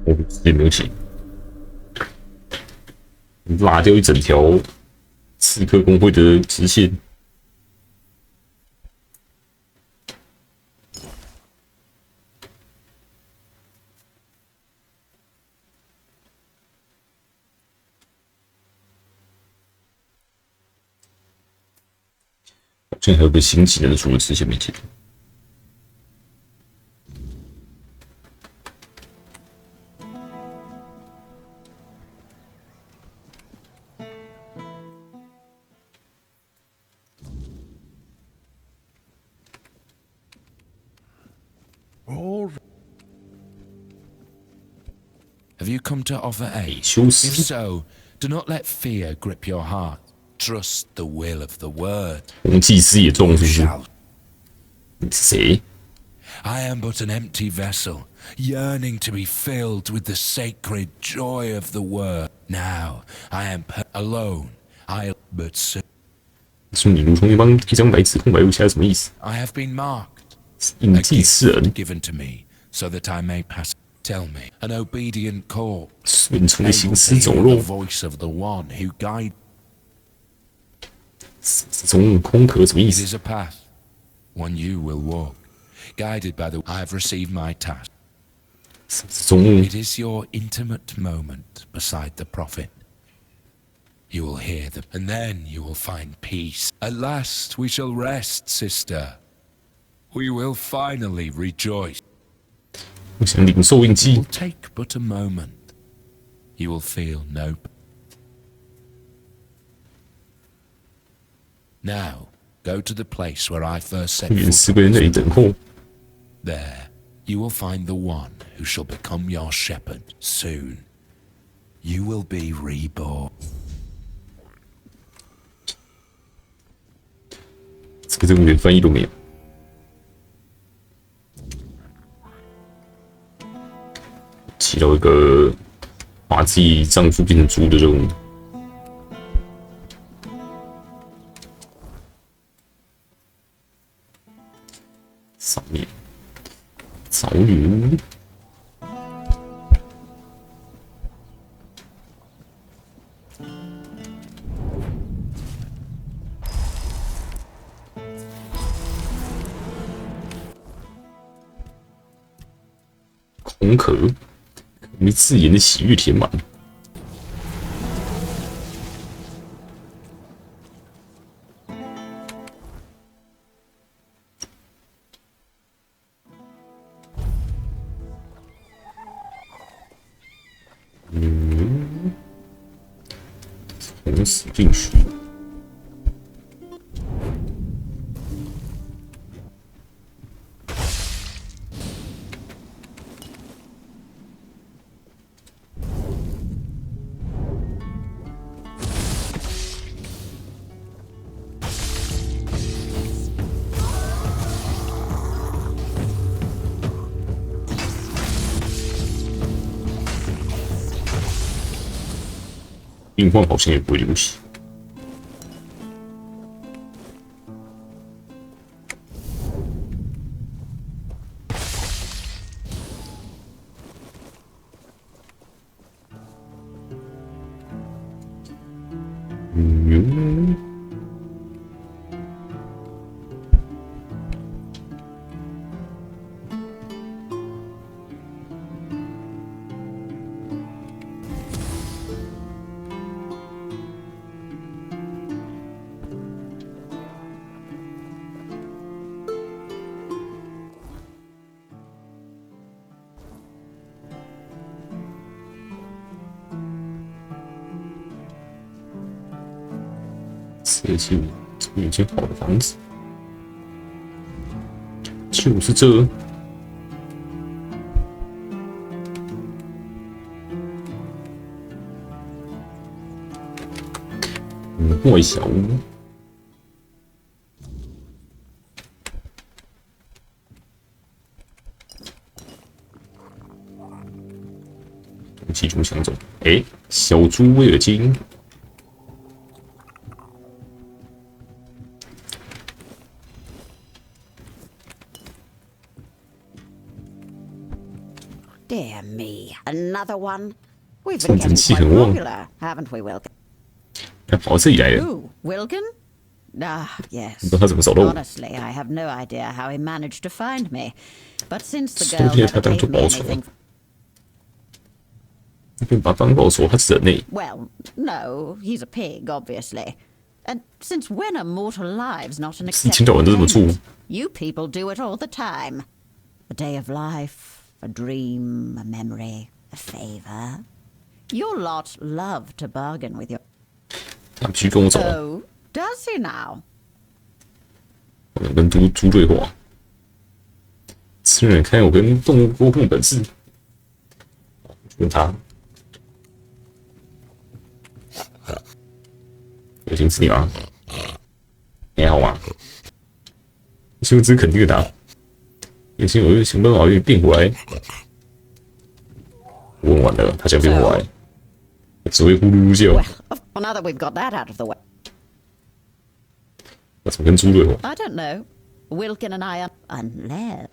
我直接没有写，拉掉一整条刺客工会的直线。好像还有个新技能，除了之前没解。Have you come to offer aid? 修斯 If so, do not let fear grip your heart. Trust the will of the word. 红祭司也中，是不是？ Shall. 你是谁？ I am but an empty vessel, yearning to be filled with the sacred joy of the word. Now I am alone. I but soon. 说你如同一帮一张白纸空白无瑕，什么意思？ I have been marked. 印 A 记刺人， given to me, so that I may pass. Tell me, an obedient call. 顺从的 Able 行 to 尸走 hear 肉 the，voice of the one who guides. 从空壳什么意 It 思？ is a path, one you will walk, guided by the. I have received my task. 中 It is your intimate moment beside the prophet. You will hear them, and then you will find peace. At last we shall rest, sister. We will finally rejoice. 我想领受印 It 记 will， take but a moment. You will feel no. Now, go to the place where I first set 原 foot. 4个人在那里等候。 There, you will find the one who shall become your shepherd. Soon, you will be reborn. 这个任务连翻译都没有。起到一个把自己丈夫变成猪的任务。上面草女巫，空壳被自言的喜悦填满。从死进去。病患好像也不会流血。设计这么一间好的房子，就是这。怪小屋。武器中抢走，哎，小猪威尔金。Dear me, another one. We've 竞 been 争 getting 气 quite 很旺， popular, haven't we, Wilkin? 还跑到这里来了， Who, Wilkin? Ah, 不 yes. 知道他怎么找到我。 Honestly, I have no idea how he managed to find me. But since the 冬 girl 天他 never 当做 gave me 报仇， anything, 那边把当报仇，他是人类， well, no, he's a pig, obviously. And since when are mortal lives not an 一天到晚都这么做。 acceptable payment? You people do it all the time. A day of life, a dream, a memory, a favor. Your lot love to bargain with your... 他必须跟我走， Oh, does he now? 我能跟猪对话。此人看我跟动物沟通的本事，问他，有心吃你吗？你还好吗？希望这是肯定的答案。有心我就想办法让你变回来。我问完了，他想变回来，我只会呼噜噜叫。 Well, now that we've got that out of the way, 我怎么跟猪对话？ I don't know. Wilkin and I are... Unless...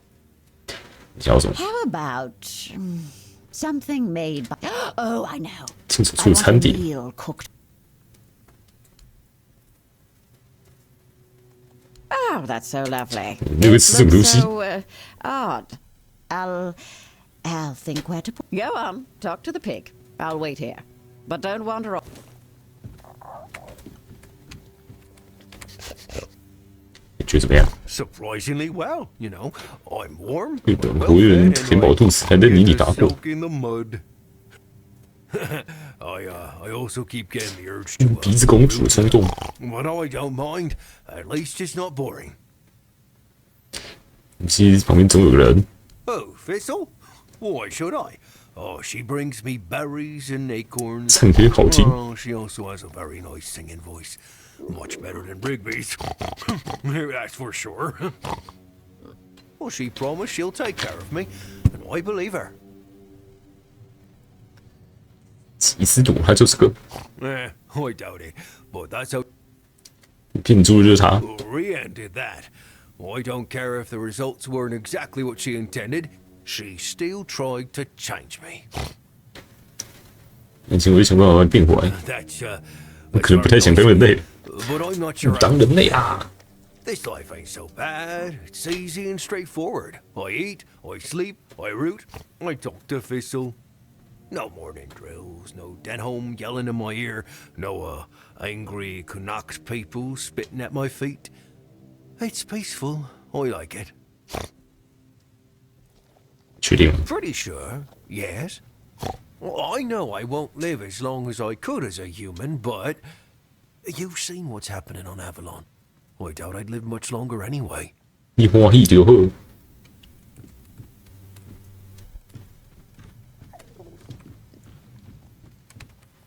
你想要什么？ How about... something made by... Oh, I know. 清楚 I 出 want 餐 a 点， meal cooked... Oh, that's so lovely. 你会吃什么东西？ So odd. I'll think where to put... Go on, talk to the pig. I'll wait here. But don't wander off. 你觉得怎么样？ Surprisingly well, you know. I'm warm, 日本 well 活跃人 fed, 填饱 and 肚子，还 I 在泥里 get 打 to 滚。 soak in the mud. I also keep getting the urge to 鼻子公主的冲动， but I don't mind. At least it's not boring. 其实旁边总有个人。 Oh, Thistle? Why should I? Oh, she brings me berries and acorns. 唱歌好听， Oh, she also has a very nice singing voice. Much better than Rigby's. That's for sure. Well, she promised she'll take care of me, and I believe her. 祭司赌他就是个 I doubt it, but that's how 骗猪的就是他。 Rian did that. I don't care if the results weren't exactly what she intended. She still tried to change me. 眼前我就想办法把你变回来， That's 我可能不太想当人类， but I'm not sure. 当人类啊！ This life ain't so bad. It's easy and straightforward. I eat, I sleep, I root, I talk to Thistle. No morning drills, no Denholm yelling in my ear, no angry Canucks people spitting at my feet. It's peaceful. I like it. 确定？ Pretty sure, yes. Well, I know I won't live as long as I could as a human, but you've seen what's happening on Avalon. I doubt I'd live much longer anyway. 你欢喜就好。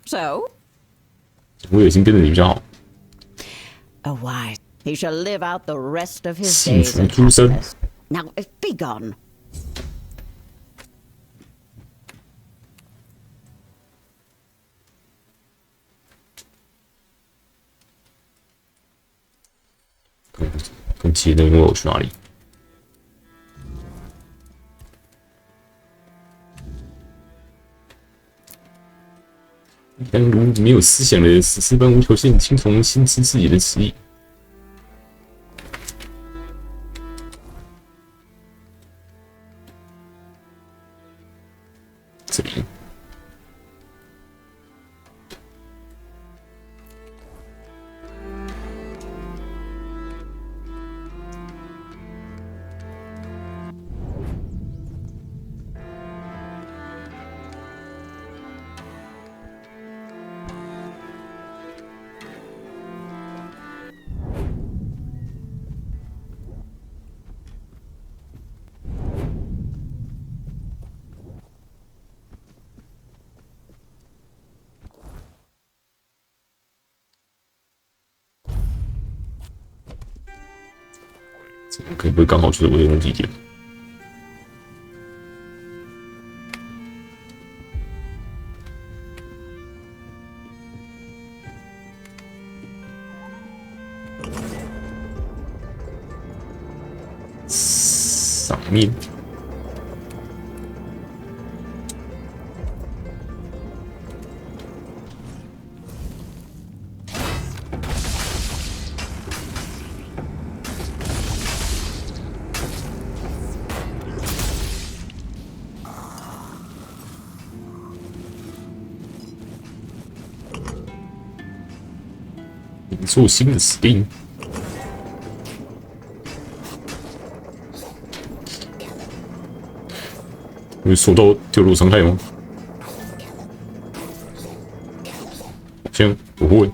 So? 我已经变得你比较好， Oh, why? He shall live out the rest of his 幸 days 福 in 出生。 happiness. Now, be gone. 跟其他人问我去哪里？但如没有思想的死尸般无条件听从心知自己的旨意。这里。可不可以刚好就是我的目的地？上面做新的指令。会受到掉落伤害吗？好像不会，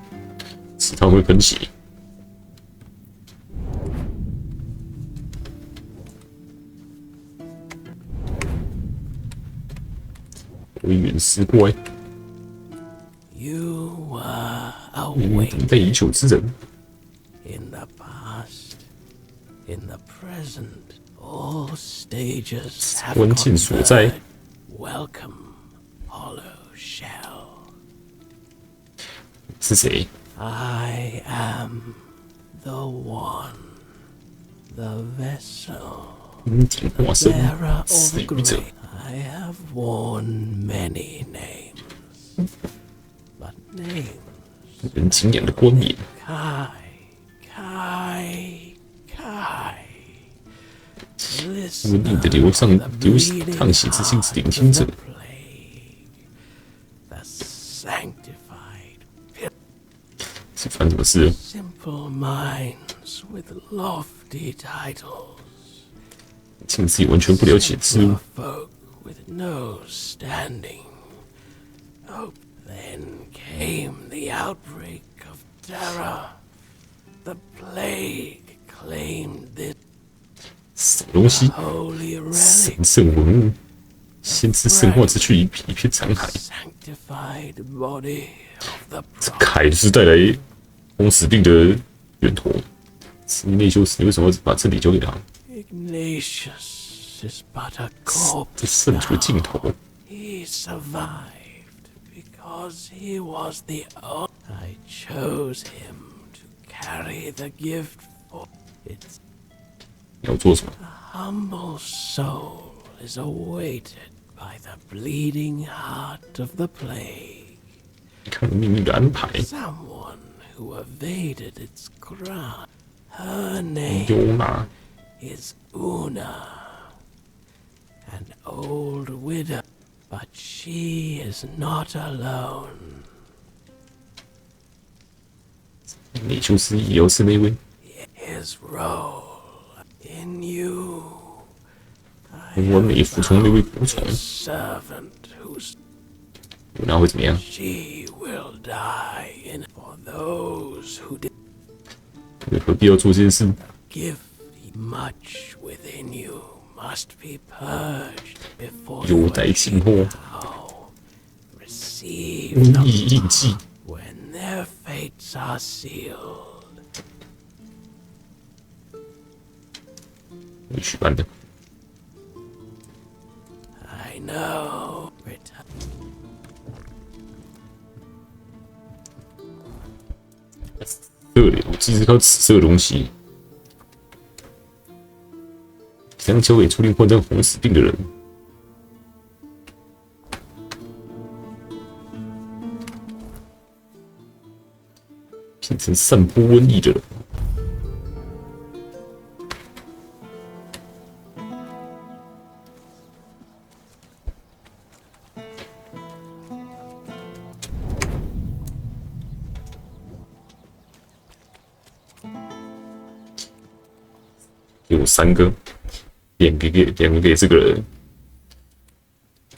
是它会喷血。微远思怪，等待已久之人。In the past, in the present, all stages have 关键所在。 Welcome, hollow shell. 是谁？ I am the one, the vessel, 阴景化身， bearer 死 of 语者。 grace. I have worn many names, but names 人敬仰的冠冕， Kai. Listen 稳定的流淌血之心之聆听者。 the sanctified 是发生什么事了？ simple minds with lofty titles. 竟自己完全不了解事物 For， folk with no standing. Oh, then came the outbreak of terror. The plague claimed this 什么东西？ holy relic, 神圣文物，先知圣化之躯，一片残骸。 sanctified body of the 这 prophet. 凯就是带来红死病的源头。是内修士，你为什么要把身体交给他？ Ignatius is but a 这 corpse 圣徒的 now. 尽头。 He survived because he was the only. I chose him to carry the gift for its 你要做什么？ humble soul is awaited by the bleeding heart of the plague. 你看命运的安排。 Someone who evaded its crown. Her name 优娜， is Una, an old widow, but she is not alone. 内修士也要是那位。 His role in you, 完美服从那位仆从， servant whose 那会怎么样？ she will die in for those who did 你何必要做这件事？ give much within you must be purged before 有 you 待进货， receive 瘟 them 疫印记， when their fates are sealed. 你举办的。 I know. Return. 色流，即是靠紫色的东西，将交给注定患上红死病的人。变成散播瘟疫的人。有3个，两个给这个人，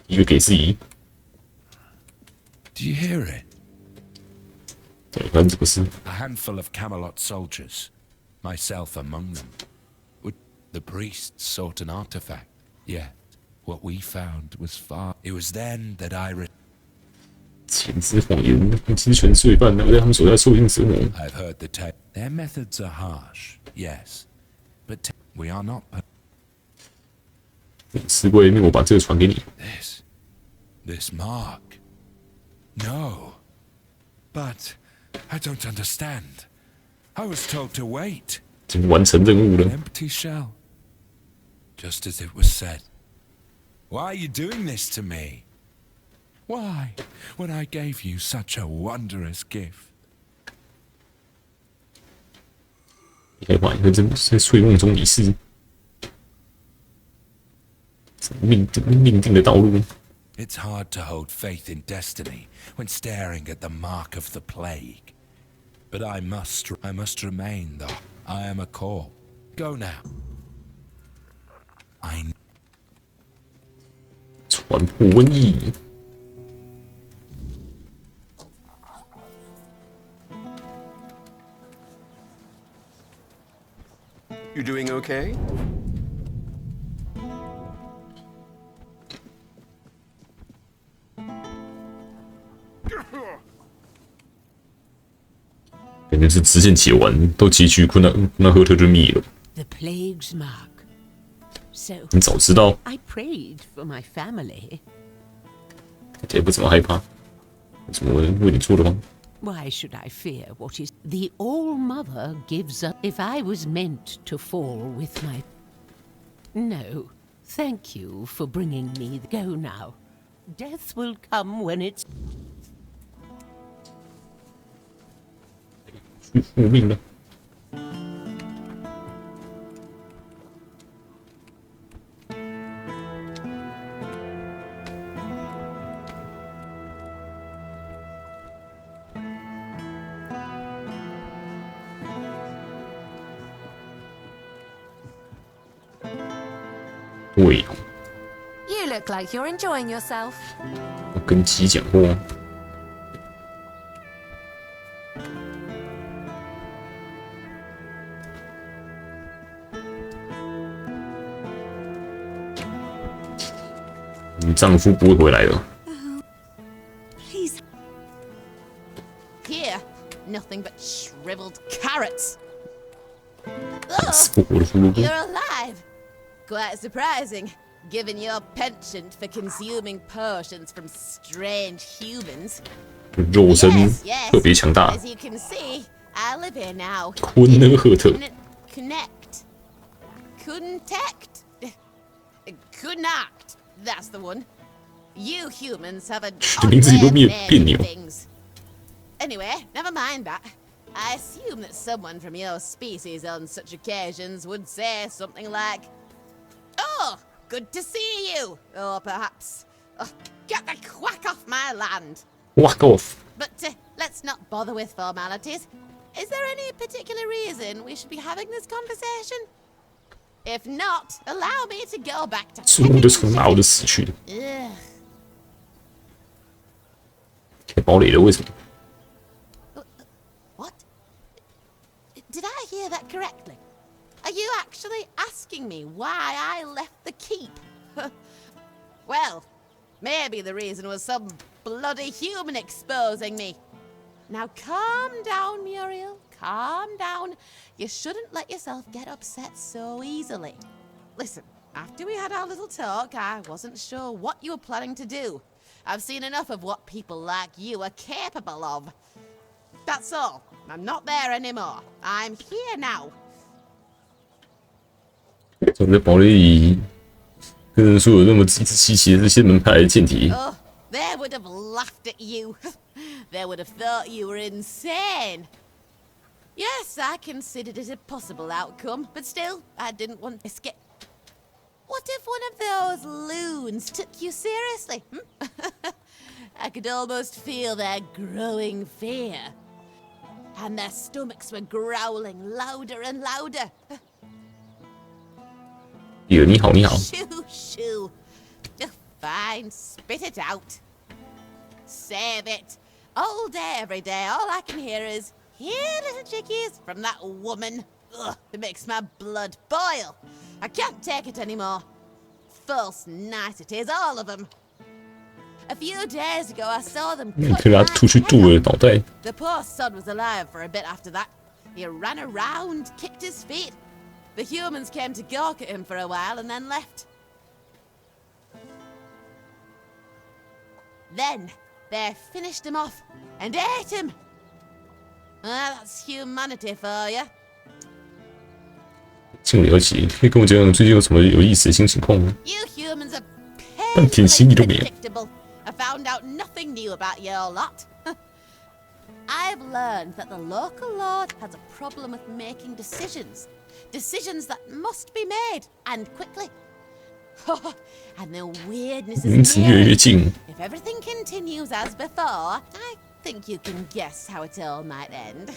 一个给自己。 Do you hear it? 对，反正这个是 A handful of Camelot soldiers, myself among them. The priests sought an artifact, yet what we found was far. It was then that I 前知谎言，鸡犬罪犯，然后在他们手下受尽折磨。 I've heard the tale. Their methods are harsh, yes, but we are not. 吃过面，我把这个传给你。 This mark. No, but I don't understand. I was told to wait. 已经完成任务 An 了。 empty shell. Just as it was said. Why are you doing this to me? Why, when I gave you such a wondrous gift? 别怀疑，在睡梦中你是命定的道路。 It's hard to hold faith in destiny when staring at the mark of the plague. But I must remain, though. I am a corpse. Go now. 传播瘟疫。You doing okay? "感觉是支线解完，到结局库纳赫特就灭了。The plague's mark. So 你早知道， I prayed for my family. 大家也不怎么害怕，有什么为你做的吗？ Why should I fear what is the All-Mother gives up? If I was meant to fall with my... No, thank you for bringing me. Go now. Death will come when it's... 复命了。对哦， You look like you're enjoying yourself. 要跟鸡讲话。你丈夫不会回来了。 Please. Here, nothing but shriveled carrots. 死不活的胡萝卜 You're alive. Quite surprising, given your penchant for consuming potions from strange humans. 肉身 Yes, 特别强大。 As you can see, I live here now. 昆纳赫特 Connect. Connect. That's the one. You humans have a 这名字有没有别扭？ things. Anyway, never mind that. I assume that someone from your species on such occasions would say something like, "Oh, good to see you," or perhaps, "Oh, get the quack off my land." Walk off. But let's not bother with formalities. Is there any particular reason we should be having this conversation? If not, allow me to go back to 猪就从老的死去了。 Ugh. 开堡垒了，为什么？ What? Did I hear that correctly? Are you actually asking me why I left the keep? Well, maybe the reason was some bloody human exposing me. Now calm down, Muriel. Calm down. You shouldn't let yourself get upset so easily. Listen, after we had our little talk, I wasn't sure what you were planning to do. I've seen enough of what people like you are capable of. That's all. I'm not there anymore. I'm here now. 从这堡垒里跟人说有那么一只稀奇的这些门派的舰体， Oh, they would have laughed at you. They would have thought you were insane. Yes, I considered it a possible outcome, but still, I didn't want to escape. What if one of those loons took you seriously? I could almost feel their growing fear. And their stomachs were growling louder and louder. 你好，你好。 Shoo, shoo. Fine, spit it out. Save it. All day, every day, all I can hear is, "Here, little chickies," from that woman. Ugh, it makes my blood boil. I can't take it anymore. False niceties, all of them. A few days ago, I saw them 你 cut 可以把 my 它吐去 head 肚 off. 的脑袋。 The poor sod was alive for a bit after that. He ran around, kicked his feet. The humans came to gawk at him for a while and then left. Then they finished him off and ate him. That's humanity for you. 请了解，可以跟我讲讲最近有什么有意思的新情况吗？ You humans are 半点心意都没有。 predictable. I found out nothing new about your lot. I've learned that the local lord has a problem with making decisions. Decisions that must be made, and quickly. And the weirdness 名 is 字越来越 near. 近， If everything continues as before, I think you can guess how it all might end.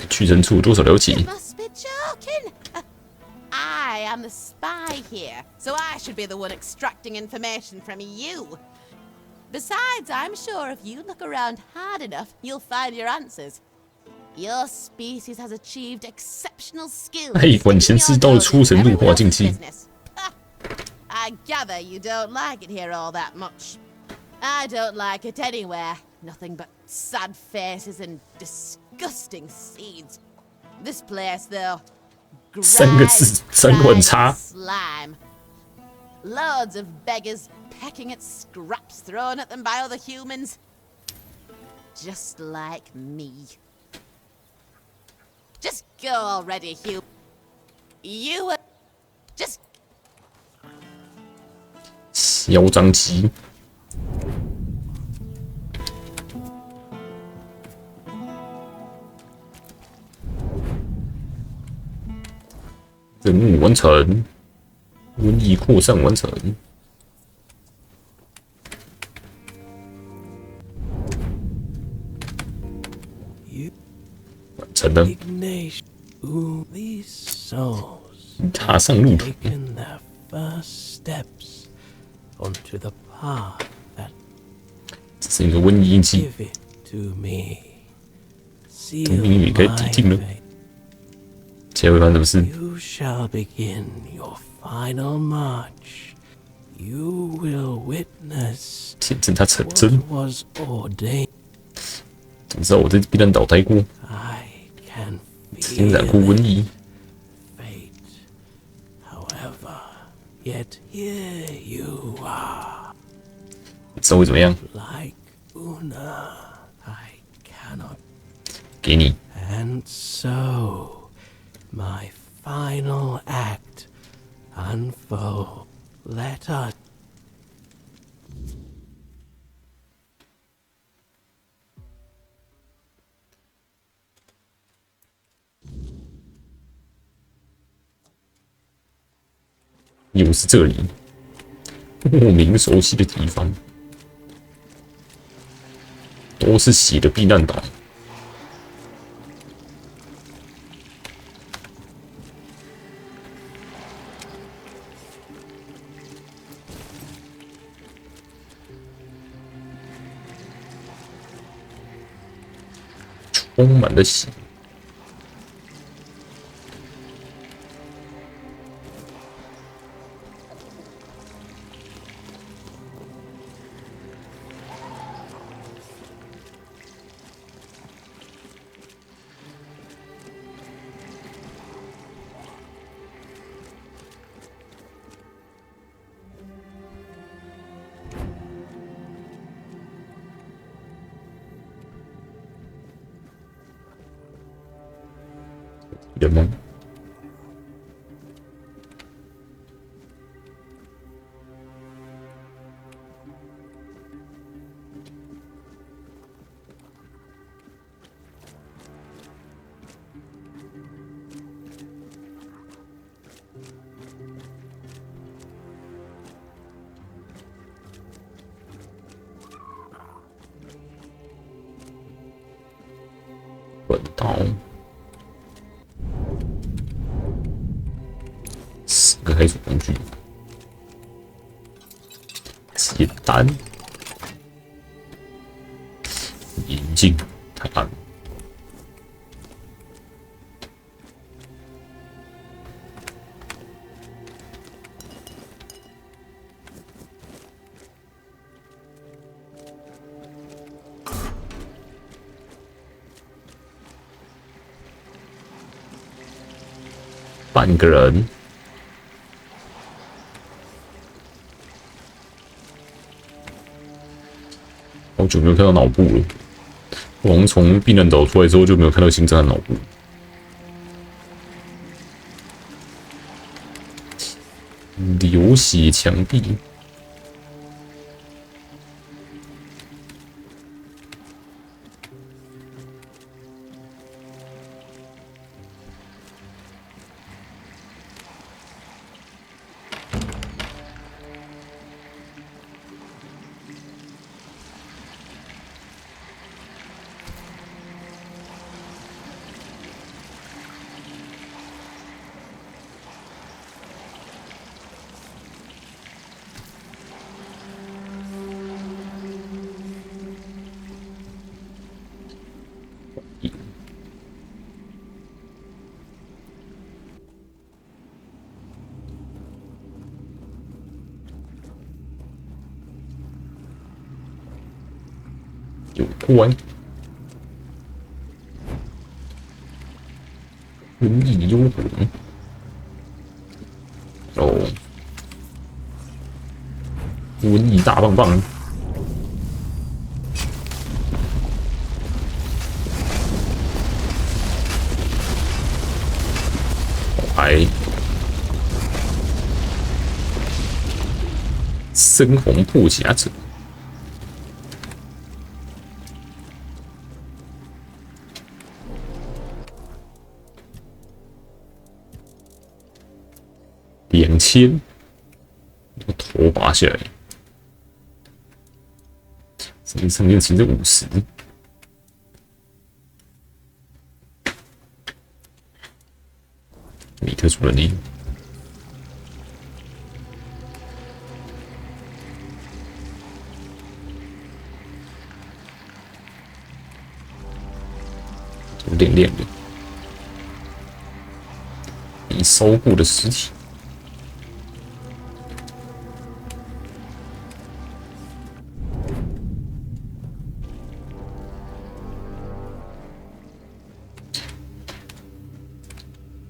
去人处多少了解 You must be joking. I am the spy here, so I should be the one extracting information from you. Besides, I'm sure if you look around hard enough, you'll find your answers. Your species has achieved exceptional skill. 哎，管闲事到了出神入化境界。 I gather you don't like it here all that much. I don't like it anywhere. Nothing but sad faces and disgusting scenes. This place, though, 三个字，三个很差。 slime. Loads of beggars pecking at scraps thrown at them by other humans. Just like me. Just go already, Hugh. You were just 嚣张鸡。任务完成，瘟疫扩散完成。完成了， These souls 踏上路途。 taken their first steps onto the path that 这是一个瘟疫印记， give it to me. 这命运该抵定了。接下来会发生什么事？ You shall begin your final march. You will witness 见证它成 what 真。 was ordained. 怎么知道我在避难岛待过， I can 曾经染过 feel 瘟疫？ fate. However, yet here you are. 你知道会怎么样？ Like Una, I cannot. 给你 And so, my final act unfold. Let us. 又是这里，莫名熟悉的地方，都是血的避难岛。充满了血。人吗？滚刀。4个开锁工具，简单，眼镜，看，半个人。好久没有看到脑部了，我好像从避难岛出来之后就没有看到新增的脑部。流血墙壁，有关瘟疫幽魂哦，瘟疫大棒棒。牌深红破匣者，2000，我头拔下来，上面其实50。特殊能力，亮亮的，已烧过的尸体。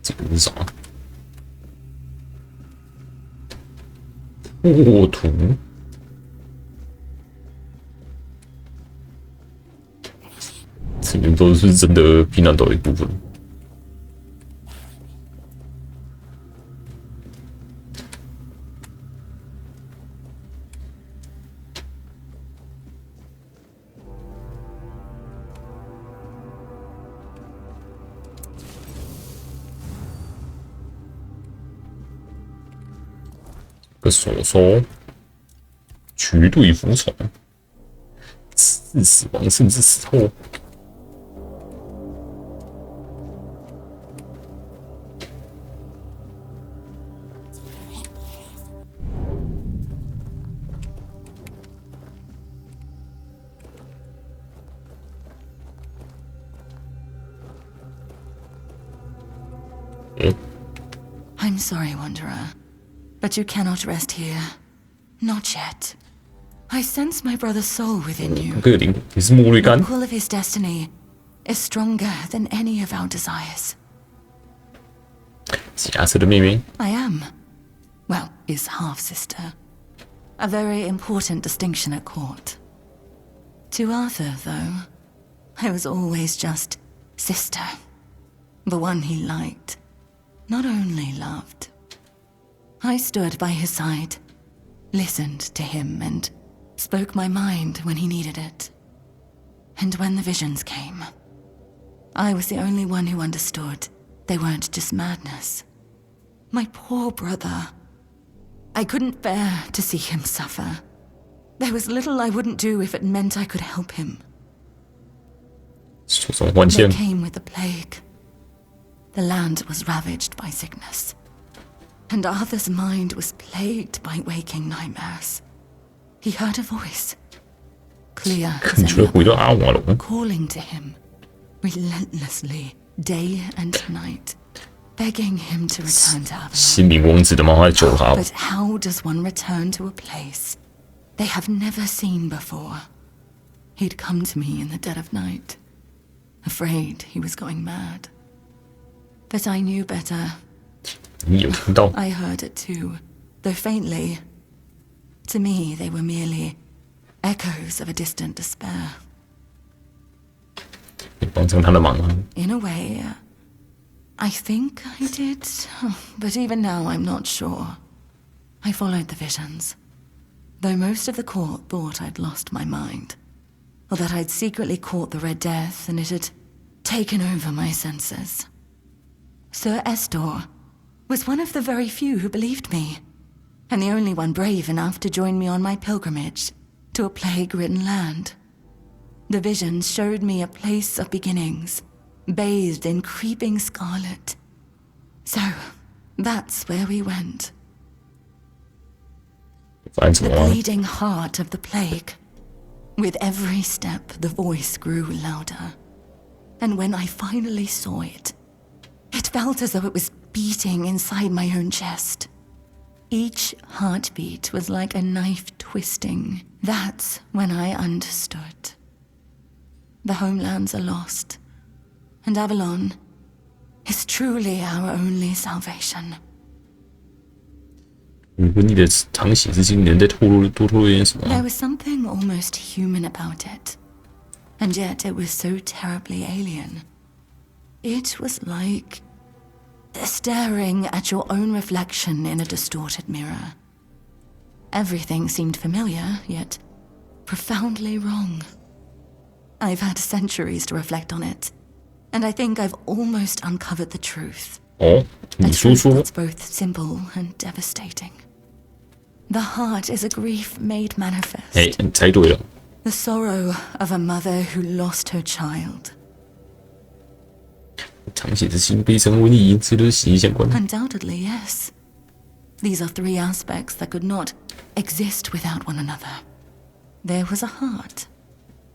这个是啥？沃土，这边都是真的平南岛的一部分。个手手，绝对服从，致死亡甚至死后。I'm sorry, Wanderer, but you cannot rest here. Not yet. I sense my brother's soul within you. The pull of his destiny is stronger than any of our desires. I am, well, his half-sister. A very important distinction at court. To Arthur, though, I was always just sister. The one he liked, not only loved. I stood by his side, listened to him, and spoke my mind when he needed it. And when the visions came, I was the only one who understood they weren't just madness. My poor brother. I couldn't bear to see him suffer. There was little I wouldn't do if it meant I could help him. They came with the plague. The land was ravaged by sickness. And Arthur's mind was plagued by waking nightmares. He heard a voice, clear as any other, calling to him relentlessly, day and night, begging him to return to Avalon. But how does one return to a place they have never seen before? He'd come to me in the dead of night, afraid he was going mad. But I knew better. I heard it too, though faintly. To me, they were merely echoes of a distant despair. In a way, I think I did, but even now I'm not sure. I followed the visions, though most of the court thought I'd lost my mind, or that I'd secretly caught the Red Death and it had taken over my senses. Sir Estor was one of the very few who believed me, and the only one brave enough to join me on my pilgrimage to a plague-ridden land. The visions showed me a place of beginnings, bathed in creeping scarlet. So, that's where we went. The bleeding heart of the plague. With every step, the voice grew louder. And when I finally saw it, it felt as though it was beating inside my own chest. Each heartbeat was like a knife twisting. That's when I understood. the homelands are lost, and Avalon is truly our only salvation. 如果你的淌血之心能再多透露一点什么？ There was something almost human about it, and yet it was so terribly alien. It was like staring at your own reflection in a distorted mirror. Everything seemed familiar, yet profoundly wrong. I've had centuries to reflect on it, and I think I've almost uncovered the truth. 哦， A 你说 truth 说。 that's both simple and devastating. The heart is a grief made manifest. 哎，你猜对了。 The sorrow of a mother who lost her child. 淌血之心、悲伤、瘟疫，这都是息息相关的。 Undoubtedly, yes. These are three aspects that could not exist without one another. There was a heart,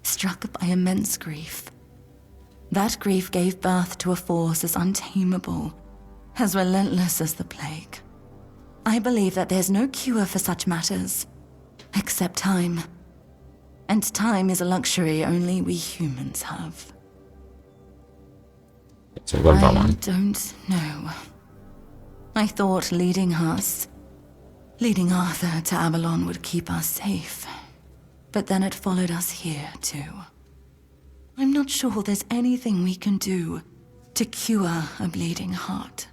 struck by immense grief. That grief gave birth to a force as untamable, as relentless as the plague. I believe that there's no cure for such matters, except time. And time is a luxury only we humans have. 什么办法吗 I don't know. I thought leading Arthur to Avalon would keep us safe. But then it followed us here, too. I'm not sure there's anything we can do to cure a bleeding heart.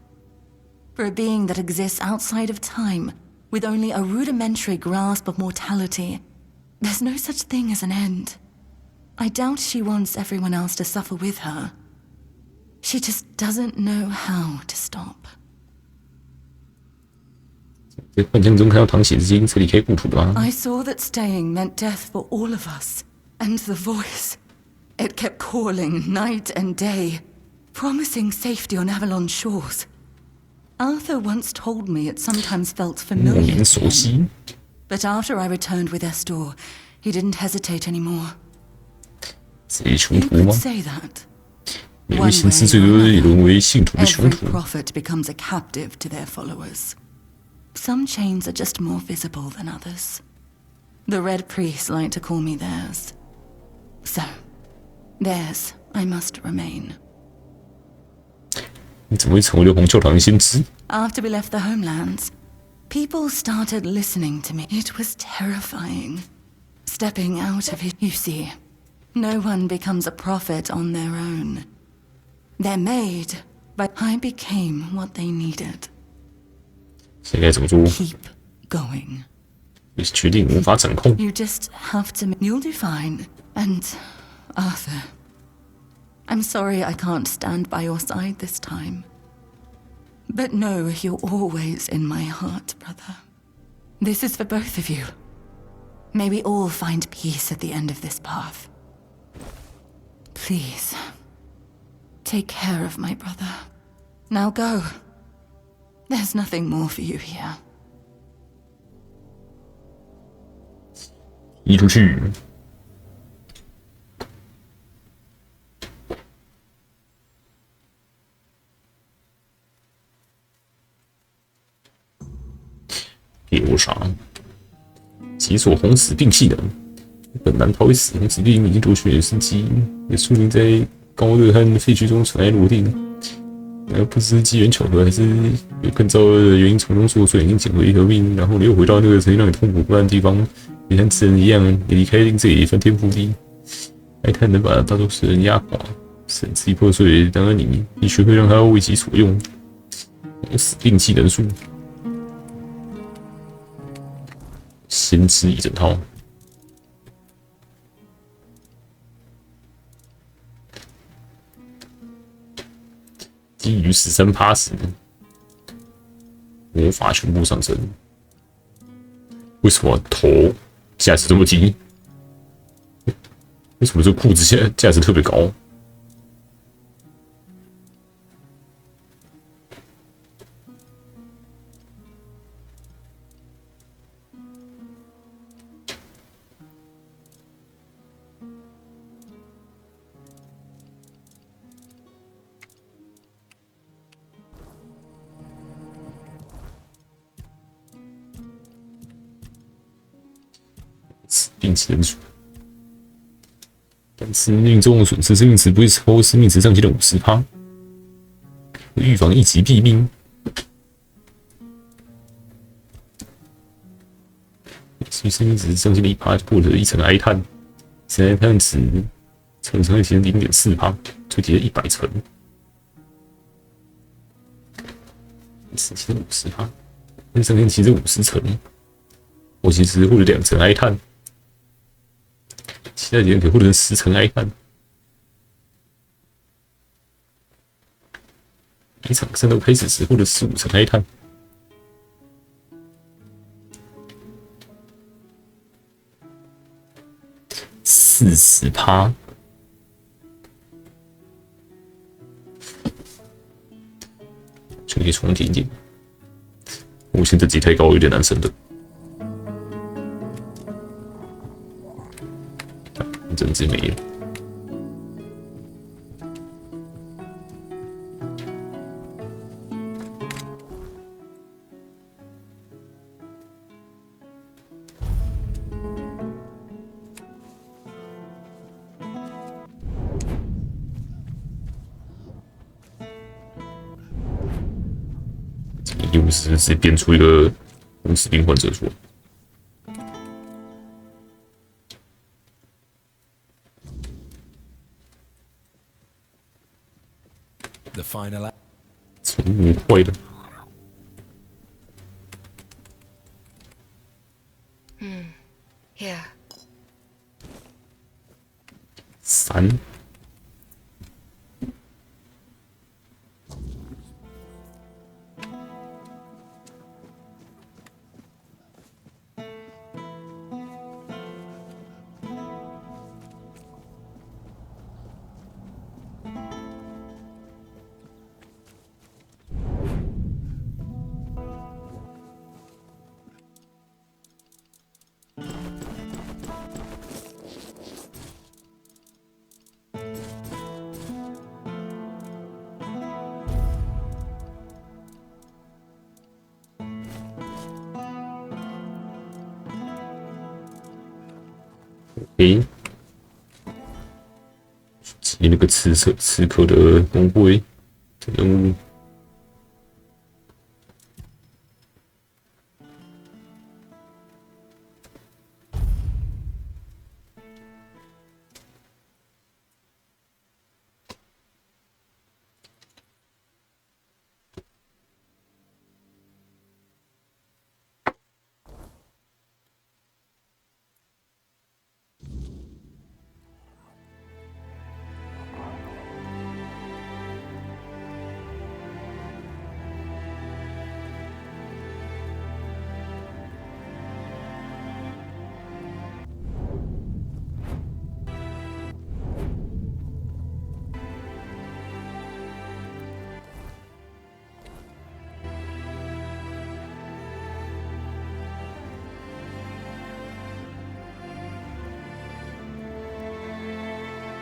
For a being that exists outside of time, with only a rudimentary grasp of mortality, there's no such thing as an end. I doubt she wants everyone else to suffer with her. She just doesn't know how to stop. 在幻象中看到淌血之心才离开故土的吗？ I saw that staying meant death for all of us. And the voice, it kept calling night and day, promising safety on Avalon's shores. Arthur once told me it sometimes felt 莫 familiar 名 to 熟 him. 悉。 But after I returned with Estor, he didn't hesitate anymore. 这里穷 You 途吗 could？say that. 每位行尸最多也沦为信徒的 Every 穷途。 prophet becomes a captive to their followers. Some chains are just more visible than others. The red priests like to call me theirs. So, theirs I must remain. 你怎么会成为了红教堂先知？ After we left the homelands, people started listening to me. It was terrifying. Stepping out of it, you see, no one becomes a prophet on their own. They're made, but I became what they needed. 现在怎么做？ Keep going. 你是确定无法掌控？ You just have to. You'll do fine. And Arthur, I'm sorry I can't stand by your side this time. But no, you're always in my heart, brother. This is for both of you. May we all find peace at the end of this path. Please, take care of my brother. Now go. There's nothing more for you here. 移出去。给我啥？解锁红死病技能。本难逃为死红死病已经夺取了生机，也说明在高热和废墟中尘埃落定。不知机缘巧合，还是有更糟的原因从中作祟，已经捡回一条命，然后你又回到那个曾经让你痛苦不安的地方，也像吃人一样，也离开这里翻天覆地。哀叹能把大多数人压垮，使人支离破碎。当然你学会让他为己所用。死病技能树，先知一整套。基于13%时，魔法全部上升。为什么头价值这么低？为什么这裤子价值特别高？病情人数，生命中的损失，生命值不会超过生命值上限的50%。预防一击毙命。所以生命值上限的1%获得1层哀叹，哀叹值乘上其实0.4%，最低的100层。其实50%，那上限其实50层。我其实获得2层哀叹，其他敌人可以获得10层哀叹。一场战斗开始时获得15层哀叹。40%，就可以重点一点。我现在级太高，有点难升的。整只没了。150直接变出一个红死病患者出来。The final 宠物坏的。Here. 3。诶，击那个刺客的工会任务。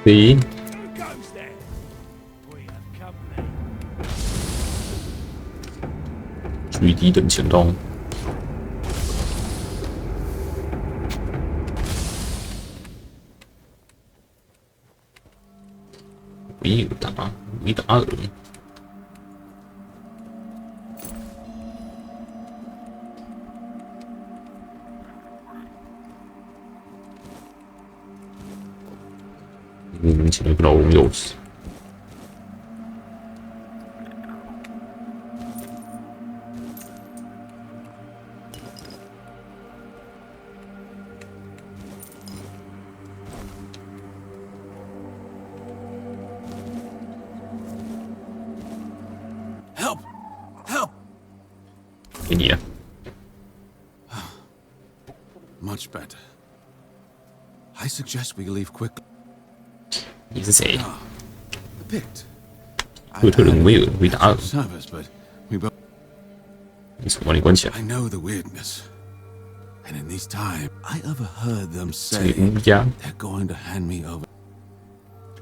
诶，注意低等前刀。维达尔。明显的一个老龙钥匙。Help! Help! 给你啊。Much better. I suggest we leave quickly. 你是谁？ The Pict. 赫特人维尔维达尔。 Service, but we both. 你怎么把你关起来？ I know the weirdness. And in these times, I overheard them 这 say 个乌鸦， they're going to hand me over.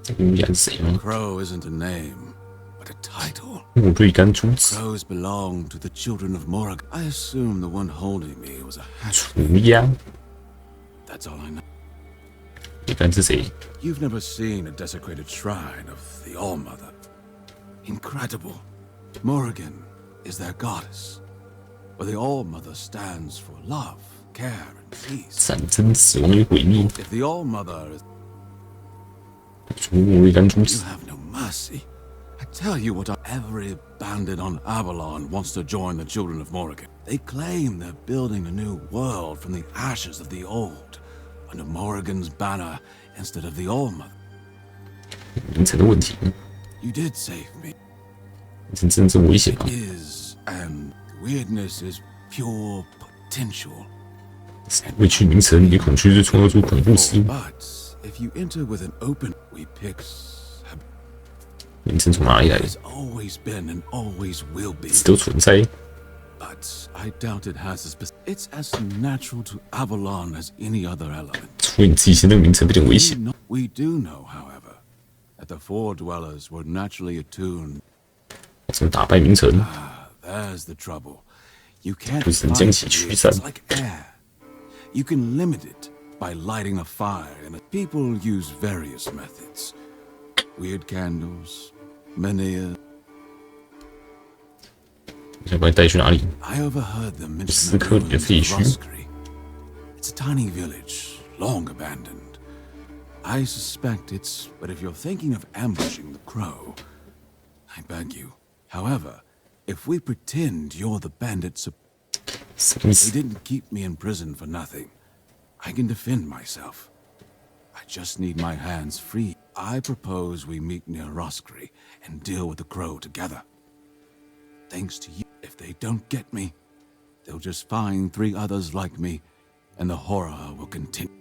这个乌鸦是谁吗？ Crow isn't a name, but a title. 莫瑞甘珠子。 Crows belong to the children of Morag. I assume the one holding me was a hatch. 乌鸦。 That's all I know. 你看是谁？ You've never seen a desecrated shrine of the All-Mother. Incredible. Morrigan is their goddess, but the All-Mother stands for love, care, and peace. 战争、死亡与毁灭。 If the All-Mother is... 除莫瑞甘诸 You 子， have no mercy. I tell you what, every bandit on Avalon wants to join the children of Morrigan. They claim they're building a new world from the ashes of the old, under Morrigan's banner instead of the All-Mother. 名城的问题， You did save me. 名城真危险啊！ Is and weirdness is pure potential. 为去名城，你恐惧就创造出恐怖事物。 But if you enter with an open, we pick. 名城从哪里来的？ It's always been and always will be. 都存在。 But I doubt it has a specific. It's as natural to Avalon as any other element. 除非你自己先那个名城有点危险。 We do know, however, that the four dwellers were naturally attuned. 怎么打败名城？ There's the trouble. You can't 不是 fight 将其 it. 驱散 It's like air. You can limit it by lighting a fire, and people use various methods. Weird candles, many. 要把你带去哪里？ I overheard them mention 斯 the 科里的 ruins 废 of 墟。 Roscary. It's a tiny village, long abandoned. I suspect it's. But if you're thinking of ambushing the crow, I beg you. However, if we pretend you're the bandits, 什么意 they 思？ didn't keep me in prison for nothing. I can defend myself. I just need my hands free. I propose we meet near Roscary and deal with the crow together. Thanks to you. If they don't get me, they'll just find 3 others like me, and the horror will continue.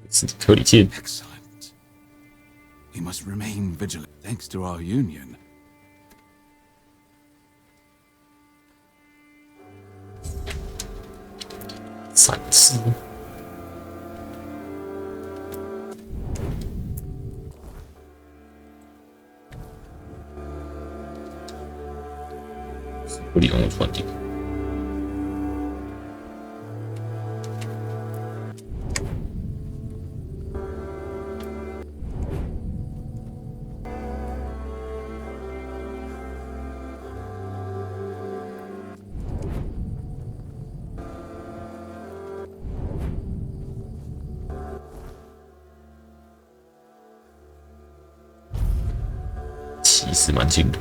斯科里剑， Excellent. We must remain vigilant. Thanks to our union. 闪失。斯科里昂的传递。 其实蛮近的。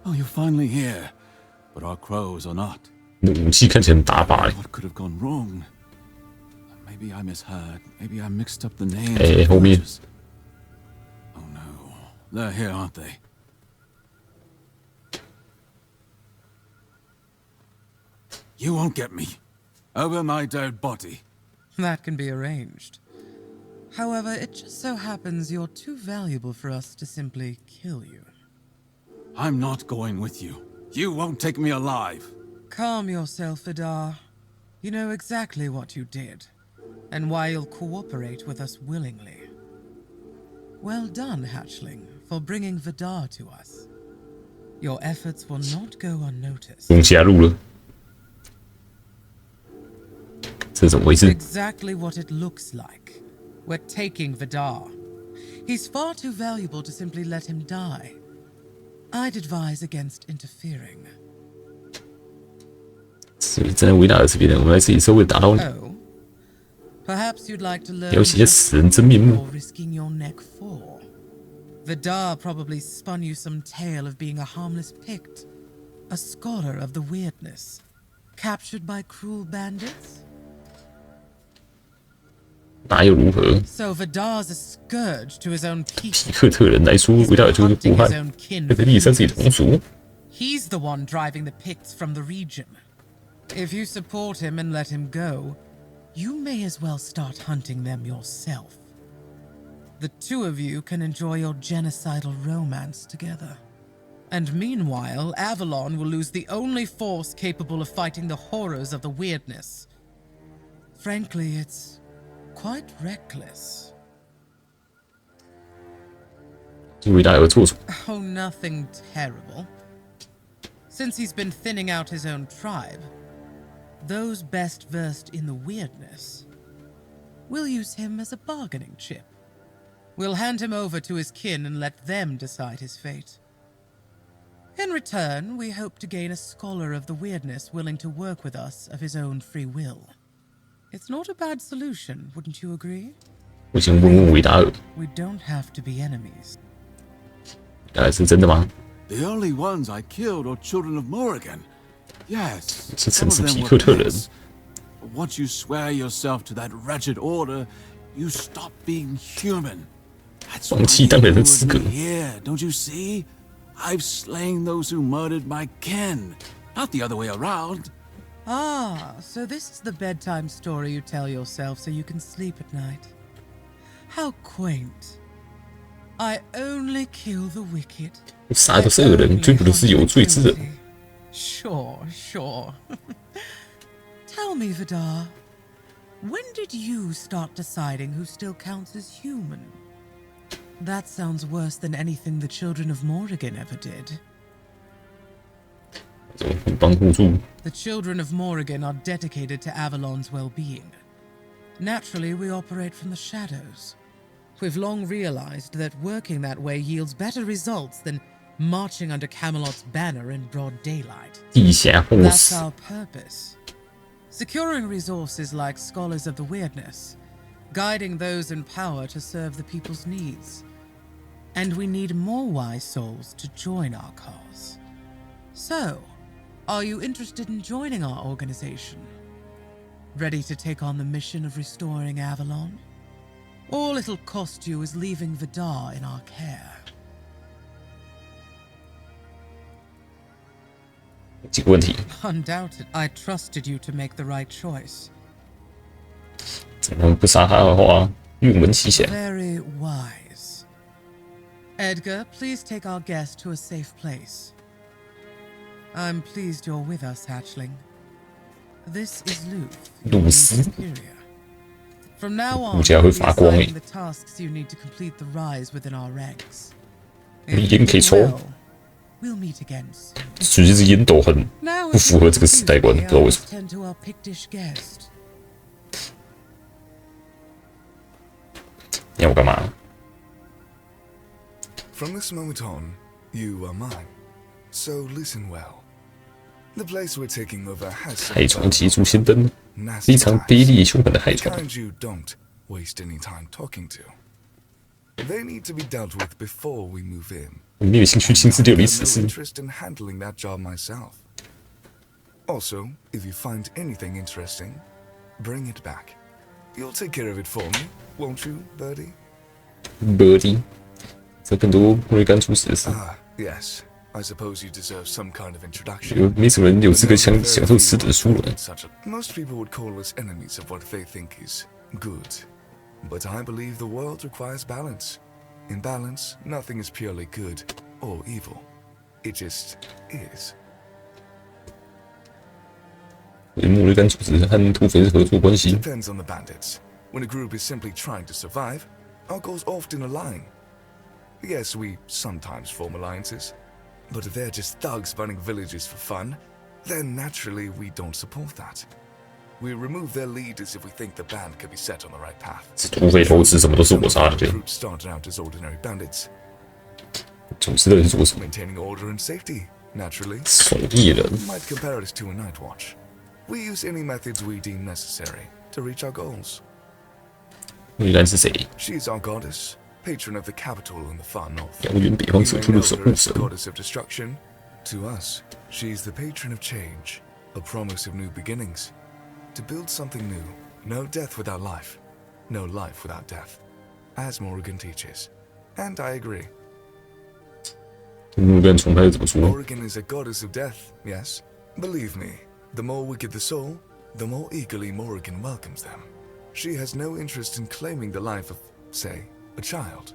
Oh, you're finally here. But our crows are not. 那武器看起来很打靶欸。 What could have gone wrong? Maybe I misheard. Maybe I mixed up the names. Hey, of the homie. villages. Oh no. They're here, aren't they? You won't get me. Over my dead body. That can be arranged. However, it just so happens you're too valuable for us to simply kill you. I'm not going with you. You won't take me alive. Calm yourself, Vidar. You know exactly what you did, and why you'll cooperate with us willingly. Well done, Hatchling, for bringing Vidar to us. Your efforts will not go unnoticed. 攻加入了，这怎么回事？ Exactly what it looks like. We're taking Vidar. He's far too valuable to simply let him die. I'd advise against interfering. 所以站在维纳尔这边的，我们来这里是为了打到你。 Oh, perhaps you'd like to learn 了解一下死人真面目。 before risking your neck for. Vidar probably spun you some tale of being a harmless Pict, a scholar of the weirdness, captured by cruel bandits. 哪有如何？ So Vidar's a scourge to his own people. 皮克特人来说，维纳尔就是个祸害，跟这里算自己同属。 He's the one driving the Picts from the region. If you support him and let him go, you may as well start hunting them yourself. The 2 of you can enjoy your genocidal romance together. And meanwhile, Avalon will lose the only force capable of fighting the horrors of the weirdness. Frankly, it's quite reckless. 伟大而做什么？ Oh, nothing terrible. Since he's been thinning out his own tribe, those best versed in the weirdness will use him as a bargaining chip. We'll hand him over to his kin and let them decide his fate. In return, we hope to gain a scholar of the weirdness willing to work with us of his own free will. It's not a bad solution, wouldn't you agree? 我先问问伟达尔， We don't have to be enemies. 是真的吗？ The only ones I killed are children of Morrigan. Yes, 是 some 城 of 市 them 皮 were 克特人。 pets. But once you swear yourself to that wretched order, you stop being human. That's 放弃当人的资格。 here, don't you see? I've slain those who murdered my kin, not the other way around. Ah, so this is the bedtime story you tell yourself so you can sleep at night. How quaint. I only kill the wicked. 杀的都是恶人，追捕的是有罪之人。 Sure, sure. Tell me, Vidar, when did you start deciding who still counts as human? That sounds worse than anything the children of Morrigan ever did. 互帮互助， The children of Morrigan are dedicated to Avalon's well-being. Naturally, we operate from the shadows. We've long realized that working that way yields better results than marching under Camelot's banner in broad daylight. 地下护 That's 士。 our purpose. Securing resources like scholars of the weirdness, guiding those in power to serve the people's needs. And we need more wise souls to join our cause. So, are you interested in joining our organization? Ready to take on the mission of restoring Avalon? All it'll cost you is leaving Vidar in our care. 几个问题， Undoubted, I trusted you to make the right choice. 怎么不杀他的话，愿闻其详。 Very wise. Edgar, please take our guest to a safe place. I'm pleased you're with us, Hatchling. This is Luth, your new 露丝 superior. From now 骨 on, 架 we'll 会 be 发光 assigning 诶 the，tasks you need to complete the rise within our ranks. 你 If 烟 you 可以 do 抽， well, we'll meet again soon. 其实这烟斗很 Now, 不 if 符合 you'll 这个时 excuse 代观， me, 不知道 I 为什 must 么。 tend to our Pictish guest. 你要我干嘛？ From this moment on, you are mine. So listen well. The place we're taking over has 海床极足先登， nasty 非常 ties. 卑劣凶狠的海 The 床， kind you don't waste any time talking to. They need to be dealt with before we move in. 我没有兴趣亲自料理 I 此 have 事 no。interest in handling that job myself. Also, if you find anything interesting, bring it back. You'll take care of it for me, won't you, Birdie? Birdie，这更多瑞干出事的事， Ah, yes. I suppose you deserve some kind of introduction. 有没什么人有资格享受此等殊荣。 Most people would call us enemies of what they think is good. But I believe the world requires balance. In balance, nothing is purely good or evil. It just is. 莫瑞干组织和土匪是合作关系， Depends on the bandits. When a group is simply trying to survive, our goals often align. Yes, we sometimes form alliances. But if they're just thugs running villages for fun, then naturally we don't support that. We remove their leaders if we think the band could be set on the right path. 土匪投资什么都是我杀的， Groups started out as ordinary bandits, 组织的人做什么？ maintaining order and safety, naturally. 守夜人， You might compare us to a night watch. We use any methods we deem necessary to reach our goals. 瑞干是谁？ She is our goddess, patron of the capital and the far north. 遥远北方 You 首 may 都的 know 守 her 护 as 神 the。goddess of destruction. To us, she is the patron of change, a promise of new beginnings. To build something new, no death without life, no life without death, as Morrigan teaches. And I agree. 莫瑞干崇拜怎么说？ Morrigan is a goddess of death, yes. Believe me, the more wicked the soul, the more eagerly Morrigan welcomes them. She has no interest in claiming the life of, say, a child.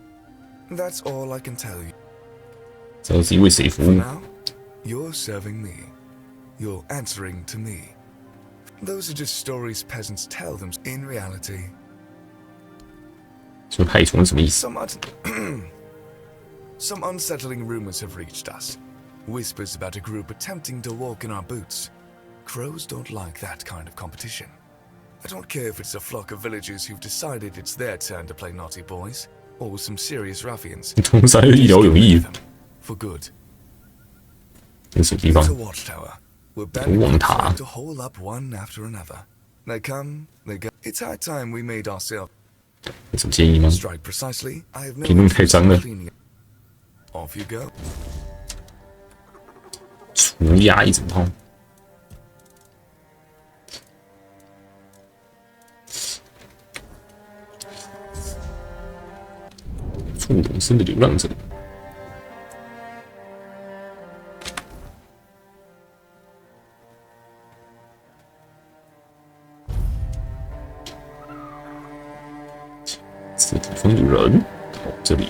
That's all I can tell you. 知道自己为谁服 For 务？ now, you're serving me. You're answering to me. Those are just stories peasants tell them. In reality, 说海床是什么意思？ somewhat. Some unsettling rumors have reached us. Whispers about a group attempting to walk in our boots. Crows don't like that kind of competition. I don't care if it's a flock of villagers who've decided it's their turn to play naughty boys, or some serious ruffians. 通杀一劳永逸。 For good. 这是什么地方？ It's a watchtower. We're bent to hole up one after another. They come, they go. It's high time we made ourselves. 有什么建议吗？ Strike precisely. I have no 评论太脏了。 Off you go. 除牙一整套。触永生的流浪者。 这地方有人，好，这里。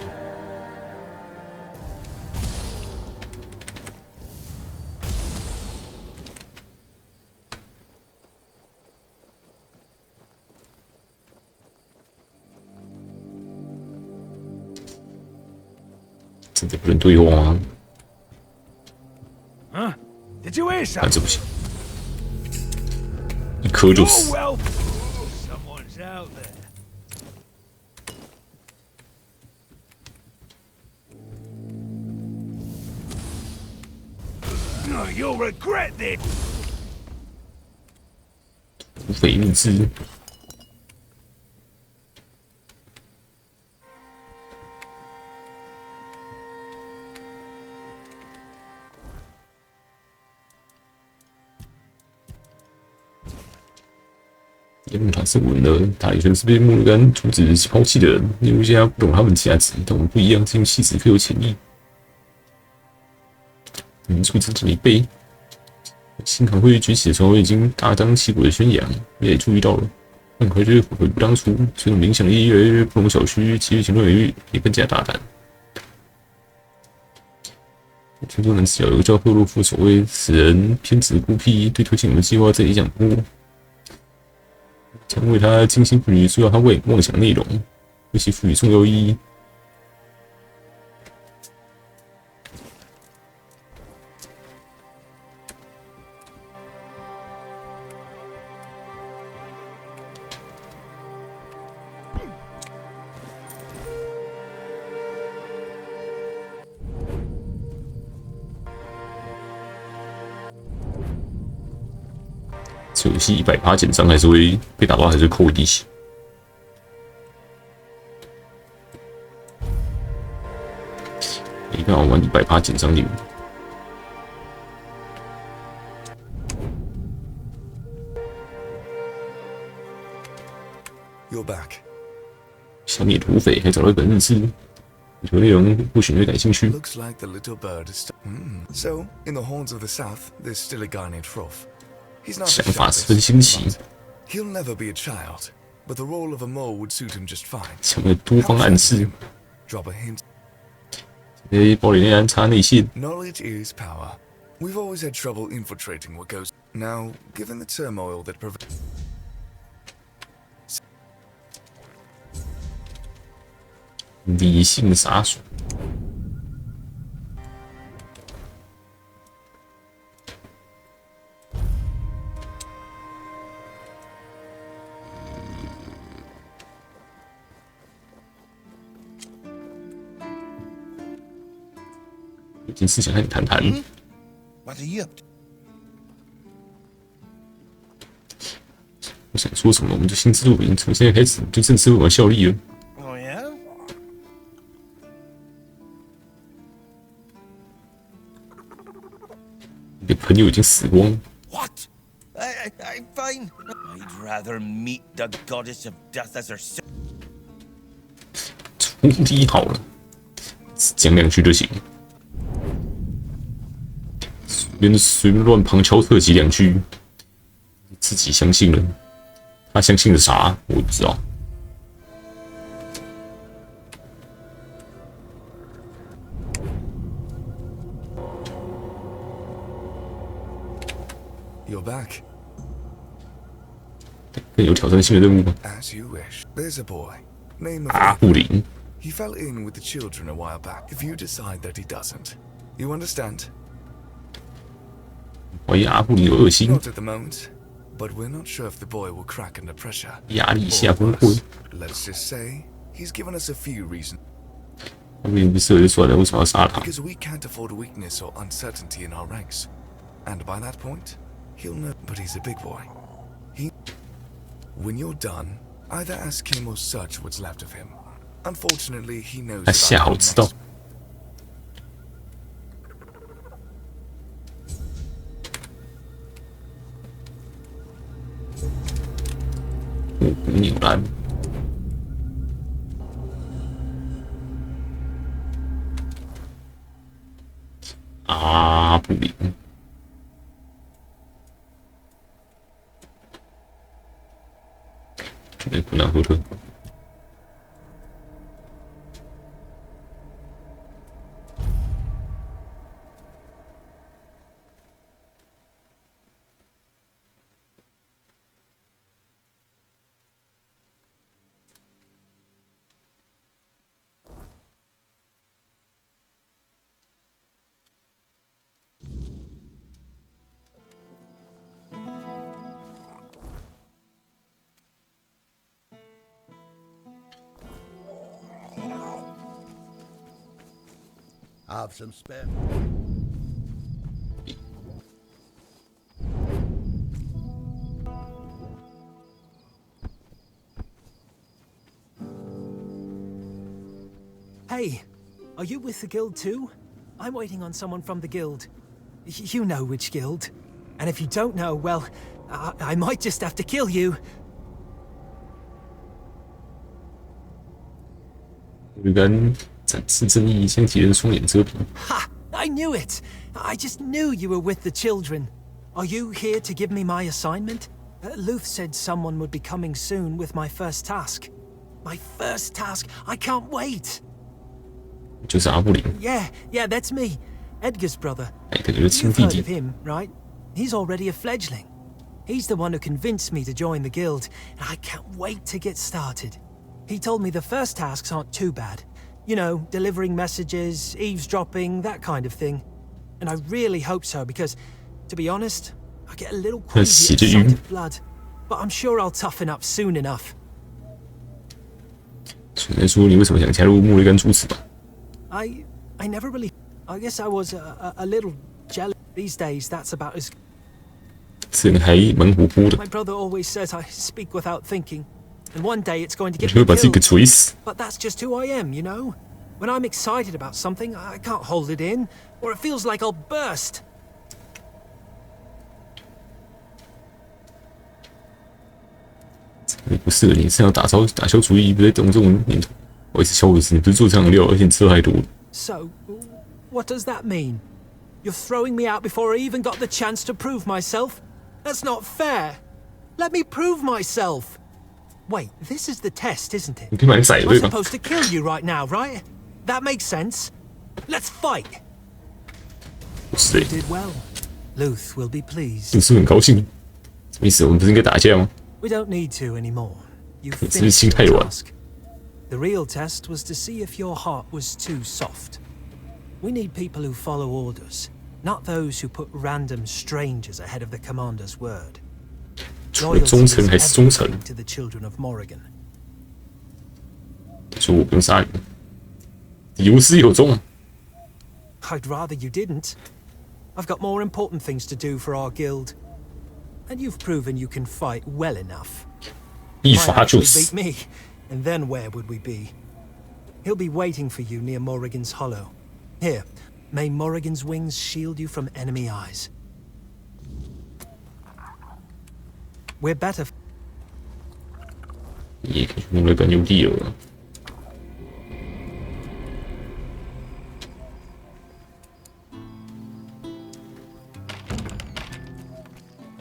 真的不能对话吗？啊，这不行，一颗就死。 You'll regret this. 土匪物资。烟幕塔是稳的，大力全是被莫鲁甘阻止抛弃的人。例如现在不懂他们价值，但我们不一样，这种戏子更有潜力。 民族增长1倍，新航会崛起的时候已经大张旗鼓的宣扬，也注意到了，很快就悔不当初。这种冥想力越来越不容小觑，其余行动也更加大胆。听说能只要有个叫赫洛夫守卫，此人偏执孤僻，对推行我们计划再也讲不过。将为他精心赋予塑造他妄想内容，为其赋予重要意义。 这游戏100%减伤还是会被打爆，还是扣一滴血？一定要玩100%减伤礼物。You're back. 消灭土匪，还找到一本日志，有些内容或许你会感兴趣。 Looks like the little bird is. So, in the horns of the south, there's still a guy named Froth. He's not 想法十分新奇。 He'll never be a child, but the role of a mole would suit him just fine. 想要多方暗示。 Drop a hint. 堡垒内安插内线。 Knowledge is power. We've always had trouble infiltrating what goes. Now, given the turmoil that prevents. 理性杀手。有件事想和你谈谈。What are you up to? 我想说什么，我们就心知肚明。从现在开始，就正式为我效力了。 Oh yeah. 你的朋友已经死光。 What? I'm fine. I'd rather meet the goddess of death as her. 处理好了，讲两句就行。随便乱旁敲侧击两句，自己相信了。他相信了啥？我不知道。 You're back. 更有挑战性的任务吗？ As you wish. There's a boy. Name of 阿布林。He fell in with the children a while back. If you decide that he doesn't, you understand? 怀疑阿布林有恶心， Not at the moment, but we're not sure if the boy will crack under pressure. 压力下崩溃。 Let's just say he's given us a few reasons. 阿布林不是就说了，为什么要杀他？ Because we can't afford weakness or uncertainty in our ranks. And by that point, he'll know. But he's a big boy. When you're done, either ask him or search what's left of him. Unfortunately, he knows. 他下好知道。五谷扭蛋。阿布林。 不能喝的。Have some spare. Hey, are you with the guild too? I'm waiting on someone from the guild. You know which guild. And if you don't know, well, I might just have to kill you. 鱼竿展示正义，将敌人双眼遮蔽。 Ha! I knew it! I just knew you were with the children. Are you here to give me my assignment? Luth said someone would be coming soon with my first task. My first task! I can't wait! 就是阿布林。 Yeah, that's me. Edgar's brother. 哎，这个是亲 You've 弟 heard 弟 of。him, right? He's already a fledgling. He's the one who convinced me to join the guild, and I can't wait to get started. He told me the first tasks aren't too bad. You know, delivering messages, eavesdropping, that kind of thing. And I really hope so, because, to be honest, I get a little queasy at the sight of blood. But I'm sure I'll toughen up soon enough. 虽然说你为什么想加入莫雷甘诸子吧？ I never really... I guess I was a little jealous. These days, that's about as... 这人还蛮活泼的。 My brother always says I speak without thinking. And one day it's going to 你 get 会 me 把自己给 killed. 锤死。 But that's just who I am, you know? When I'm excited about something, I can't hold it in, or it feels like I'll burst. 你不适合你，是要打消主意，不再动这种念头。我一直笑我死，你不是做这样的料，而且你吃太多了。 So, what does that mean? You're throwing me out before I even got the chance to prove myself? That's not fair. Let me prove myself. Wait, this is the test, isn't it? 你可以把你宰了， I'm 对吧？ supposed to kill you right now, right? That makes sense. Let's fight. 不是 You did well. Luth will be pleased. 你是不是很高兴？什么意思？我们不是应该打架吗？ We don't need to anymore. You've 你只是 finished 心 your 太软。 task. The real test was to see if your heart was too soft. We need people who follow orders, not those who put random strangers ahead of the commander's word. 除了忠诚还是忠诚？ To the children of Morrigan. 说我不用杀你，有始有终。 I'd rather you didn't. I've got more important things to do for our guild. And you've proven you can fight well enough. 一 Might 发就 actually 死 beat。me, and then where would we be? He'll be waiting for you near Morrigan's Hollow. Here, may Morrigan's wings shield you from enemy eyes. We're better. 你也可以去莫雷甘用地了。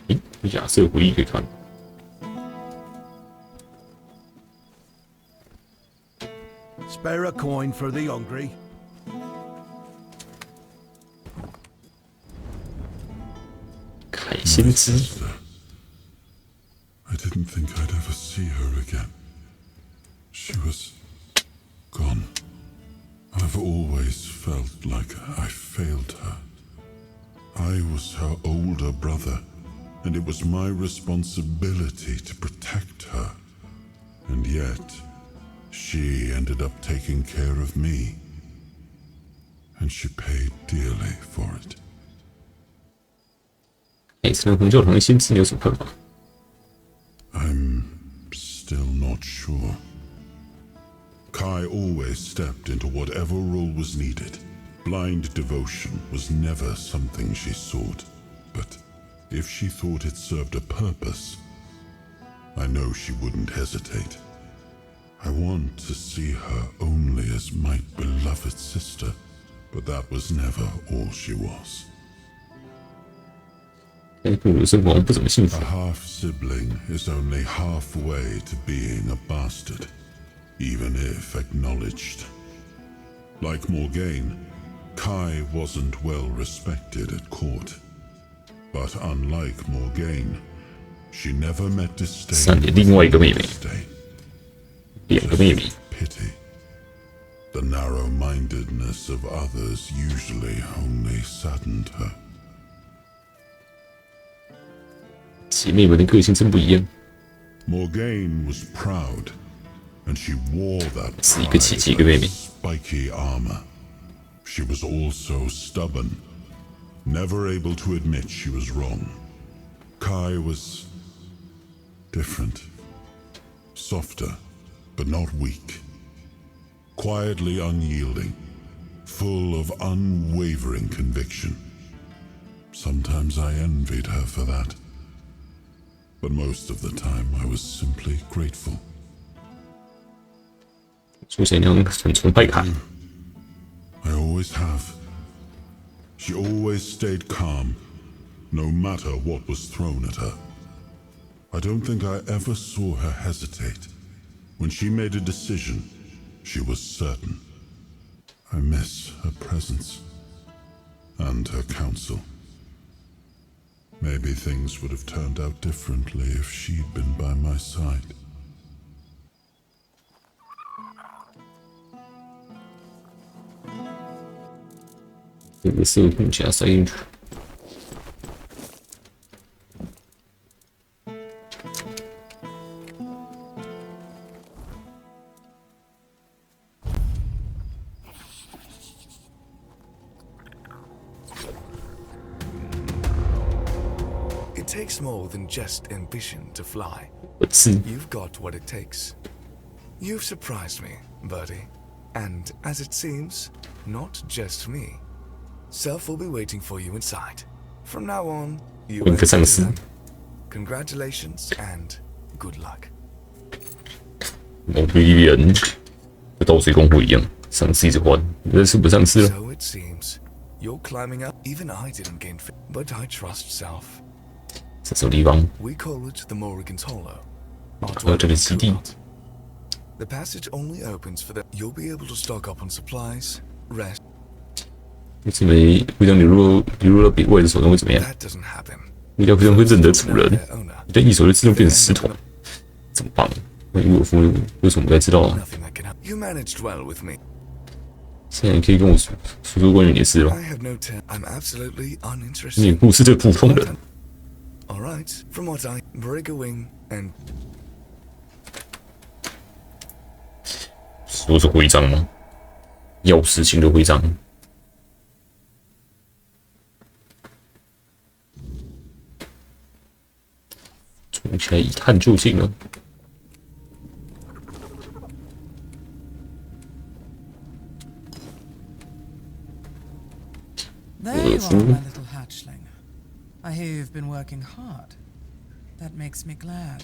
诶，亚瑟回忆可以看。 Spare a coin for the hungry. 海鲜汁。 I didn't think I'd ever see her again. She was gone. I've always felt like I failed her. I was her older brother, and it was my responsibility to protect her. And yet, she ended up taking care of me. And she paid dearly for it. 此人红教堂的先知你有什么看法？ I'm still not sure. Kai always stepped into whatever role was needed. Blind devotion was never something she sought. But if she thought it served a purpose, I know she wouldn't hesitate. I want to see her only as my beloved sister, but that was never all she was. A half-sibling is only halfway to being a bastard, even if acknowledged. Like Morgaine, Kai wasn't well respected at court. But unlike Morgaine, she never met disdain. Pity. The narrow-mindedness of others usually only saddened her. 姐妹们的个性真不一样。 Morgaine was proud, and she wore that 是一个姐姐，一个妹妹。 spiky armor. She was also stubborn, never able to admit she was wrong. Kai was different, softer, but not weak. Quietly unyielding, full of unwavering conviction. Sometimes I envied her for that. But most of the time, I was simply grateful. 说起来很崇拜凯。 I always have. She always stayed calm, no matter what was thrown at her. I don't think I ever saw her hesitate. When she made a decision, she was certain. I miss her presence and her counsel. Maybe things would have turned out differently if she'd been by my side. It takes more than just ambition to fly. You've got what it takes. You've surprised me, Birdie. And as it seems, not just me. Self will be waiting for you inside. From now on, you will them. Congratulations and good luck. 我比人跟斗水公会一样，上次一直换，这次不上次了。 So it seems. You're climbing up. Even I didn't gain fit, but I trust self. 这什么地方？ We call it the Morrigan's Hollow. 这里基地。 The passage only opens for the. You'll be able to stock up on supplies, rest. 为什么会让流落到别外的手中会怎么样？味道非常会认得主人，一旦一手就自动变成石头，这么棒！万一我夫为什么不该知道啊？ You managed well with me. 现在你可以跟我说说关于你的事吗？ I'm absolutely uninterested. 你不是这普通人。 All right, from what I break a wing and. 说是徽章吗？钥匙型的徽章。 冲起来一探究竟了。 There you are, my little hatchling. I hear you've been working hard. That makes me glad.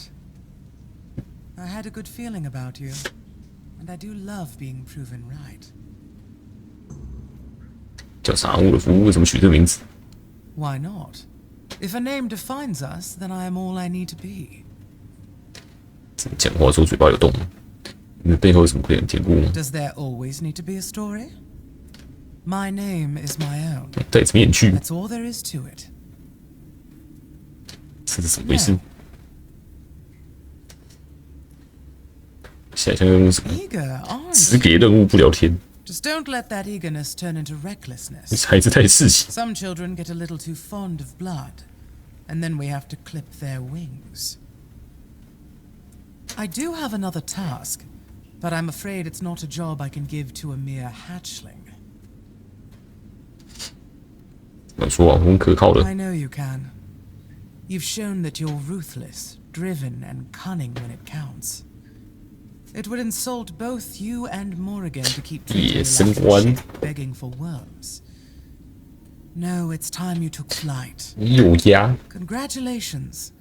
I had a good feeling about you, and I do love being proven right. 叫啥？我的服务为什么取这名字？ Why not? If a name defines us, then I am all I need to be. 讲话时候嘴巴有洞，你的背后有什么可怜的典故吗？ Does there always need to be a story? My name is my own. 戴着面具， That's all there is to it. 这是怎么回事？现在像用什么 Eager, aren't 只给任务不聊天， Just don't let that eagerness turn into recklessness. 孩子太刺激。 Some children get a little too fond of blood, and then we have to clip their wings. I do have another task, but I'm afraid it's not a job I can give to a mere hatchling. 说网红可靠的 I know you can. You've shown that you're ruthless, driven, and cunning when it counts. It would insult both you and Morrigan to keep treating you like a ship begging for worms. No, it's time you took flight. 有压， Congratulations.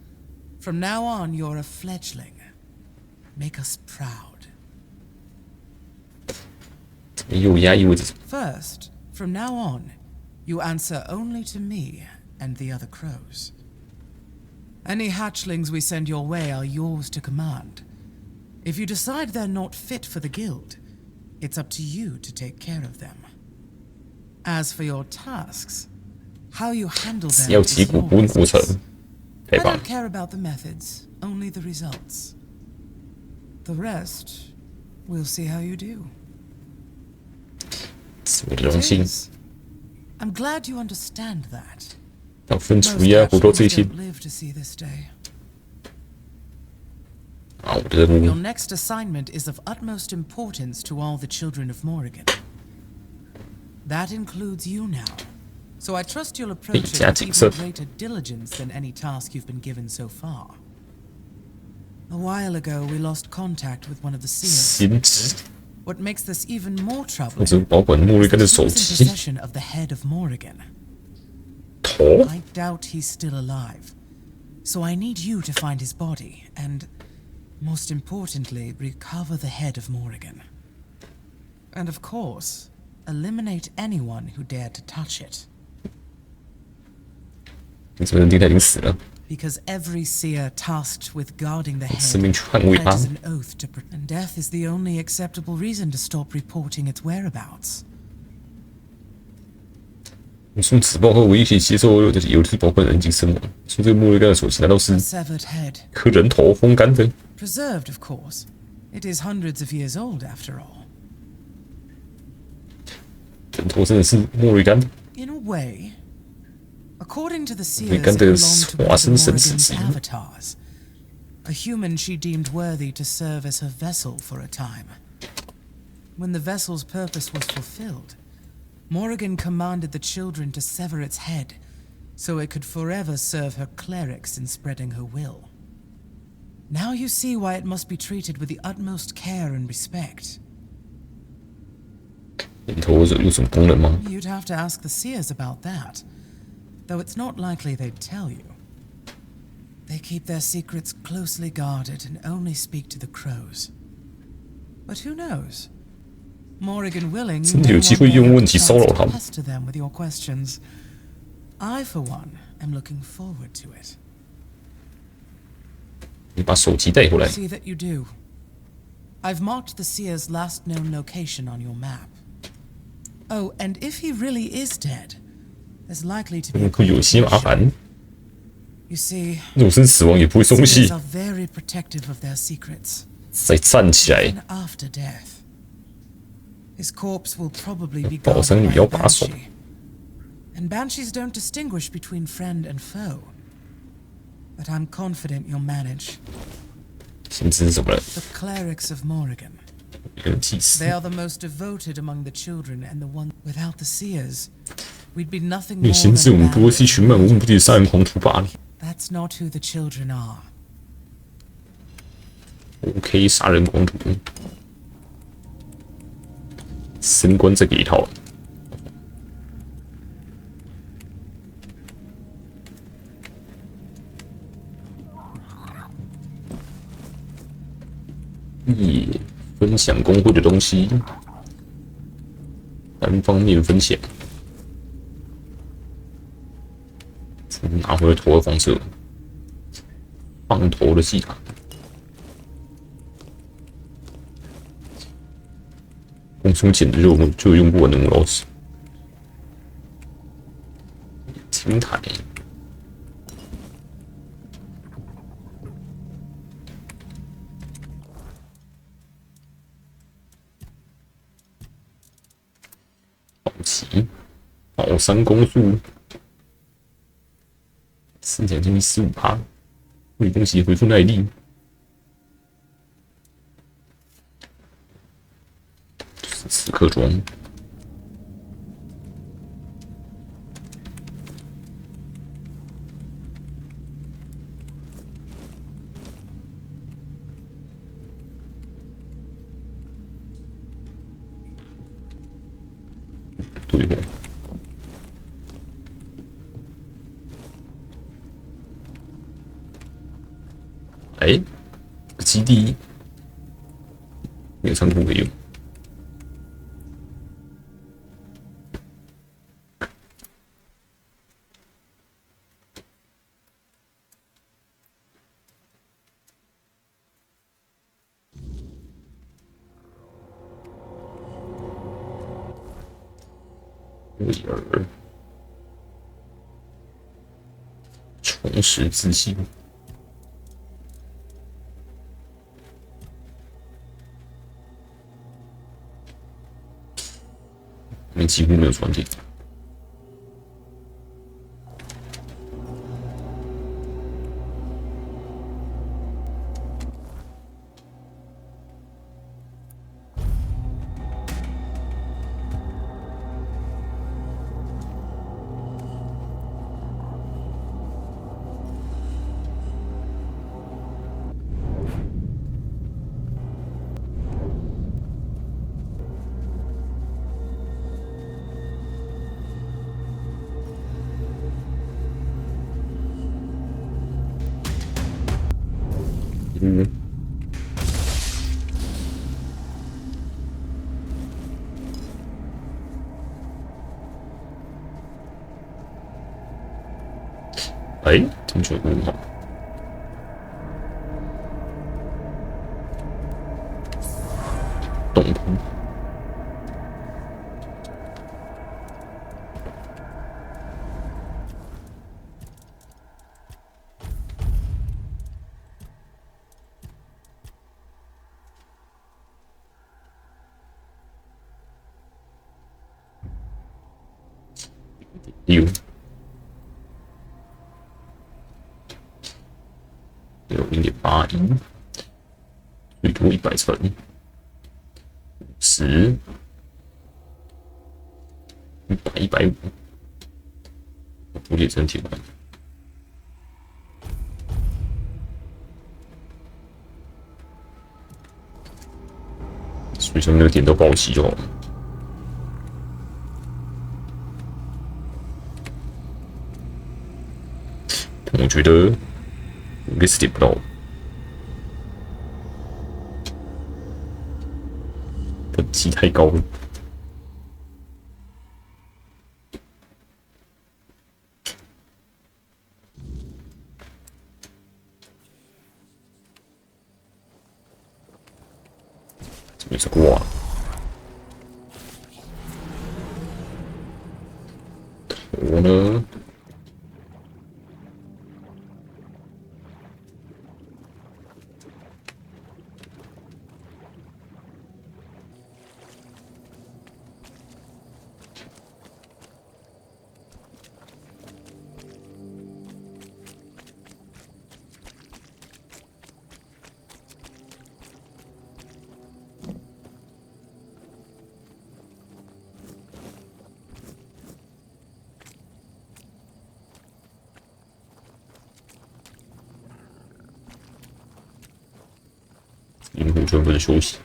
From now on, you're a fledgling. Make us proud. 有压意味着什么？ First, from now on, you answer only to me and the other crows. Any hatchlings we send your way are yours to command. If you decide they're not fit for the guild, it's up to you to take care of them. As for your tasks, how you handle them 要 is 击鼓 your 不鼓成， business. 太 I 棒 don't care about the methods, only the results. The rest, we'll see how you do. 是我的荣幸。 I'm glad you understand that. 要分除一下活到这一天。 Don't live to see this day. 啊，我的任 Your 务 next assignment is of utmost importance to all the children of Morrigan. That includes you now. So I trust you'll approach it with even greater diligence than any task you've been given so far. A while ago, we lost contact with one of the seers. 先知， What makes this even more 我 troubling 只保管莫瑞根的 is 手 that he was 机 in possession of the head of Morrigan. 头。 I doubt he's still alive. So I need you to find his body and, most importantly, recover the head of Morrigan. And of course, eliminate anyone who dared to touch it. 你怎么认定他已经死了？ Because every seer tasked with guarding the 生 head 命去捍卫它。 pledges an oath to and death is the only acceptable reason to stop reporting its whereabouts. 你送此报后，唯一可以接受有只保管人已经身亡。说这个莫瑞根的手机难道是 A severed head. 颗人头风干的？ Preserved, of course. It is hundreds of years old, after all. 人头真的是莫瑞根？ In a way, according to the 莫瑞 seers, 根 it 的 belonged to one 化 of 身神使 Morrigan's 之一。 avatars. A human she deemed worthy to serve as her vessel for a time. When the vessel's purpose was fulfilled, Morrigan commanded the children to sever its head, so it could forever serve her clerics in spreading her will. Now you see why it must be treated with the utmost care and respect. 人头有什么功能吗？ You'd have to ask the seers about that, though it's not likely they'd tell you. They keep their secrets closely guarded and only speak to the crows. But who knows? Morrigan willing, you 真的 may 有机 one 会 day 用 have 问 the 题 chance 骚扰 to 他们。 pester them with your questions. I, for one, am looking forward to it. 你把手机带回来。 See that you do. I've marked the seer's last known location on your map. Oh, and if he really is dead, there's likely to be a 会有些麻烦。 You see, 肉身死亡也不会松 seers 懈 are，very protective of their secrets. 再站起来。 Even after death, his corpse will probably be 宝 guarded 生女 by 要 a 把守， banshee. And banshees don't distinguish between friend and foe. But I'm confident you'll manage. 先知是什么人？ The clerics of Morrigan. 一个人祭司 They。are the most devoted among the children and the one without the seers. We'd be nothing 因为 more 先知，我 than 们 a 不过是一 band. 群漫无目的的杀人狂徒罢了。 That's not who the children are. OK， 杀人狂徒，升官这个一套。耶，分享工会的东西，单方面分享。拿回了头的放射，放头的技能。公孙简直就有用不完的母老子。青台，奇，宝山攻速，4奖金力15%，会攻击回复耐力。刺客装。对哦。哎，基地没有仓库可以用。威尔，重拾自信。我们几乎没有传递。哎，听说很好。洞窟。有0.81，最多100层，50、100、150，蝴蝶真挺快。水上那个点都保齐就好了。我觉得应该是点不到，等级太高了。这边是挂，头呢？灵魂全部的休息。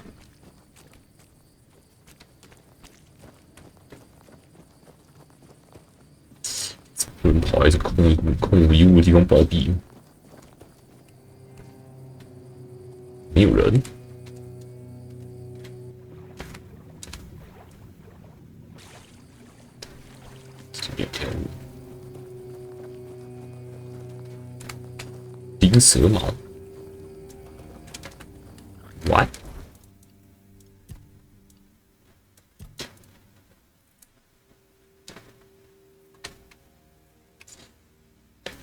有人跑在这空无一物的地方暴毙，没有人。这边有条路，冰蛇矛。What？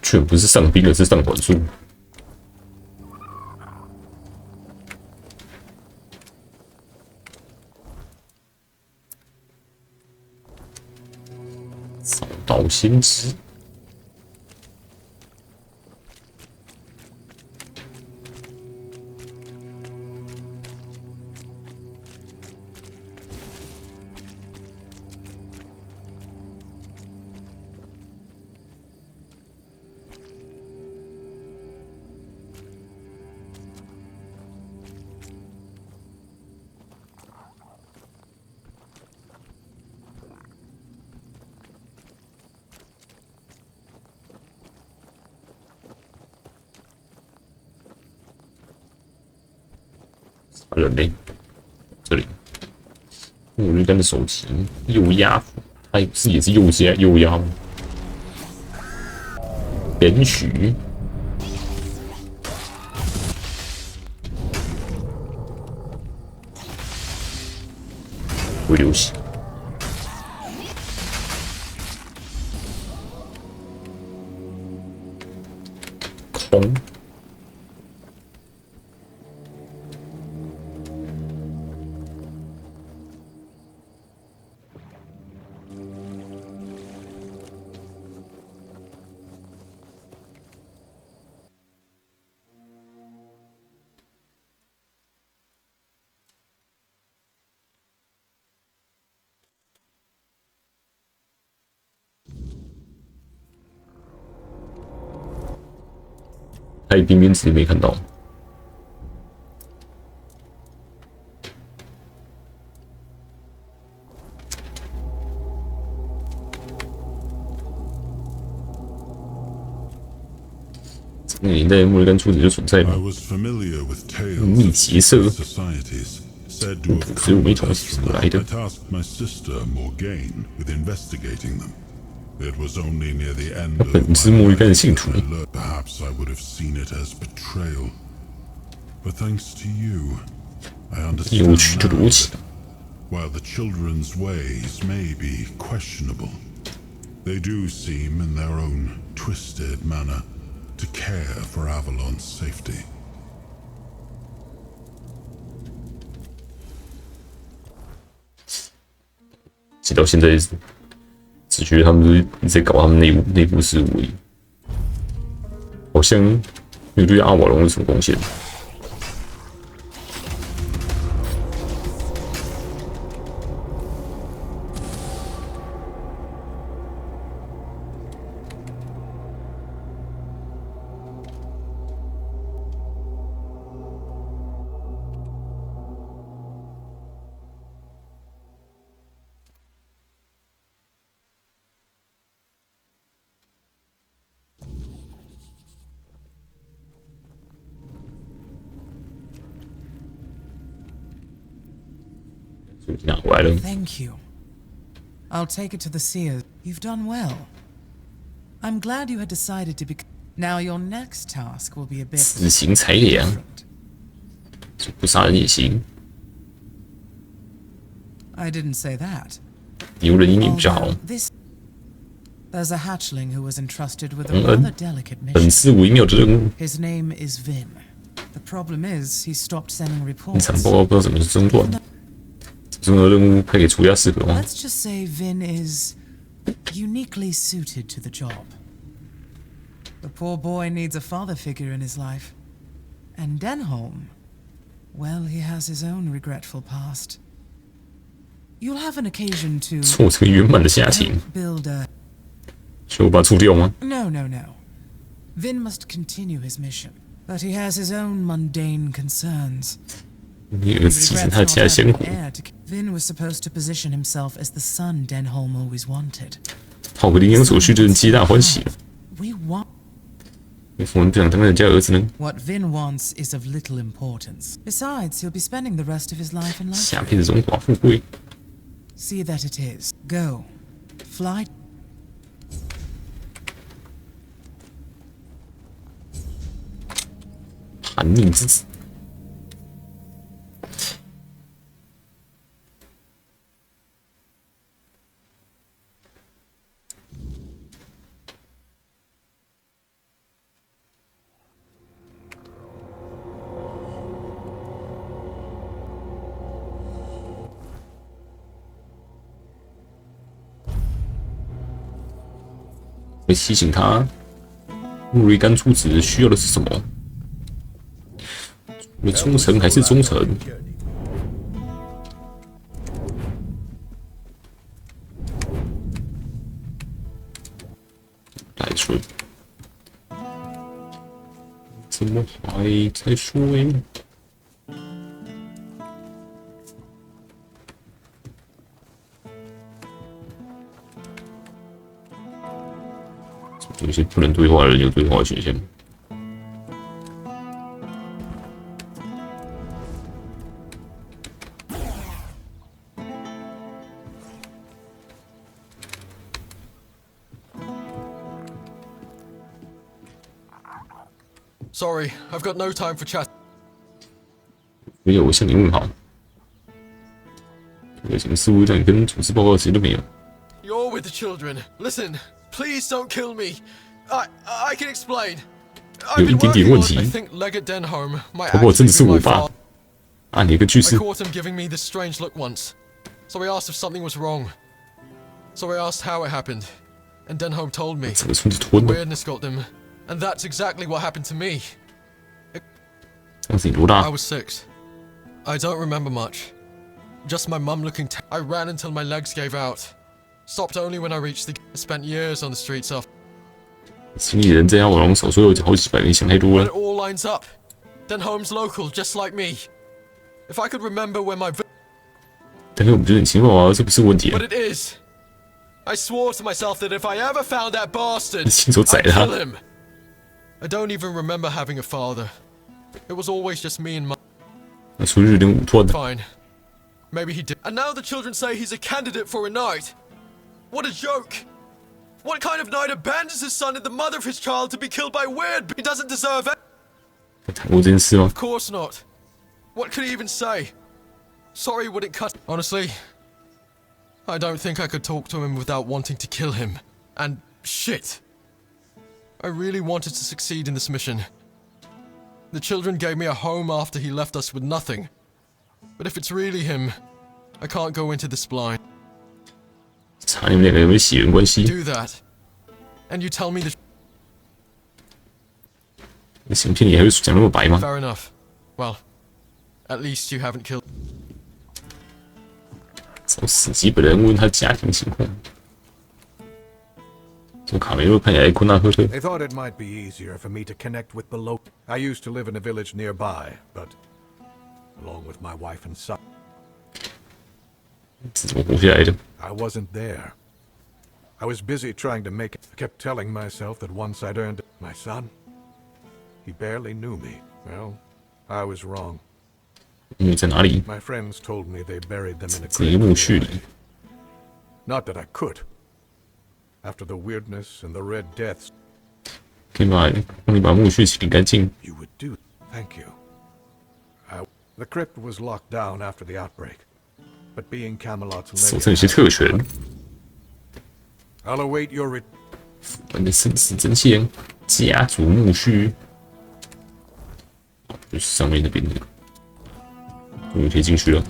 却不是上兵，而是上管束。扫道先知。人类，这里，木日干的手机右压，它也是右压吗？连续，会流血，空。还有边边直接没看到。这个年代，木日干出子就存在了。密结社，所以我没同是怎么来的。他本是木日干的信徒。Perhaps I would have seen it as betrayal, but thanks to you, I understand now that while the children's ways may be questionable, they do seem, in their own twisted manner, to care for Avalon's safety. 直到现在，只觉得他们是一直在搞他们内部事务而已。好像没有对阿瓦隆有什么贡献。Thank you. I'll take it to the seers. You've done well. I'm glad you had decided to be. Now your next task will be a bit. 死刑裁量，不杀人也行。I didn't say that. 有人阴影比较好。There's a hatchling who was entrusted with a rather delicate mission. 本是微妙的任务。His name is Vin. The problem is he stopped sending 一 reports. 场报告不知道怎么是中断。这个任务派给除亚适合吗 Let's just say Vin is uniquely suited to the job. The poor boy needs a father figure in his life. And Denholm, well, he has his own regretful past. You'll have an occasion to 凑成圆满的家庭。 build a 所以我把它除掉吗？ No. Vin must continue his mission, but he has his own mundane concerns. 你儿子继承他的家鲜活。 Vin was supposed to position himself as the son Denholm always wanted. 讨个领养手续就能皆大欢喜了。 We want. 为什么不想当人家儿子呢？ What Vin wants is of little importance. Besides, he'll be spending the rest of his life in 下 luxury. 辈子荣华富贵。 See that it is. Go. Fly. 叛逆之子。会提醒他，穆瑞甘出子需要的是什么？忠诚还是忠诚？来说，怎么还在说诶？有些不能对话的人有对话选项。Sorry, I've got no time for chat. 没有，我向你问好。这个情似乎让你跟组织报告谁都没有。You're with the children. Listen, please don't kill me. I can explain. 有一点点问题。不过真的是我吧？按你一个句式。I caught him giving me this strange look once, so I asked if something was wrong. So I asked how it happened, and Denholm told me. Weirdness got them, and that's exactly what happened to me. 这样子你多大 I was 6. I don't remember much. Just my mum looking. I ran until my legs gave out. Stopped only when I reached the. I spent years on the streets after. 经理人在阿瓦隆少说有好几百人，想太多 But 了 it。all lines up. Denholm's local, just like me. If I could remember where my. 但是我们觉得很奇怪啊，这不是问题啊 But。it is. I swore to myself that if I ever found that bastard, 亲手宰 I'd 他 kill him. I don't even remember having a father. It was always just me and my. 那出去有点武断的。 Fine. Maybe he did. And now the children say he's a candidate for a knight. What a joke! What kind of knight abandons his son and the mother of his child to be killed by weird? He doesn't deserve it. 谈过这件事吗 Of course not. What could he even say? Sorry wouldn't cut. Honestly, I don't think I could talk to him without wanting to kill him. And shit. I really wanted to succeed in this mission. The children gave me a home after he left us with nothing. But if it's really him, I can't go into this blind. 查你们两个有没有血缘关系？ Do that. And you tell me the. 你想骗你还会讲那么白吗？ Fair enough. Well, at least you haven't killed. 找死基本人问他家庭情况。这卡梅洛看起来困难呵呵。 They thought it might be easier for me to connect with the local. I used to live in a village nearby, but along with my wife and son. 怎么活下来的？ I wasn't there. I was busy trying to make it. I kept telling myself that once I'd earned it. My son, he barely knew me. Well, I was wrong. 你在哪里？ My friends told me they buried them in a 这一墓穴里。 Not that I could. After the weirdness and the red deaths. 可以帮你把墓穴清理干净。 You would do. Thank you. The crypt was locked down after the outbreak, but being Camelot's 手上有些特权。 I'll await your. 我们的生死真相，家族墓穴，就是上面那边的，终于可以进去了。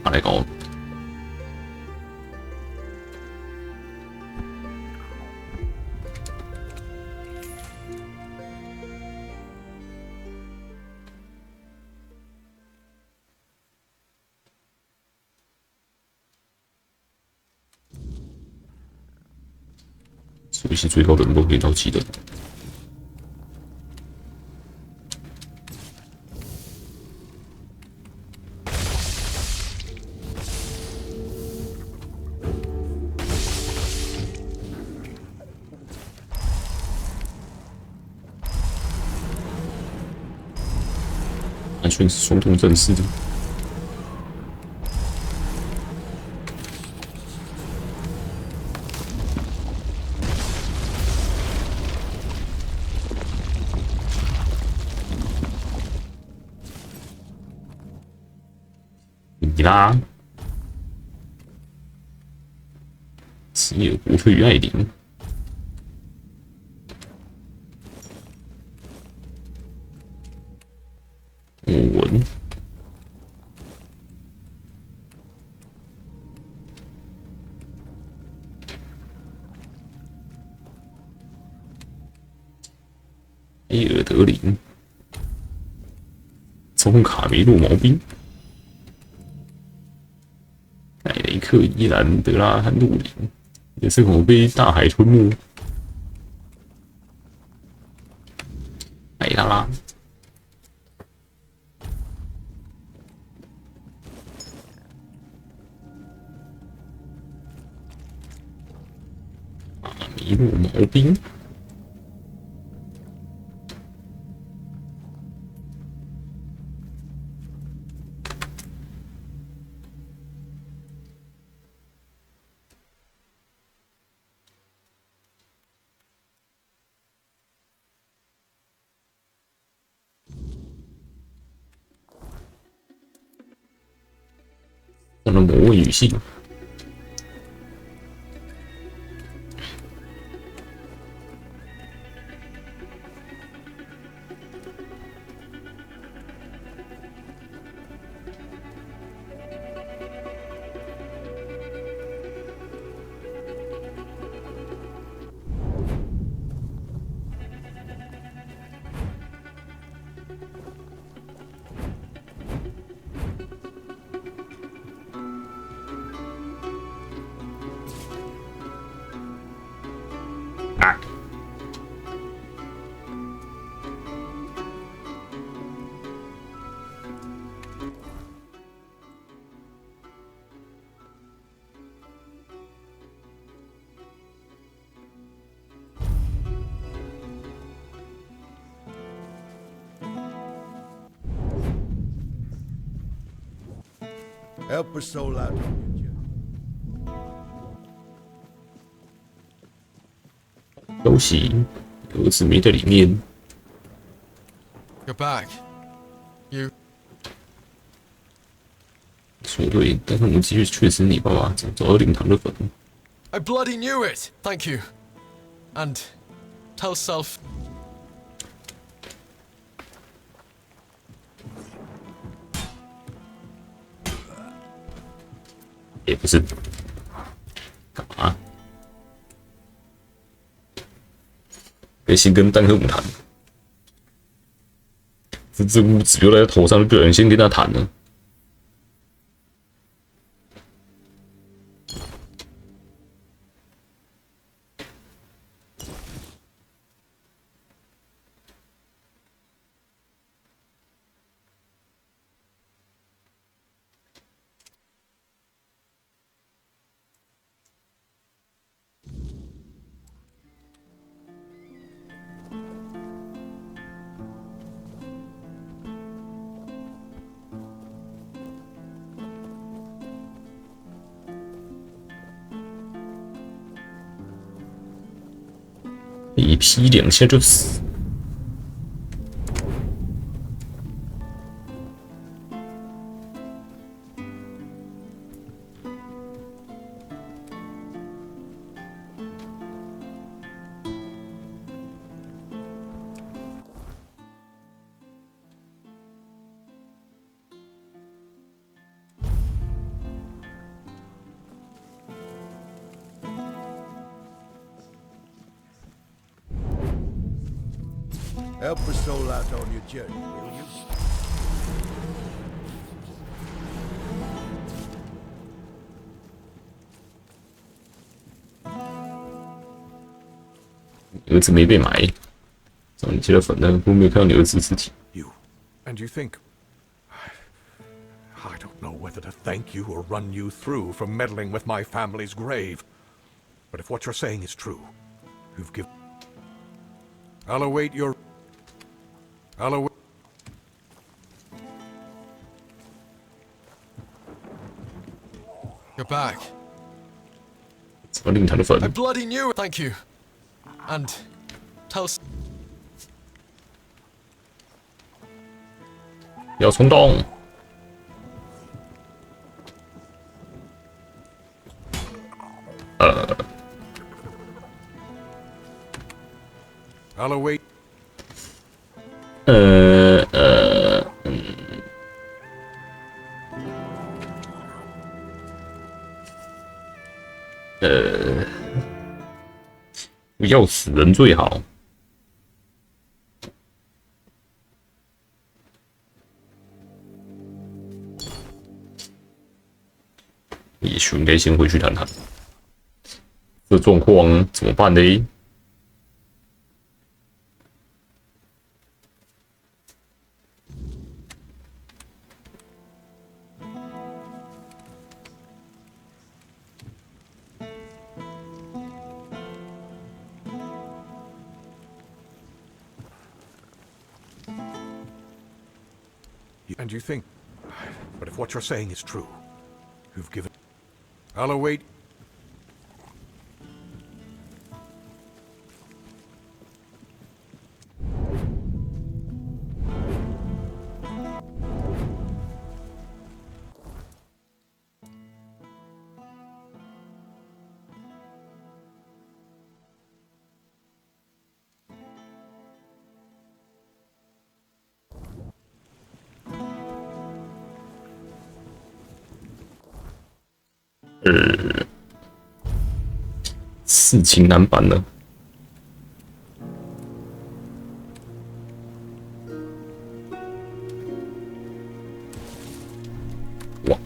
他来搞。所以是最高等都可以到7等。 I 完全是双动战士的。你啦，吉尔伯特与艾琳。文。埃尔德林，操控卡梅洛毛兵，艾雷克、伊兰德拉和陆林，也是恐被大海吞没。艾拉拉。一路毛兵，我的魔位语系。Help a soul out. 消息，儿子没在里面。You're back. You. 说对，但是我们继续确实你爸爸找到灵堂的坟。I bloody knew it. Thank you. And tell Self. 也不是，干嘛？别先跟丹克姆谈，这任务只留在他头上，就不有人先跟他谈了。一劈两下就死。Help a soul out on your journey, will you? 儿子没被埋，找你接了粉呢，我没有看到你儿子尸体。You, and you think? I don't know whether to thank you or run you through for meddling with my family's grave. But if what you're saying is true, you've given. I'll await your. You're back. 怎么令他的粉 I bloody knew it. Thank you. And tell. 要冲动。I'll await. 不要死人最好。也许应该先回去谈谈，这状况怎么办呢？And you think... But if what you're saying is true, you've given... I'll await...事情难办了。哇！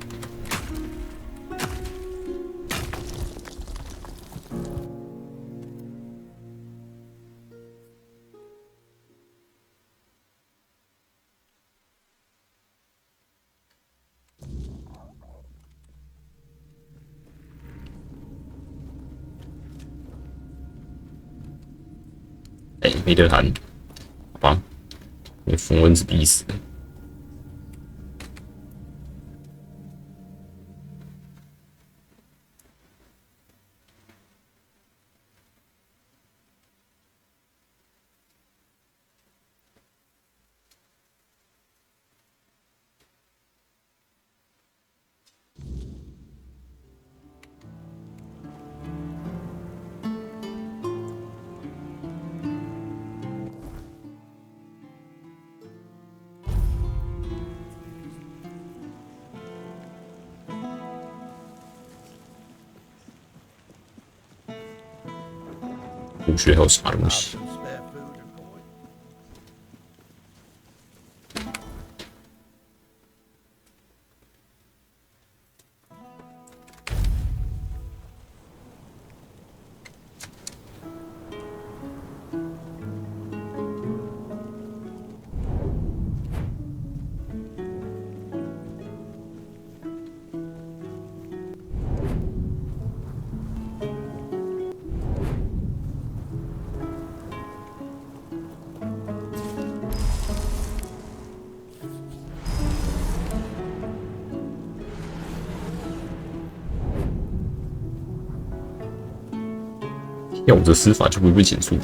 哎，没得谈，好吧，被冯蚊子逼死了。洞穴还有啥东西？要我这施法就不会被减速。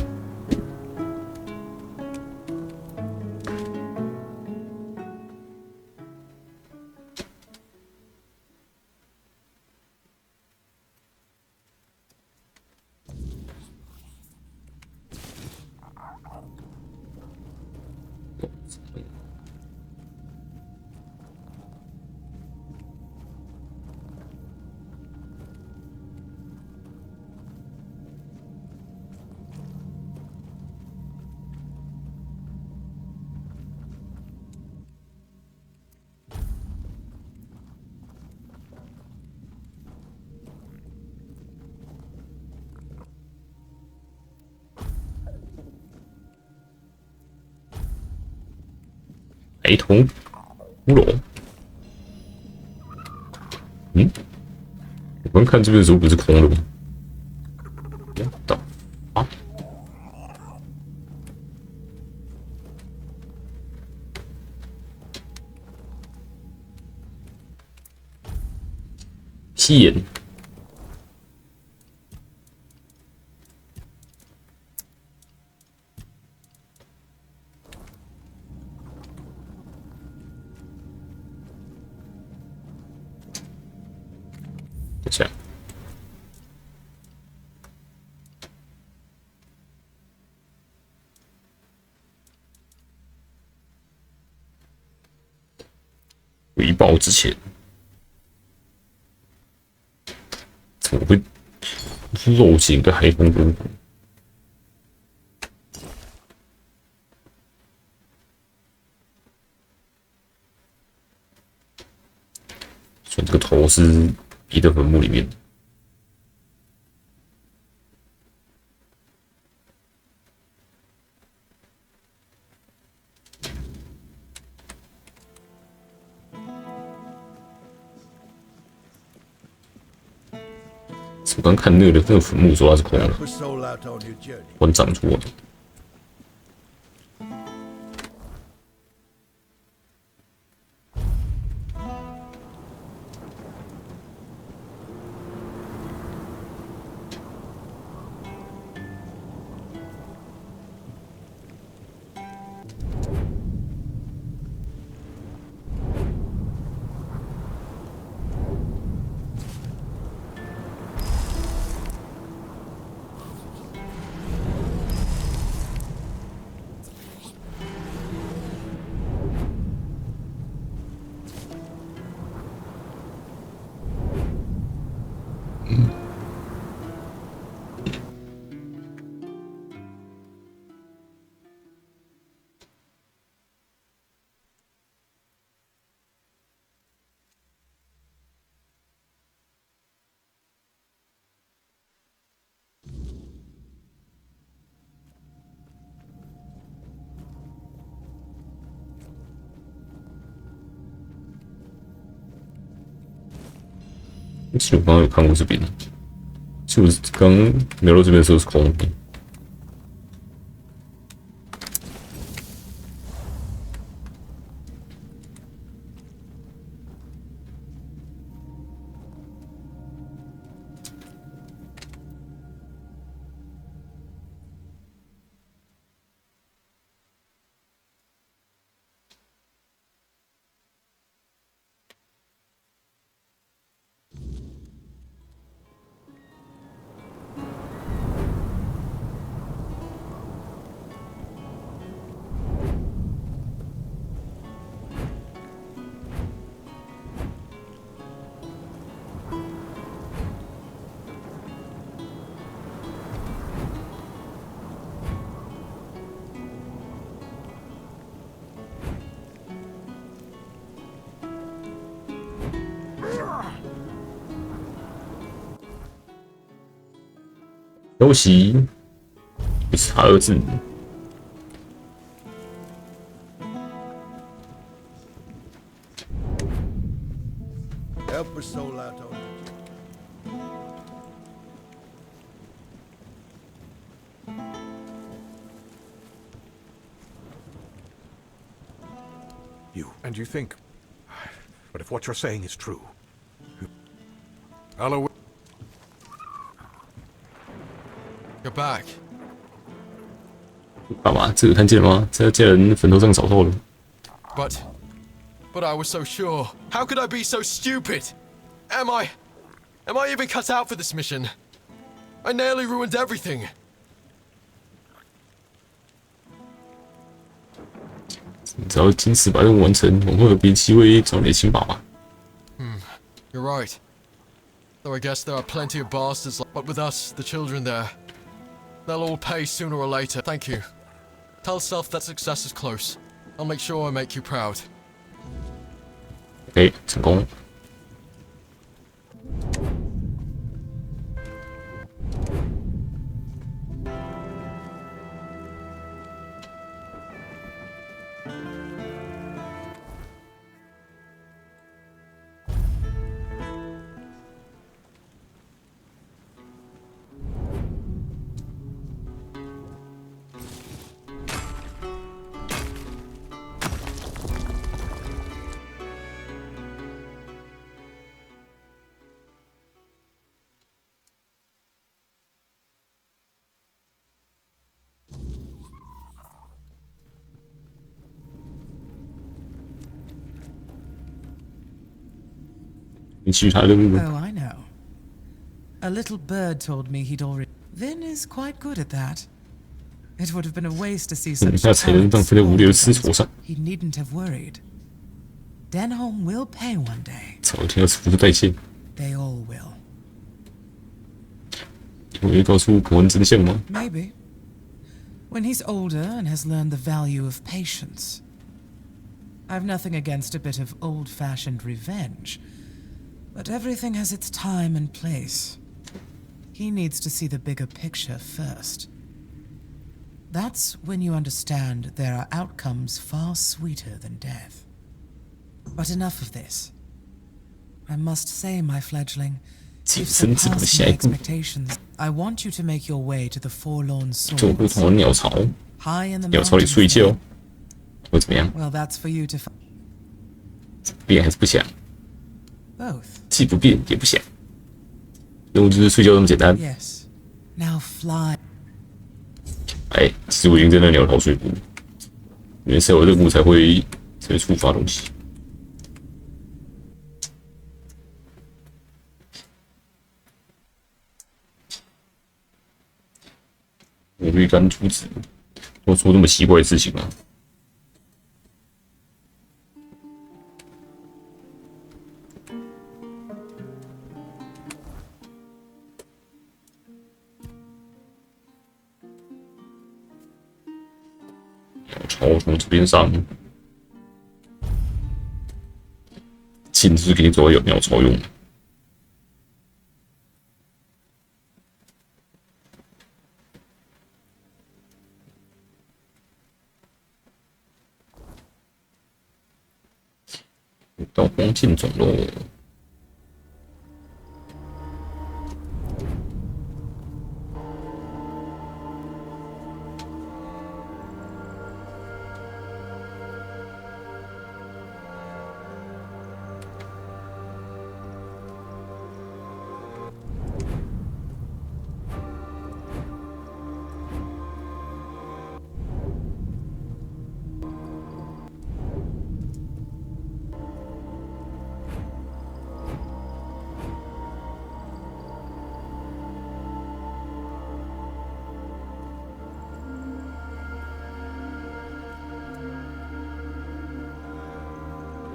白头骷髅，我刚看这边的时候不是空的吗？啊！ 7眼。等下。回报之前，怎么会肉捡个海风骨？所以这个头是别的坟墓里面的。我刚看那个坟墓说它是空的，突然长出来。其实我刚刚有看过这边，是不是刚聊到这边的时候是空的？休息，查2字。And you think... But if what you're saying is true... Hello... You're back. 干嘛？这个看见了吗？在家人坟头上找到了。But I was so sure. How could I be so stupid? Am I even cut out for this mission? I nearly ruined everything. 只要坚持把任务完成，我们会和别机会找你的亲爸爸。You're right. Though I guess there are plenty of bastards, but with us, the children there, they'll all pay sooner or later. Thank you. Tell Self that success is close. I'll make sure I make you proud. OK， 成功。其他任务。 Oh, I know. A little bird told me he'd already. Vin is quite good at that. It would have been a waste to see such 那才能浪费在无聊的思索上。 He needn't have worried. Denholm will pay one day. 早一天要付出代价。 They all will. 你会告诉国王真相吗？ Maybe. When he's older and has learned the value of patience. I've nothing against a bit of old-fashioned revenge, but everything has its time and place. He needs to see the bigger picture first. That's when you understand there are outcomes far sweeter than death. But enough of this. I must say, my fledgling, you've surpassed my expectations. I want you to make your way to the Forlorn 做不 Swords. 同的鸟巢， High in the 鸟巢里 mountains 睡觉，会怎么样？ Well, that's for you to 变还是不想？ both. 既不变也不想。任务就是睡觉那么简单。 Yes. Now fly. 哎，其实我已经在那鸟巢睡过，因为才有任务才会触发东西。我绿干竹子，我做那么奇怪的事情啊！鸟巢从这边上，禁止给你走到鸟巢用。 到光剑种喽！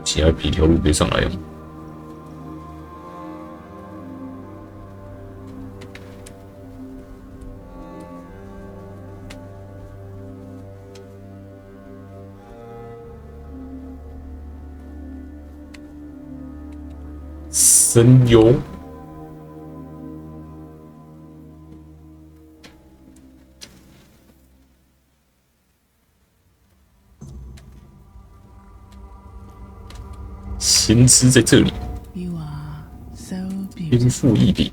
其他别条路可以上来哦。神游。 先知在这里， You are so 天 beautiful, 赋异禀。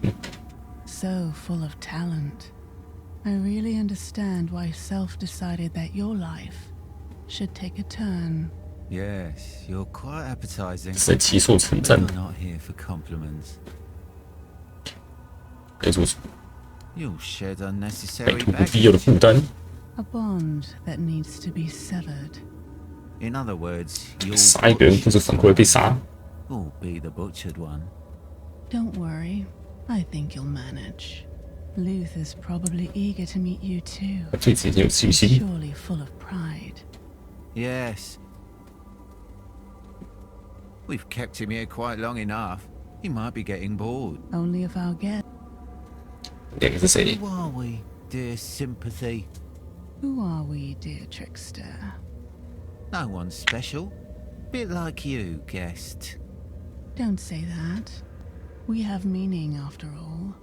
so full of talent. I really understand why Self decided that your life should take a turn. Yes, you're quite appetizing. 在接受称赞 We're，not here for compliments. 该做什么？ You'll shed 摆 unnecessary 脱不必要的 baggage. 负担。 A bond that needs to be severed. In other words, you'll 杀一个人，或者反过来被杀。 or be the butchered one. Don't worry, I think you'll manage. Luther's probably eager to meet you too. 他对自己有信 He's 心。 surely full of pride. Yes. We've kept him here quite long enough. He might be getting bored. Only if our guest. 两个是谁？ Who are we, dear sympathy? Who are we, dear trickster? No one special. Bit like you, guest. Don't say that. We have meaning after all.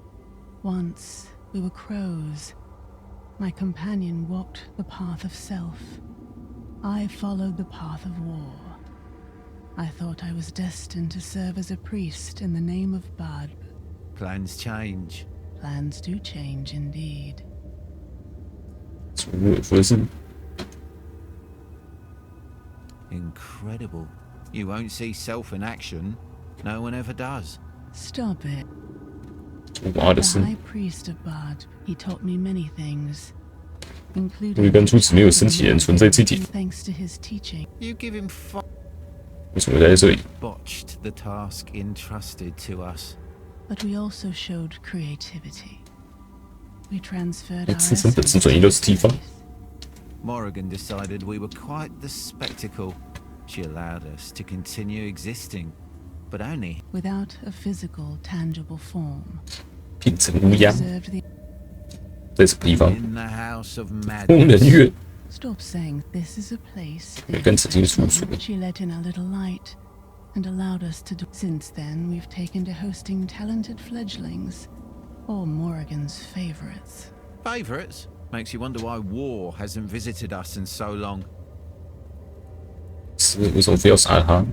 Once we were crows. My companion walked the path of self. I followed the path of war. I thought I was destined to serve as a priest in the name of Bad. Plans change. Plans do change indeed. 主我说的是 Incredible. You won't see self in action. No one ever does. Stop it. 主挖的 The 是 High Priest of Bad, he taught me many things, 因为 including 当初只没有身体人存在这点。 thanks to his teaching. You give him 为什么在这里？ botched the task entrusted to us. But we also showed creativity. We transferred 自 our 身本质转移到地方。 Morrigan decided we were quite the spectacle. She allowed us to continue existing, but only without a physical, tangible form. 变成乌鸦， Preserved the 在什么地方？ in the house of 疯人 madness. 院， Stop saying this is a place. 有跟曾经诉说。 She let in a little light and allowed us to do. Since then, we've taken to hosting talented fledglings, all Morrigan's favorites. Favorites? Makes you wonder why war hasn't visited us in so long. 是为什么非要杀了他？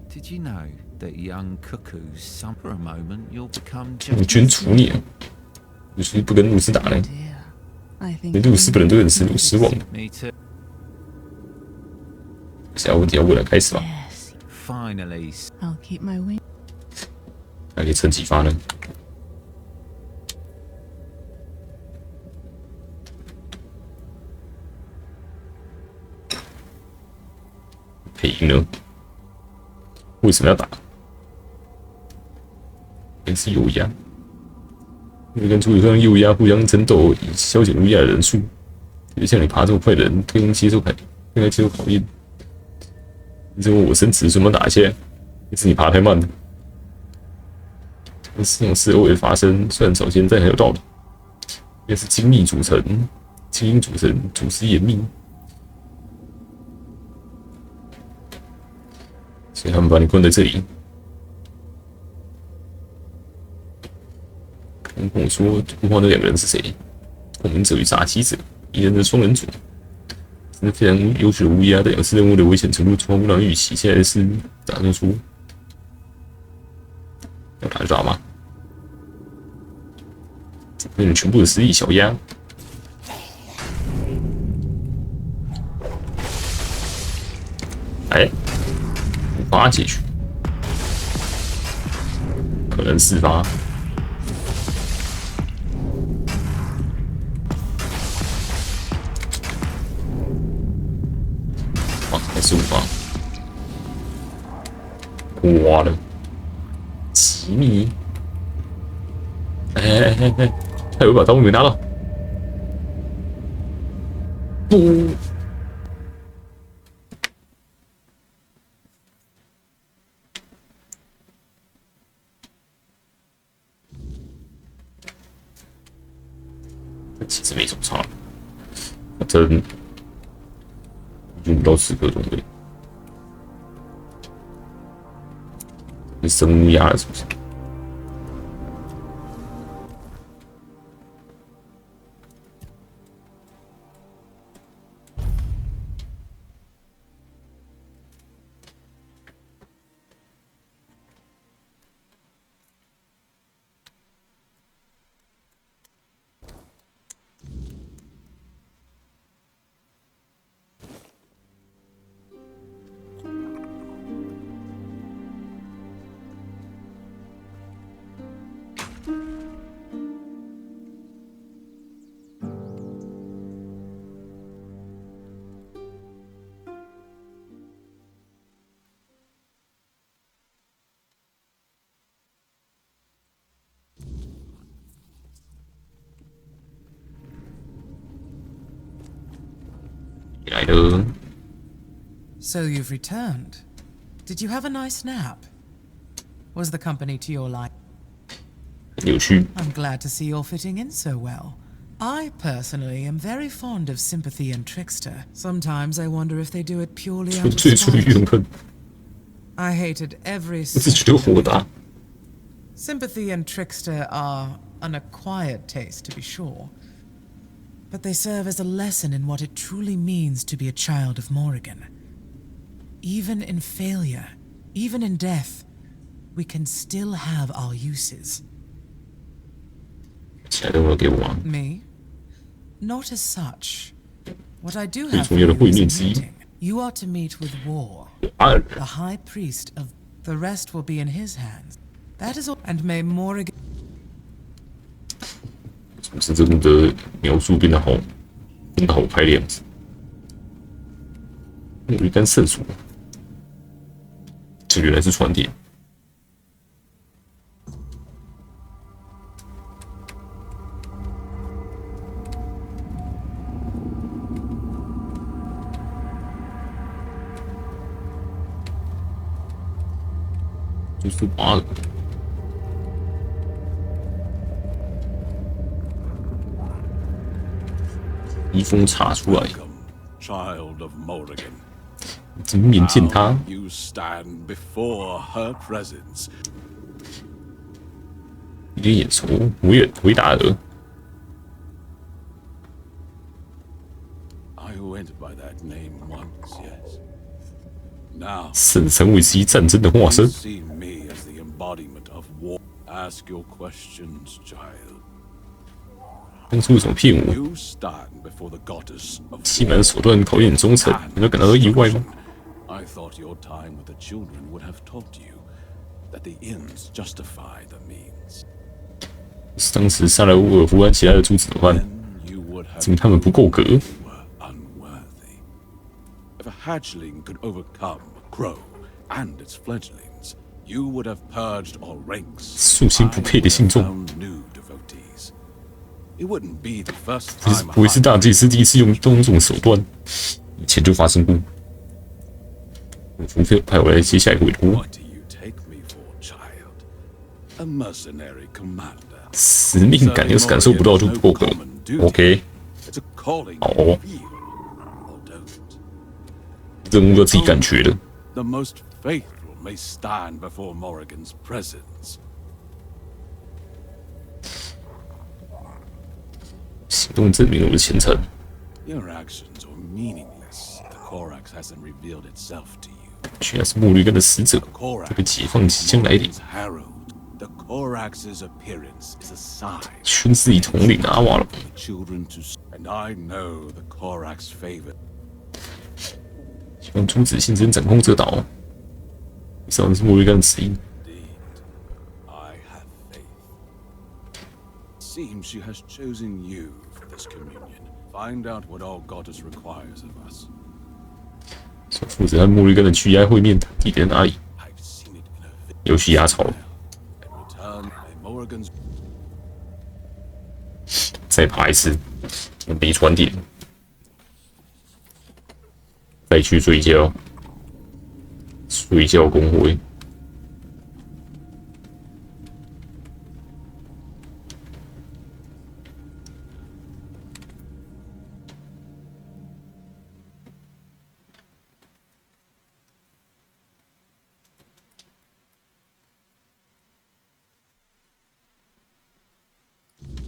Did you know that young cuckoos, some for a moment, you'll become 我捐除你啊！你是不跟露丝打呢？ I think 连露丝本人都很失望。 Me too. 下一个问题要问了，开始吧。 Finally. I'll keep my wing. 还可以趁几发呢？配音呢？为什么要打？也是右压，因为跟处理上右压互相争斗，以消减右压的人数。就像你爬这么快的人，更应接受考验。你认为我升职，怎么打一下？也是你爬太慢了。这种事偶尔发生，虽然少见，但很有道理。也是精密组成，精英组成，组织严密。所以他们把你关在这里。跟我说，不知道那两个人是谁？透明者与炸鸡者，敌人的双人组。真的非常优秀的乌鸦，但有次任务的危险程度超乎让预期。现在是打算出要打就打吗？用你全部的实力，小鸭。哎，5发解决，可能4发。哇，还是5发，花了，奇密。哎，他有一把刀没拿到，不。其实没什么差，反正用不到10颗装备。你生乌鸦了是不是？来了。 So you've returned. Did you have a nice nap? Was the company to your liking? 有趣。 I'm glad to see you're fitting in so well. I personally am very fond of Sympathy and Trickster. Sometimes I wonder if they do it purely out of 最出于 spite. 怨恨， I hated every 我只觉得火大。 Sympathy and Trickster are an acquired taste, to be sure. But they serve as a lesson in what it truly means to be a child of Morrigan. Even in failure, even in death, we can still have our uses. 其他任务要给我吗？ Me? Not as such. What I do 最 have 重 for 要的 you 会 is 面 a 之一。 meeting. You are to meet with War, 啊， the High Priest of... The rest will be in his hands. That is all. And may Morrigan... 总之这个的描述变得好拍的样子。有一根圣树，这原来是船点。就是8个。一封查出来。 Child of Morrigan. 怎么面见他？ You stand before her presence. 有点眼熟，维达尔。I went by that name once, yes. Now, 圣城维斯基战争的化身。 see me as the embodiment of war. Ask your questions, child. 当初为什么骗我？ You stand before the goddess of 欺瞒的手段考验你忠诚，你会感到意外吗？ I thought your time with the children would have taught you that the ends justify the means. 当时杀了沃尔夫和其他的诸子的话，证明他们不够格。 If a hatchling could overcome a crow and its fledglings, you would have purged all ranks. 素心不配的信众。 New devotees. It wouldn't be the first 这 time. 不会是大祭司第一次用这种手段，以前就发生过。除非派我来接下一个委托。 What do you take me for, child? A mercenary commander. 使命感要是感受不到就不够格。OK， 好哦。任务要自己感觉的。 The most faithful may stand before Morrigan's presence. 行动证明了我的虔诚。 Your actions are meaningless. The Korax hasn't revealed itself to you. 居然是墨绿根的使者，这个解放即将来临。 The Korax's appearance is a sign. 宣誓以统领阿瓦隆。 Children to and I know the Korax favor. 希望诸子信真掌控这岛。以上是墨绿根的指引。 I have faith. Seems she has chosen you for this communion. Find out what our goddess requires of us. 所负责和墨绿根的巨鸭会面地点在哪里？又去鸭巢。再爬一次，没船点。再去睡觉，睡觉公会。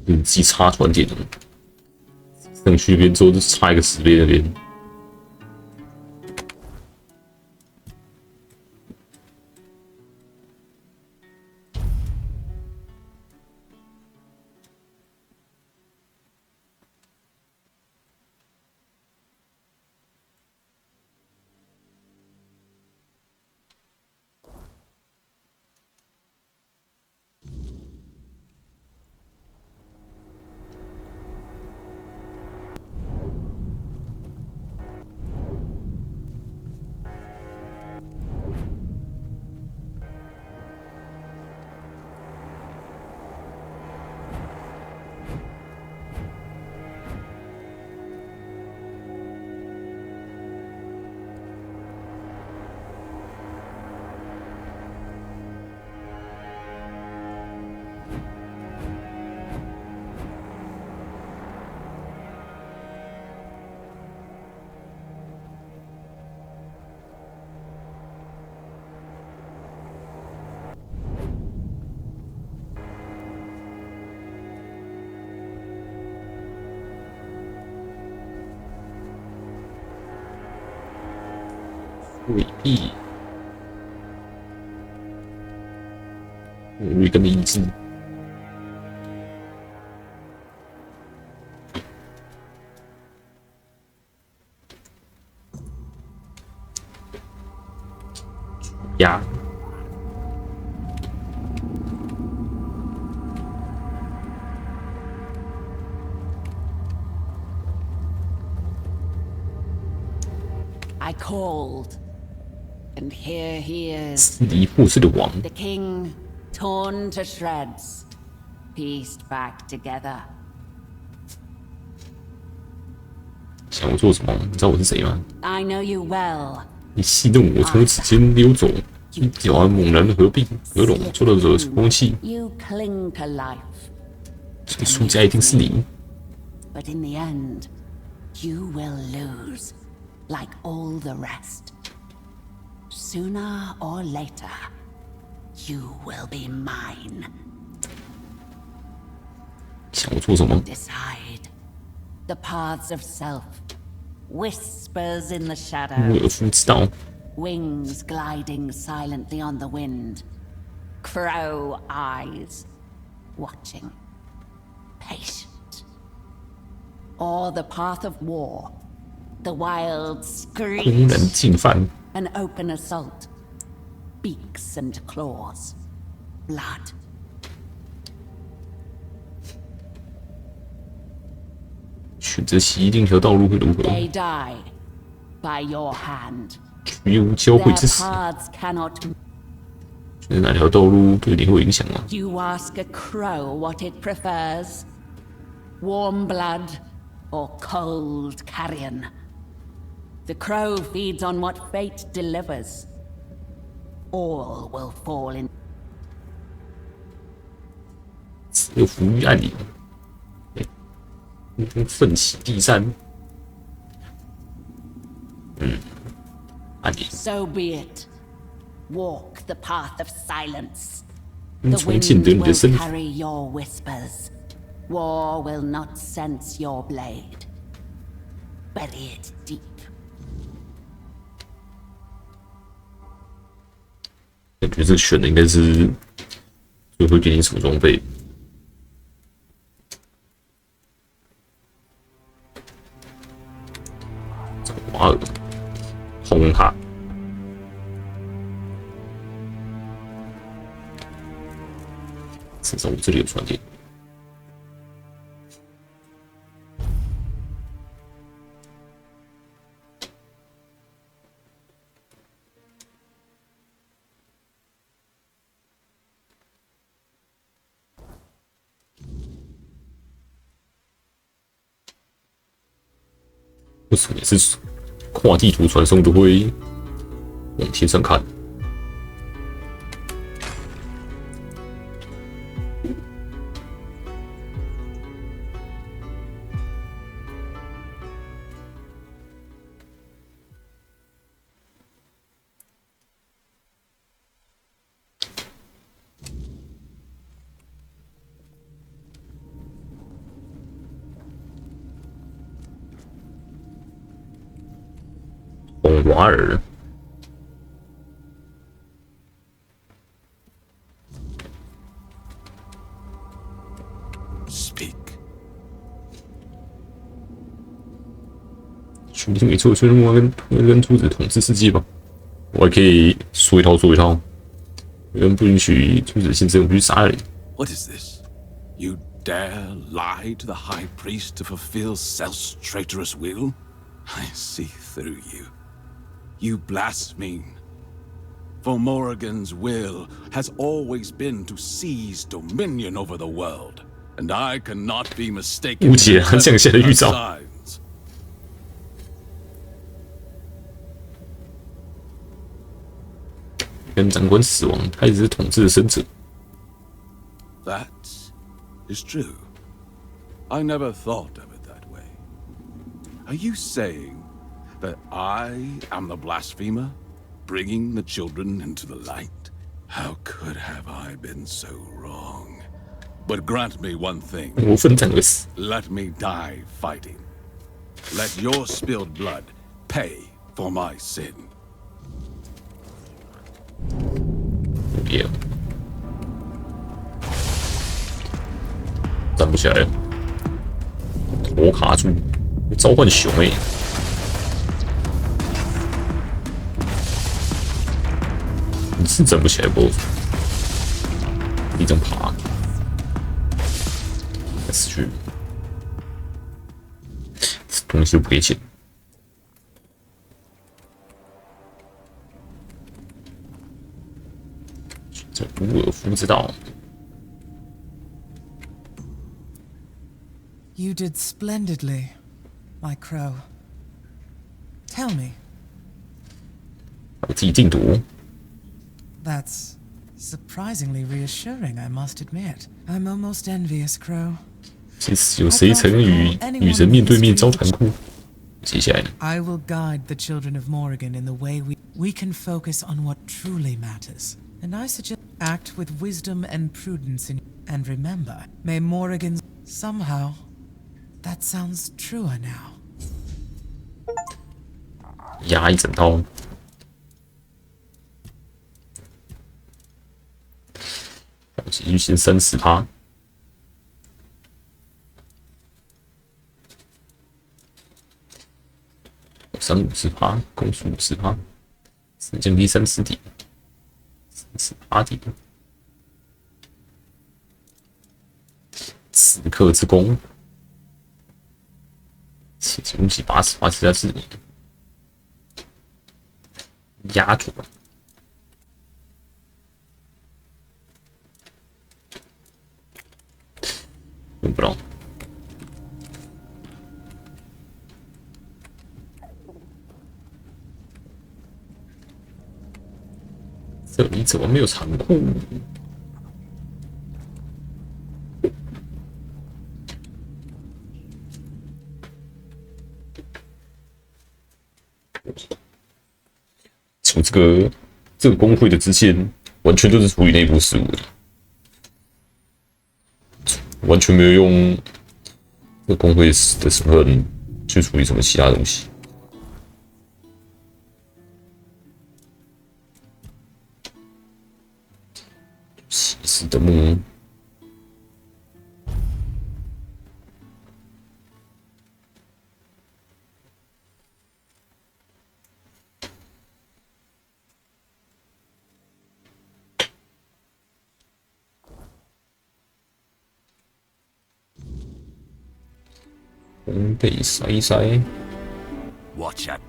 自己插团点了，上去那边之后就插一个石碑那边。未必，有一个名字。鸭。I called. And here he is, 支离破碎的王， the king torn to shreds, pieced back together. 想我做什么？你知道我是谁吗？ I know you well. 你戏弄我从指尖溜走，一脚啊猛然合并合拢，做了惹出空气。 You cling to life. 所以输家一定是你。 But in the end, you will lose, like all the rest. Sooner or later, you will be mine. 想我做什么？ Decide. The paths of self. Whispers in the 我 shadow. 有福知道。 Wings gliding silently on the wind. Crow eyes. Watching. Patient. Or the path of war. The wild 公然 screech. 进犯， An open assault. Beaks and claws. Blood. 选择其另一条道路会如何？ They die by your hand. 绝无交汇 Their 之时。 paths cannot. 选择哪条道路对你会有影响吗？ You ask a crow what it prefers. Warm blood or cold carrion. The crow feeds on what fate delivers. All will fall in. 只有浮于暗里。奋起地战。暗里。 So be it. Walk the path of silence. 能 The 重见 wind 得你的 will 身体。 carry your whispers. War will not sense your blade. Bury it deep. 感觉这个选的应该是最会给你什么装备？找瓦尔，轰他！至少我这里有传电。为什么每次跨地图传送都会往天上看？红瓦尔。 Speak. 兄弟没错，所以我跟兔子统治世界吧。我还可以说一套做一套。有人不允许兔子先生我去杀人。 What is this? You dare lie to the High Priest to fulfill Self's traitorous will? I see through you. You blaspheme. For Morrigan's will has always been to seize dominion over the world, and I cannot be mistaken. 误解了降下的预兆。 signs. 跟长官死亡，他也是统治的生者。 That is true. I never thought of it that way. Are you saying that I am the blasphemer, bringing the children into the light? How could have I been so wrong? But grant me one thing. 我奋战而死。 Let me die fighting. Let your spilled blood pay for my sin. 别了，站不起来了，头卡住，召唤熊欸。 你是站不起来不？你这样爬，死去，这东西又不给钱。不知道。You did splendidly, my crow. Tell me. 我自己定夺。That's surprisingly reassuring, I must admit. I'm almost envious, Crow. 其实有谁曾与女神面对面交谈过？接下来呢 I will guide the children of Morrigan in the way we can focus on what truly matters. And I suggest act with wisdom and prudence and remember, may Morrigan's somehow that sounds truer now. 压一整刀。继续先30%，伤50%，攻速50%，降低30点，38点。此刻之弓，且攻击80%，其他是压住了。用不到。这里怎么没有仓库？从这个工会的支线，完全都是处理内部事务的。完全没有用这工会的身份去处理什么其他东西。骑士的墓，被塞一塞。Watch out.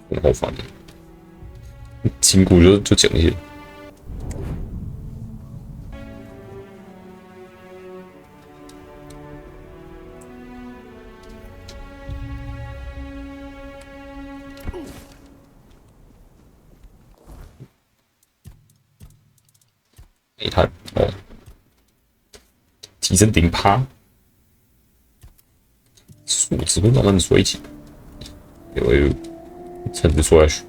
很好烦，经过就讲一些。煤炭哦，提升顶趴，数值会慢慢的衰减。有趁着出来说，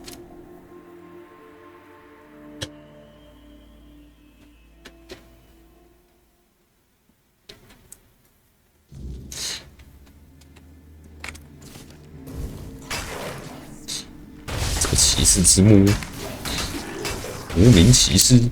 这个骑士之墓，无名骑士。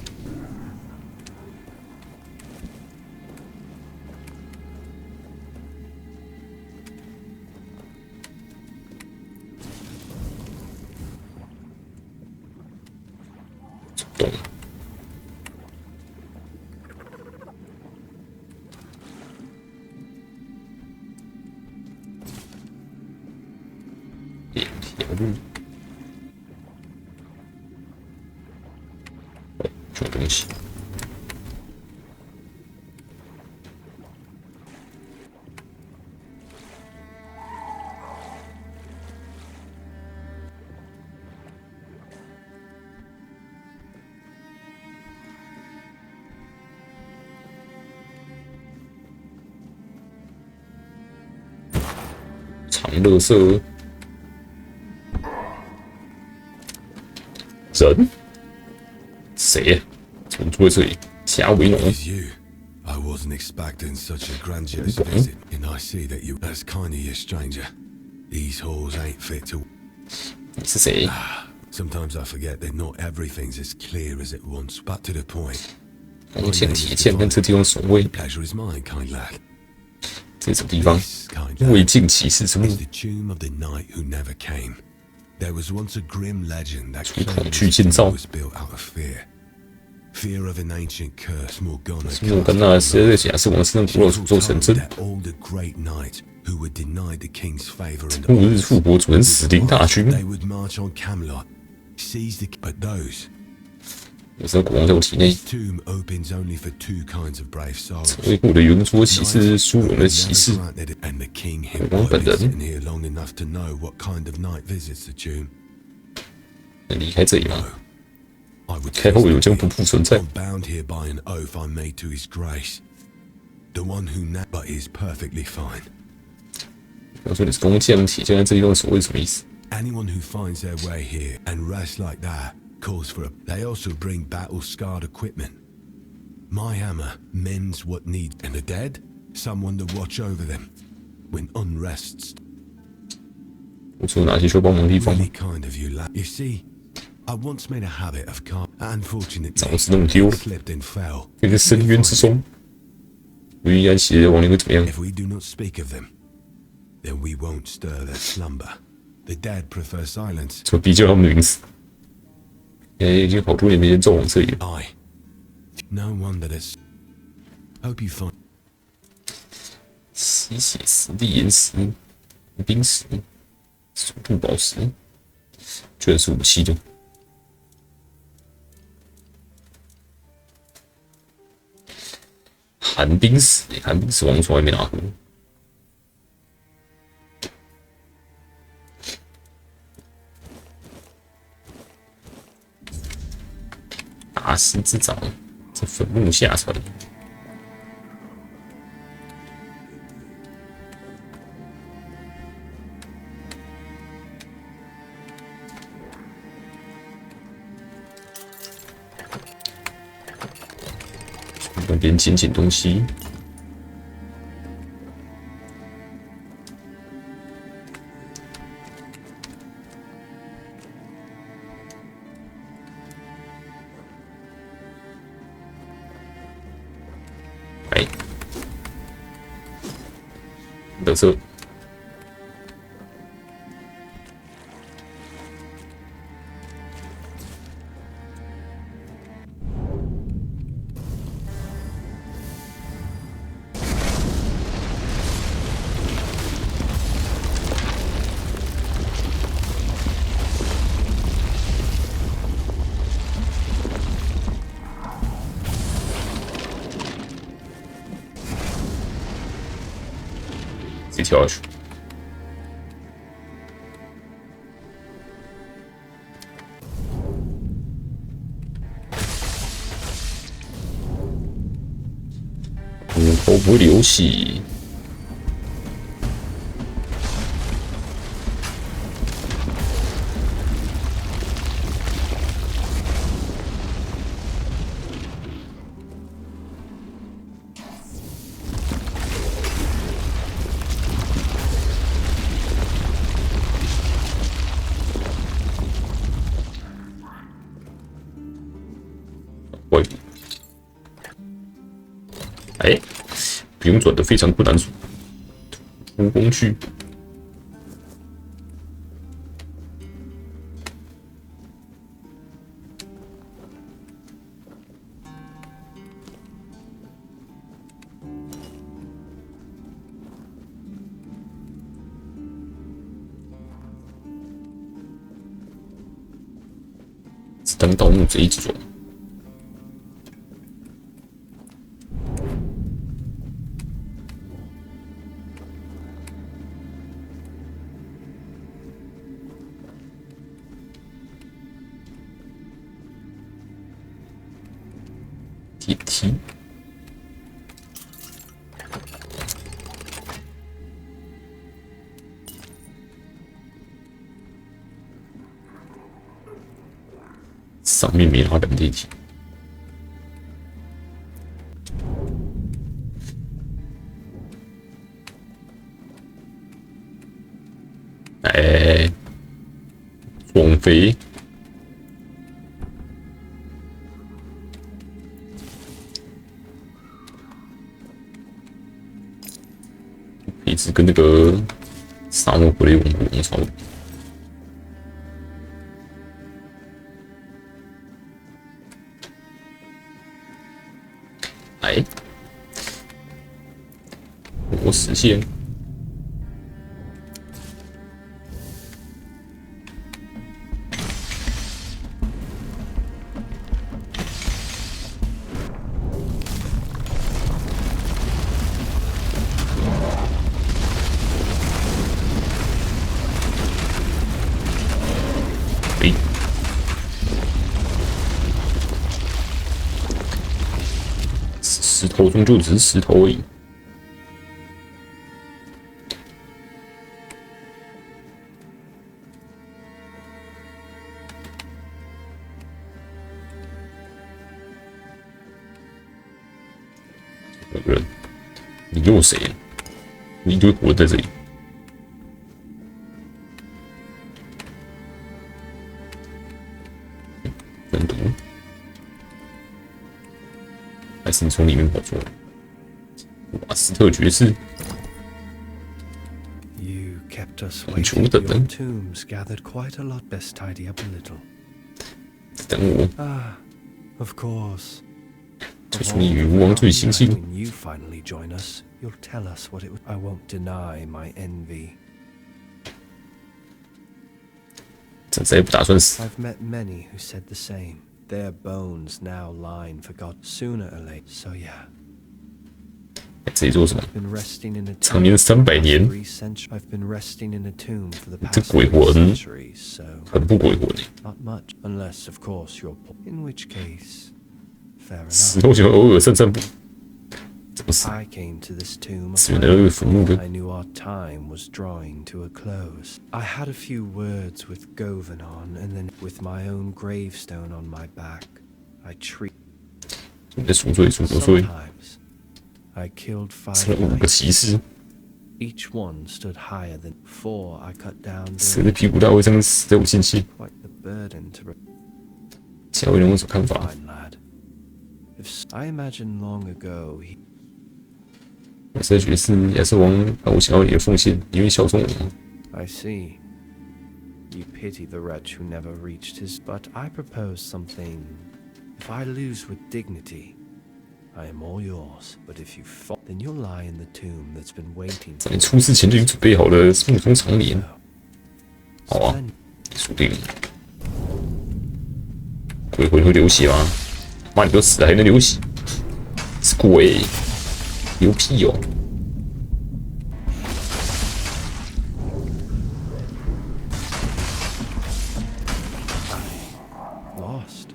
什么东西？长乐色。人？谁呀、怎么坐在这里？贾维农。 I wasn't expecting such a grandiose visit, and I see that you. That's kind of you, stranger. These halls ain't fit to. 你是谁？ Sometimes I forget that not everything's as clear as it once. But to the point. 弓箭、铁剑跟这地方守卫。 Pleasure is mine, kind lad. 这是什么地方？未尽骑士之墓。 The tomb of the knight who never came. There was once a grim legend that 恐惧建造。 was built out of fear. Fear of an ancient curse, Morgana. 莫甘娜是在假设王室古老诅咒成真。 All the great knights who were denied the king's favor and 末日复活，主人死灵大军。 they would march on Camelot, seize the. But those. 有时候国王在我体内。 This tomb opens only for two kinds of brave souls. 成为过的圆桌骑士，殊荣的骑士。 And the king 国王本人。 here long enough to know what kind of knight visits the tomb. 能离开这里吗？ 开后有将不复存在。 I'm bound here by an oath I made to his grace. The one who now but is perfectly fine. 要说你是弓箭、铁剑在这地方守卫什么意思？ Anyone who finds their way here and rests like that calls for a. They also bring battle-scarred equipment. My hammer mends what needs, and the dead, someone to watch over them when unrests. 我说哪些需要帮忙的地方吗？ Really kind of you, lad. You see. I once made a habit of unfortunately 早知弄丢了， slipped and fell. 在这深渊之中，无意安息的亡灵会怎么样？ If we do not speak of them, then we won't stir their slumber. The dead prefer silence. 就逼叫他们的名字。已经好多年没见纣王这里了。 No wonder that's. Hope you find. 吸血石、砾岩石、冰石、速度宝石，居然是武器的。 寒冰石，寒冰石王从来没拿过。大师之爪，这坟墓下沉。那边捡捡东西。哎，垃圾。 自己跳下去。骨头不会流血。哎，不用转的非常困难，无工具。只当盗墓贼之种。 铁梯，上面没拉人电梯。杯。配置跟那个沙漠傀儡王国差不多。哎，我实现。石头终究只是石头而已。有人，你又谁？你就活在这里。分毒。还是你从里面跑出来？瓦斯特爵士，很久等等，等我。这是你与吴王最亲近。这再也不打算死。Their bones now line for God sooner or later. So yeah. 这里做什么？长眠300年。这鬼魂很不鬼魂死后就偶尔散散步。怎么死？死人的那个坟墓的。I knew our time was drawing to a close. I had a few words with Govanon, and then with my own gravestone on my back, I treat. 你在赎罪，赎罪。 I killed 死了5个骑士。 Each one stood higher than 4. I cut down. 谁的屁股大会这样死在我亲戚？下位人有什么看法？ I imagine long ago he. 亚瑟爵士、亚瑟王把我想要你的奉献，你愿意效忠我吗？ I see. You pity the wretch who never reached his. But I propose something. If I lose with dignity, I am all yours. But if you fall, then you'll lie in the tomb that's been waiting. 在你出事前就已经准备好了梦中长眠。好啊，输定了。鬼魂会流血吗？妈，你都死了还能流血？是鬼。 牛屁哦！ Lost.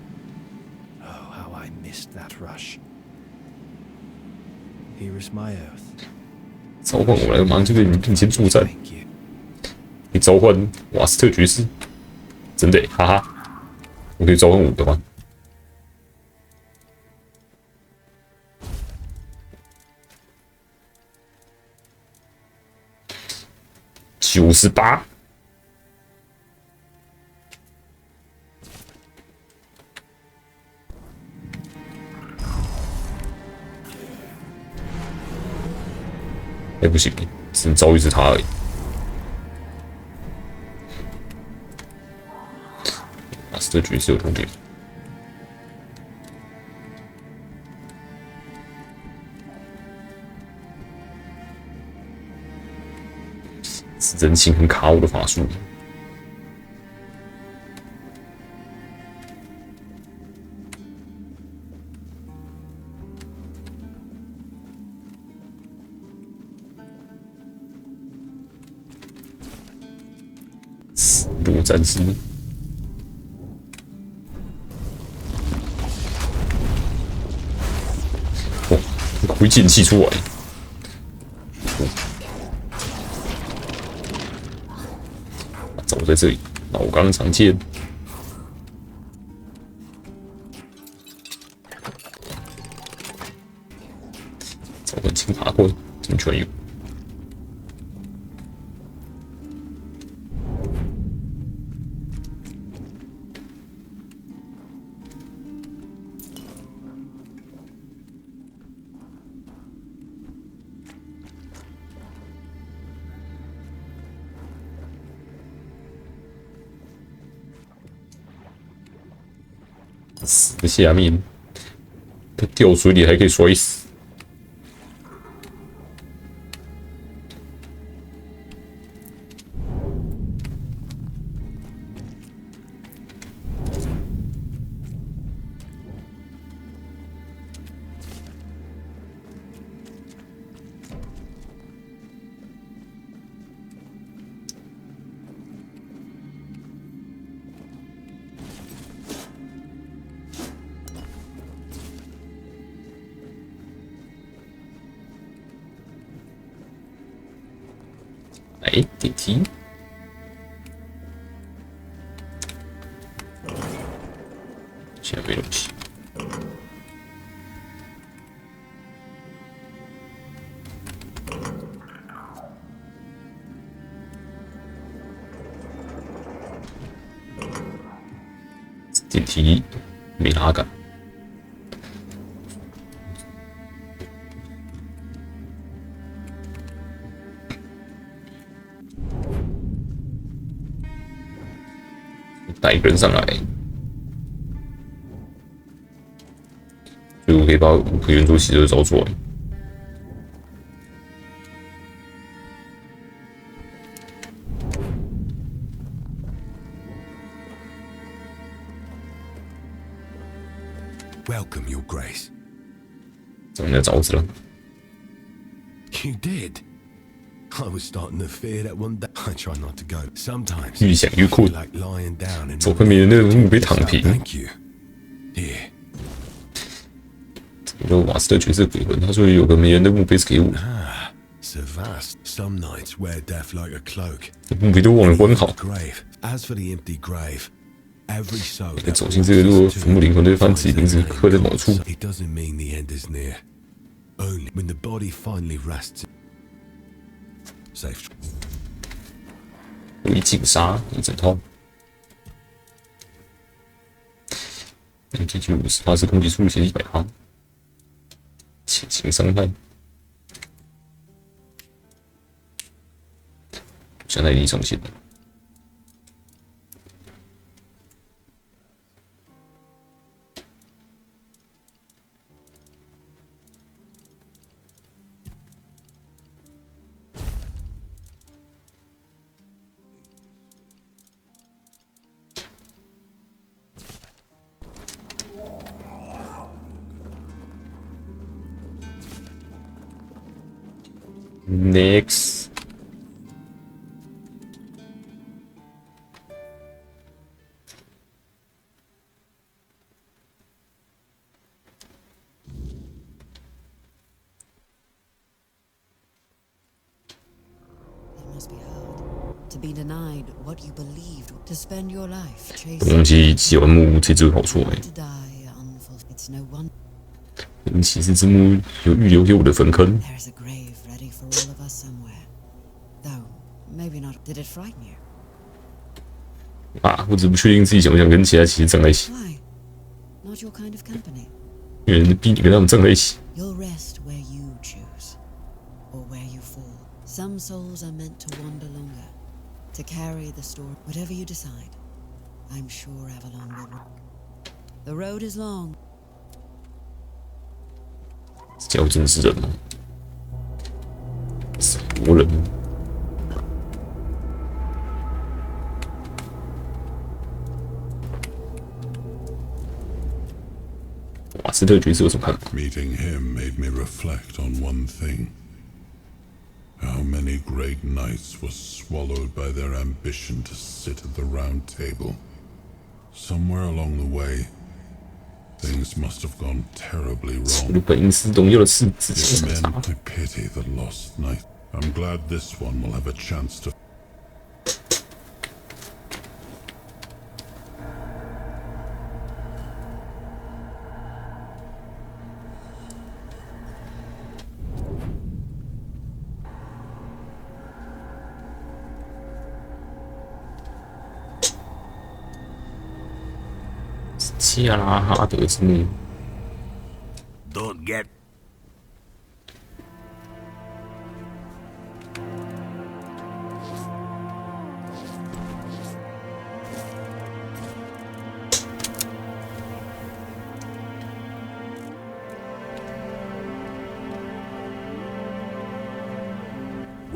Oh, how I missed that rush. Here is my oath. 召唤我来，马上就对你并肩作战。你召唤瓦斯特爵士，真的，哈哈！我可以召唤5个吗？ 98，哎，不行，只能遭遇是他而已。马斯特爵士有痛点。 是人性很卡我的法术。死路战士。哦，回剑气出来。 走在这里，老钢长剑，召唤青爬棍，怎么全有？死在下面，他掉水里还可以摔死。哎，电梯。现在没东西。电梯没拉杆。带一个人上来，所以我可以把5颗圆桌骑士招出来。Welcome, Your Grace. 找人家凿子了。You did. I was starting to fear that one day. I try not to go. Sometimes 越想越困， like lying down and 走回没人的墓碑躺平。 Thank you. Here. 有瓦斯特角色鬼魂，他说有个没人的墓碑是给我。 So vast. Some nights wear death like a cloak. 墓碑都忘了关好。 Grave. As for the empty grave, every soul 在走进这个路，坟墓灵魂都会发现自己名字刻在某处。 It doesn't mean the end is near. Only when the body finally rests. Safe. 有一净沙，一整套。MTG 50%是攻击速度减100%，潜行伤害。现在已经上线了。Next， 东西写完墓这只有好处因骑士之墓有预留给我的坟坑。 啊，我只不确定自己想不想跟其他骑士站在一起，因为逼你跟他们站在一起。 Some souls are meant to wander longer, to carry the story. Whatever you decide, I'm sure Avalon will. The road is long. 这真是人吗？什么人？瓦斯特角色有什么看法？ Meeting him made me reflect on one thing. How many great knights were swallowed by their ambition to sit at the round table. Somewhere along the way, things must have gone terribly wrong. Men to pity the lost knight. I'm glad this one will have a chance to. 加拉哈德之墓。Don't get.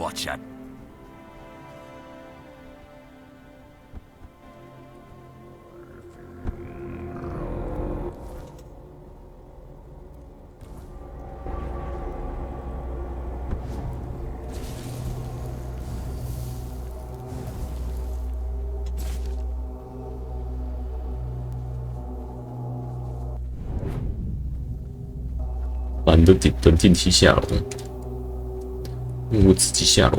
Watcher. 把你的等电梯下楼，我自己下楼。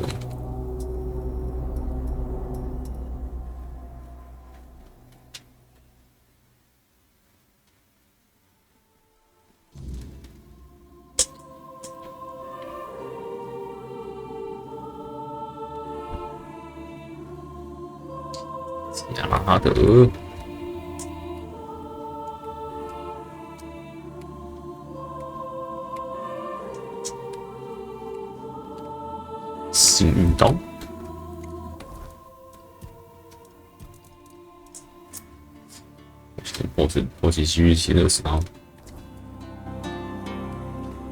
加拉德。幸运刀，波奇西域720号，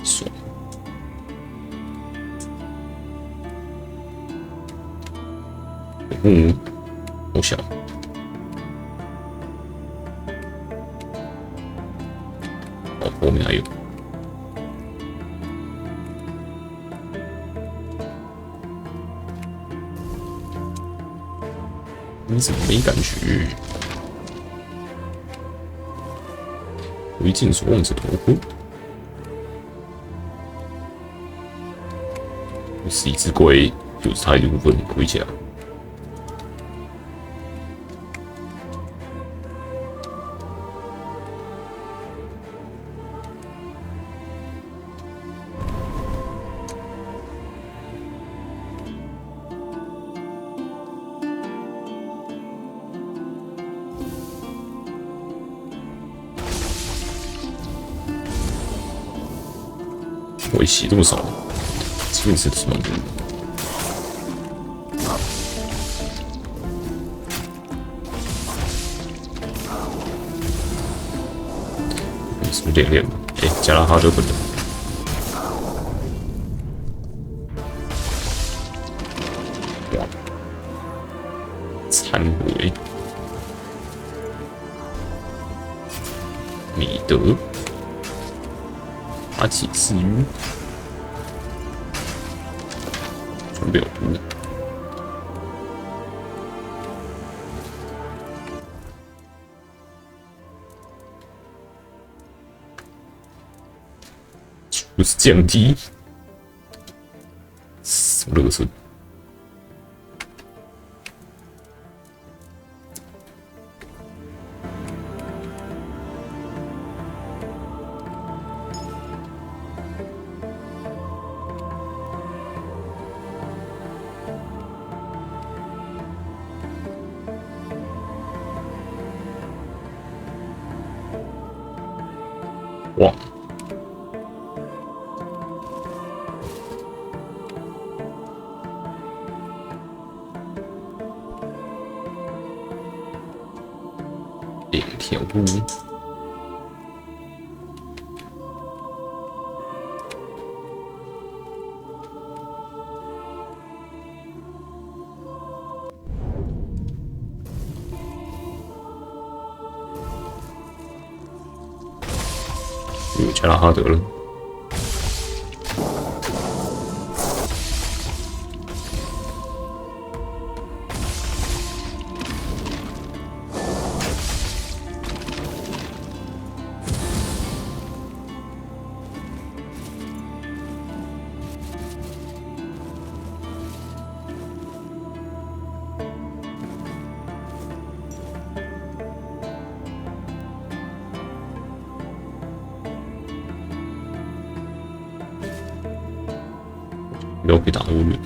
爽。好小。哦，后面还有。你怎么没感觉？为镜所望者头盔，是一只龟，就是它一部分盔甲。尾血这么少，这个是什么？什么练吧？哎，加拉哈德本人。哇，忏悔，米德。阿起刺鱼，传表图，就是降低，什么乐色？哇！两条路。有加拉哈德了。不要被打忽略。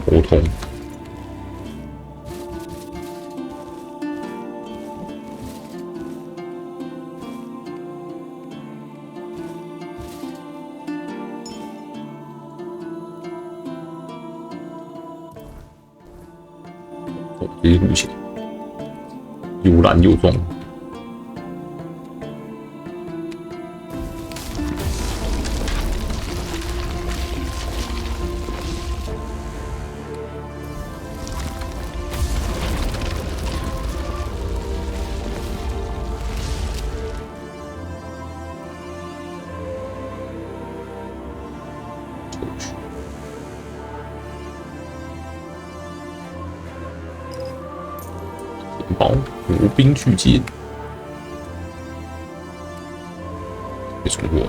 头痛。这些路线又烂又壮。宝国兵巨舰，被冲过来。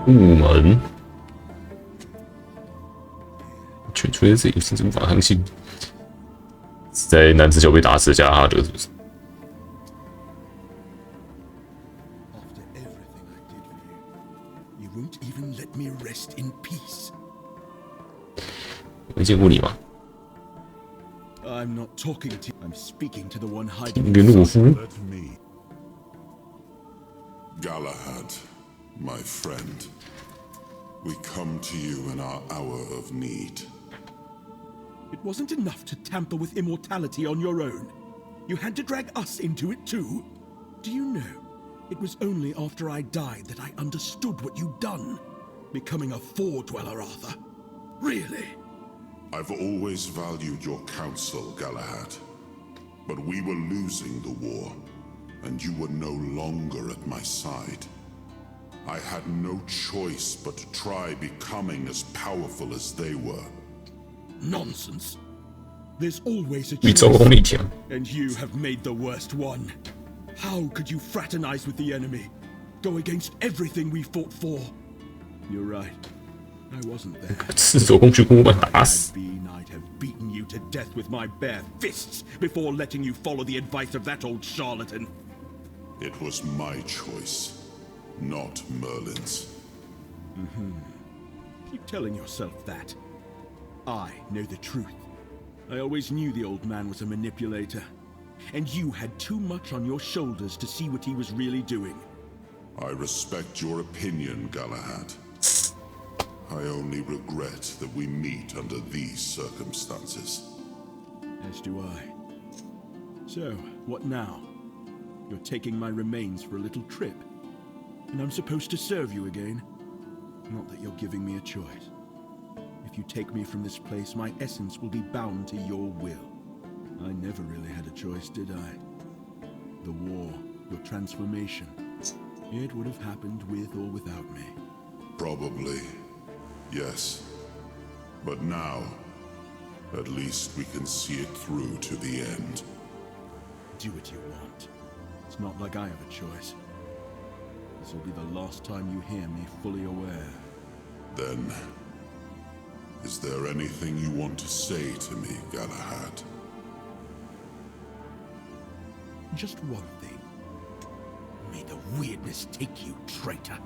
雾门，全出在这里，甚至无法相信。 在男子脚被打死的加拉哈德是不是？没见过你吗？林诺夫。Galahad, my friend, we come to you in our hour of need. It wasn't enough to tamper with immortality on your own. You had to drag us into it too. Do you know, it was only after I died that I understood what you'd done. Becoming a Four-Dweller, Arthur. Really? I've always valued your counsel, Galahad. But we were losing the war, and you were no longer at my side. I had no choice but to try becoming as powerful as they were. Nonsense. There's always a 宇宙红利强。 And you have made the worst one. How could you fraternize with the enemy? Go against everything we fought for? You're right. I wasn't there. 赤手空拳把我们打死。 I'd have beaten you to death with my bare fists before letting you follow the advice of that old charlatan. It was my choice, not Merlin's. Keep telling yourself that. I know the truth. I always knew the old man was a manipulator. And you had too much on your shoulders to see what he was really doing. I respect your opinion, Galahad. I only regret that we meet under these circumstances. As do I. So, what now? You're taking my remains for a little trip. And I'm supposed to serve you again? Not that you're giving me a choice. If you take me from this place, my essence will be bound to your will. I never really had a choice, did I? The war, your transformation. It would have happened with or without me. Probably, yes. But now, at least we can see it through to the end. Do what you want. It's not like I have a choice. This will be the last time you hear me fully aware. Then, is there anything you want to say to me, Galahad? Just one thing. May the weirdness take you, traitor.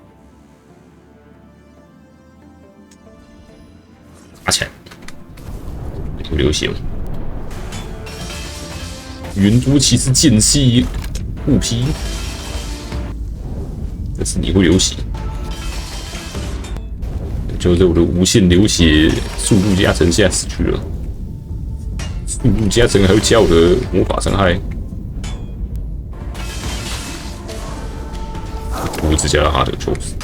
打起来！有流血了。圆珠骑士间隙护劈，但是你会流血。就在我的无限流血速度加成下死去了。速度加成还会加我的魔法伤害。胡子加拉哈德抽死，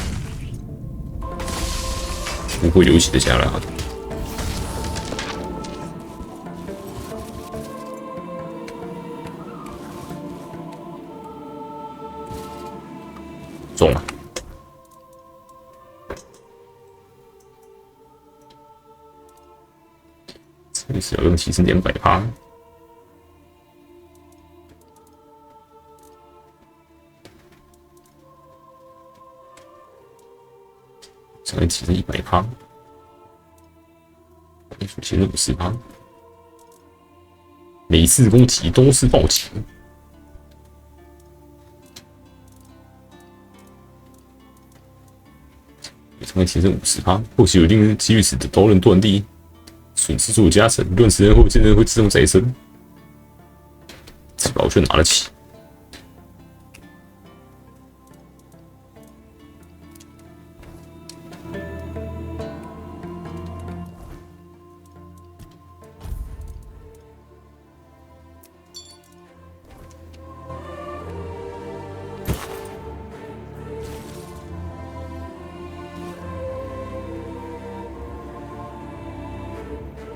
不会流血的加拉哈德。中了。这是要用提升200%。伤害提升100%，技术提升50%，每次攻击都是暴击。伤害提升50%，或许有一定几率使得刀刃断地，损失做加成，论时间后技能会自动再生。这把我就拿得起。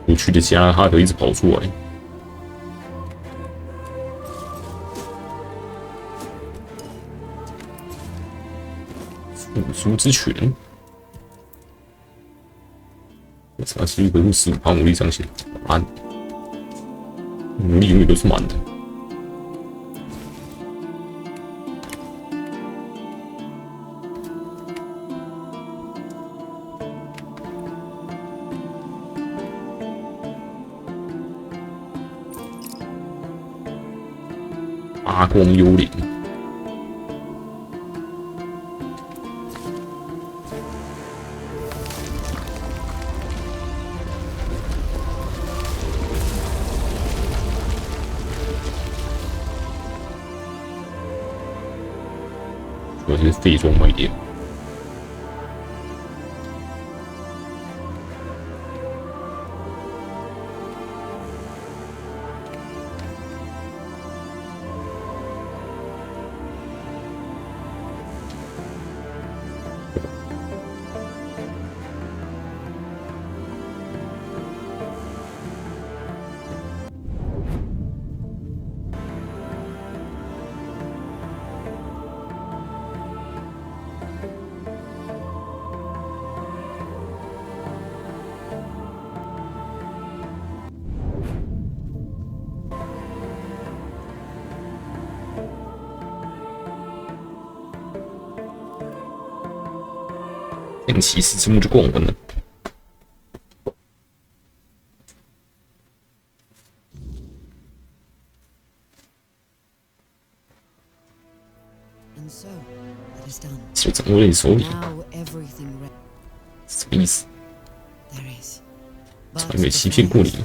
无趣的加哈德一直跑出来，复苏之拳，差持续回复15%魔力上限，满，魔力永远都是满的。发光幽灵，主要是废装卖点。那个骑士之墓就过完了。就掌握在你手里，什么意思？从来没有欺骗过你。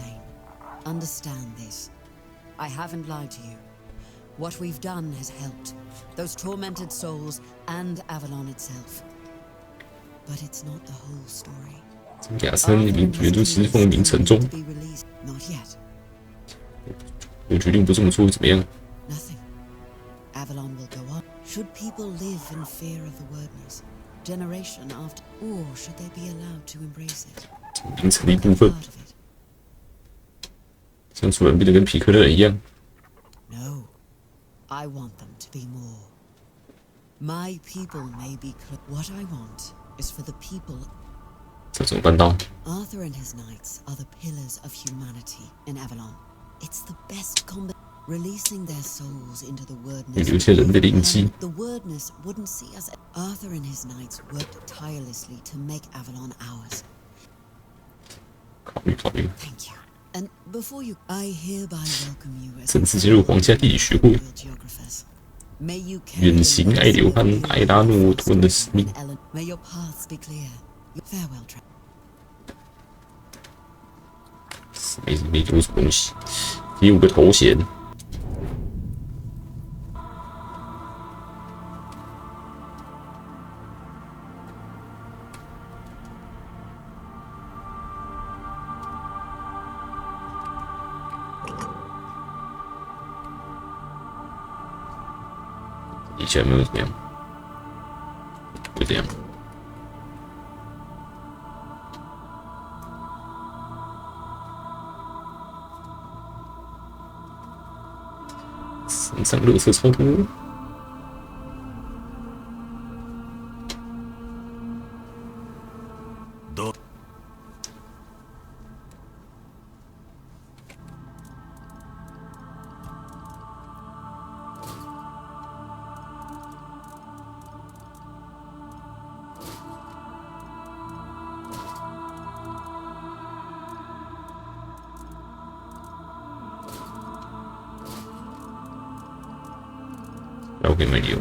Understand this. I haven't lied to you. What we've done has helped those tormented souls and Avalon itself. But it's not the whole story. 亚森原著其实奉名沉重。 Not yet. 我决定不这么做会怎么样？ Nothing. Avalon will go on. Should people live in fear of the wordness, generation after, or should they be allowed to embrace it? 名城的一部分，像主人变得跟皮克的人一样。 No, I want them to be more. My people may be. What I want is for the people. 这怎么办到？ Arthur and his knights are the pillars of humanity in Avalon. It's the best combat. Releasing their souls into the wordness. 留下人的灵机。 The wordness wouldn't see us. Arthur and his knights worked tirelessly to make Avalon ours. 考虑考虑。 Thank you. And before you, I hereby welcome you as 正式进入皇家地理学会。 May you 远行爱流和艾拉诺托恩的使命。 May your paths be clear. Farewell, Trent. 没丢什么东西。第5个头衔。 以前没有怎么样，就这样。身上垃圾超多。交给没有。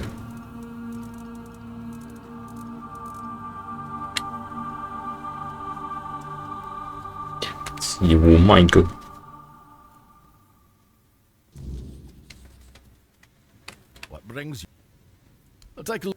野窝卖一个。What brings you? I'll take a look.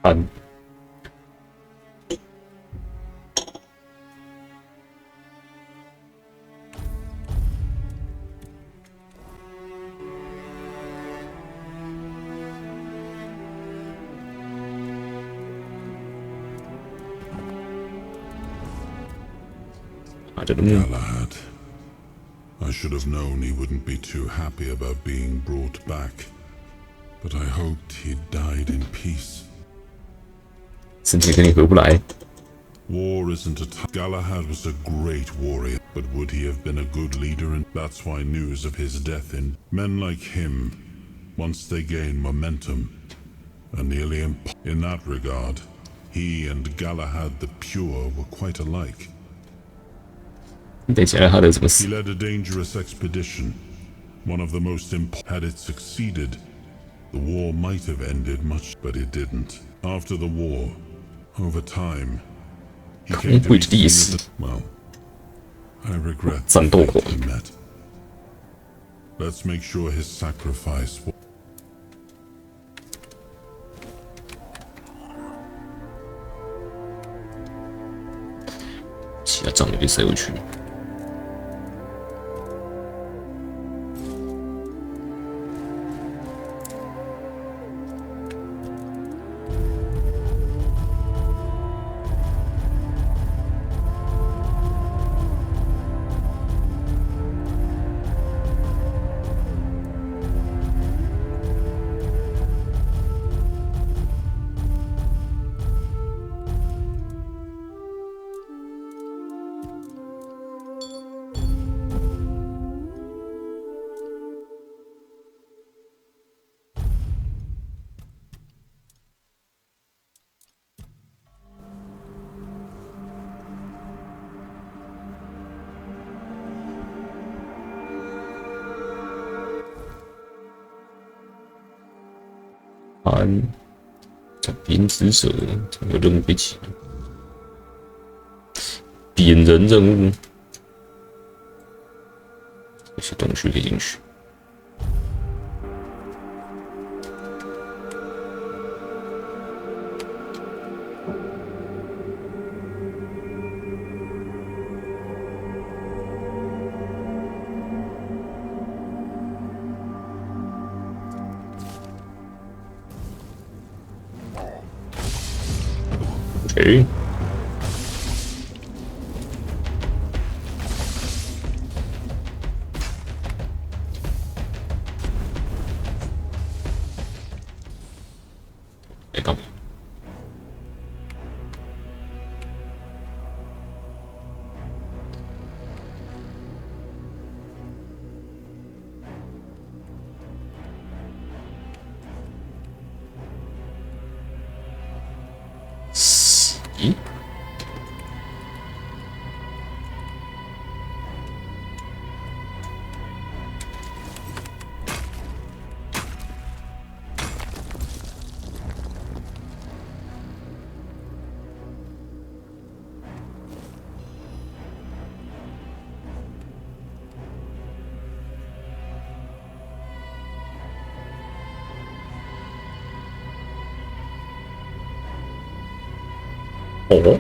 看，Galahad. I should have known he wouldn't be too happy about being brought back, but I hoped he'd died in peace. 身体跟你合不来。 War isn't a Galahad was a great warrior, but would he have been a good leader? And that's why news of his death in men like him, once they gain momentum, are nearly in that regard. He and Galahad the Pure were quite alike. He led a dangerous expedition, one of the most important. Had it succeeded, the war might have ended much, but it didn't. After the war, over time, he came to be seen as well, I regret the fate he met. Let's make sure his sacrifice will. 其他仗也被塞回去。 这编织者这个任务被启动，点人任务，这些东西可以进去。 Okay. Hey, come. See? 哦，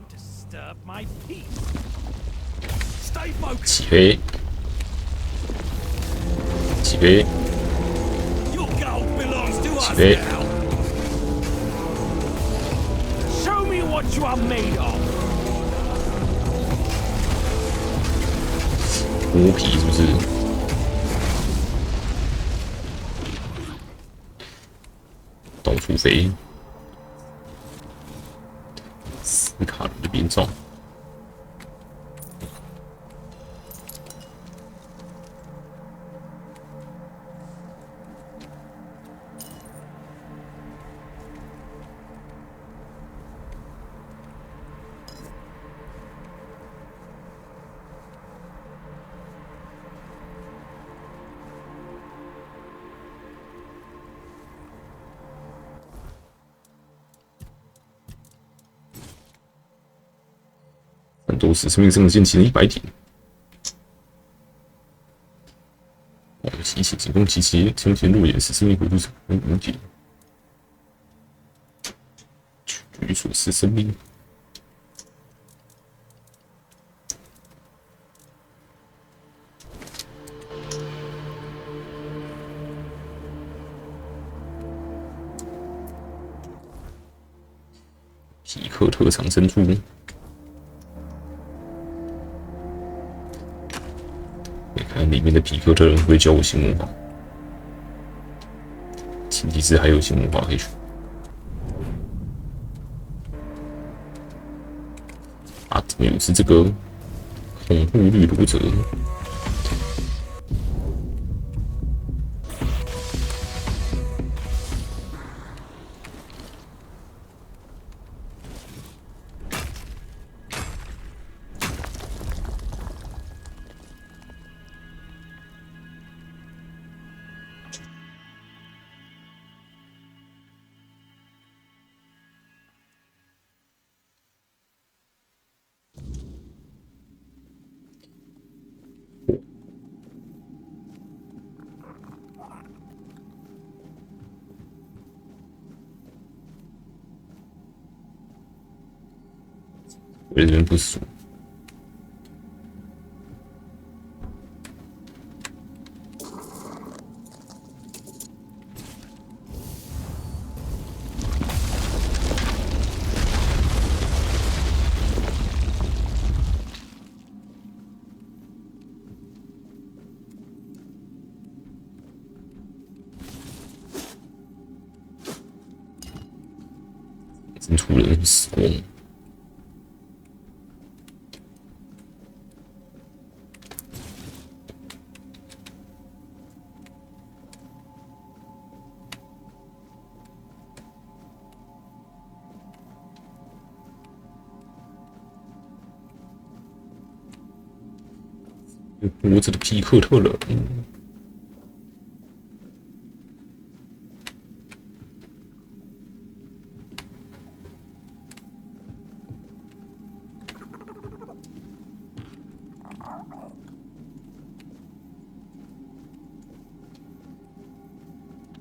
Disturb my peace. Stay focused. 起飞，起飞， Your gold belongs to 起 us 飞， now. Show me what you are made of. 磨皮是不是？到处飞，斯卡鲁的编造。 战斗时生命上限期100点。哦，提醒进攻机器，从前落眼时生命回复5点。取决于所失生命。皮克特长生出。 看里面的皮克特人会不会教我新魔法，前提是还有新魔法可以学。啊，怎么又是这个恐怖掠夺者？为人不俗。真出人死光。 活着的皮克特人，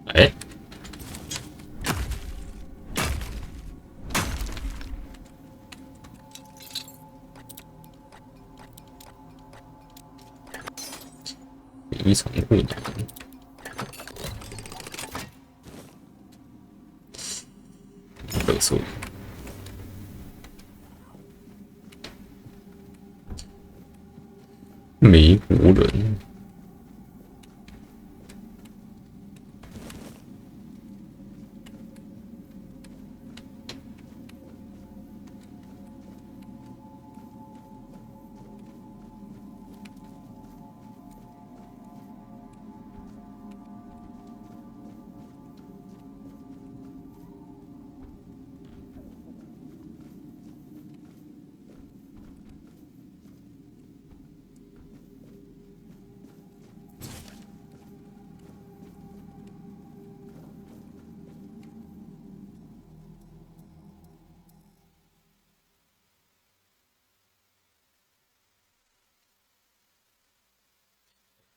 哎，非常困难。乐色。美国人。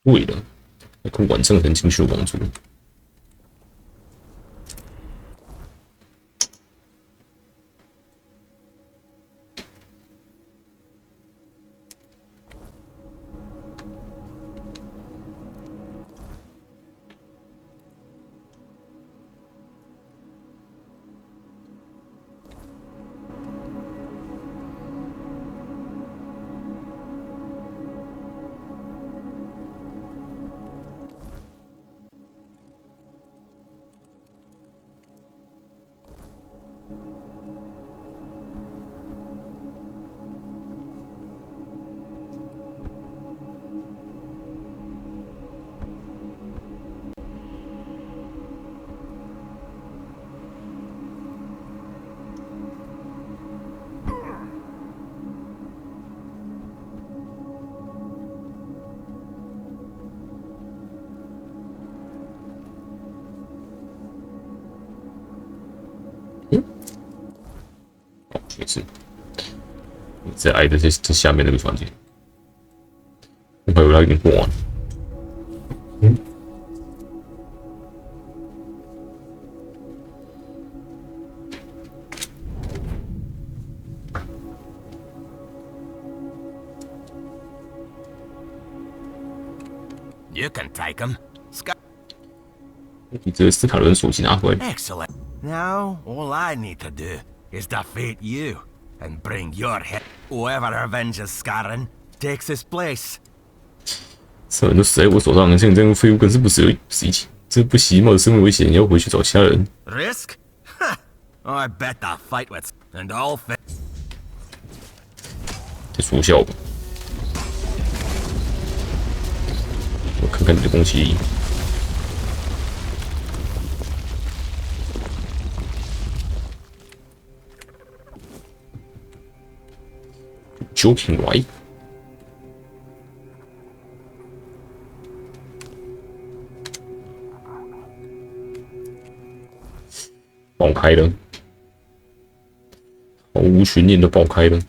对了，那个晚上很情绪有帮助。是在挨的这下面那个房间。我还以为他已经过完了。You can take him. 你这斯塔伦手机拿回来。Excellent. Now, all I need to do is defeat you and bring your head. Whoever avenges Scarron takes his place. 所有人都死在我手上，像你这样废物，更是不是一起。这不惜冒着生命危险，也要回去找其他人。Risk? Ha! I bet the fight with and all fit. 这说笑吧？我看看你的攻击力。Joking, right? 爆开了，毫无悬念的爆开了。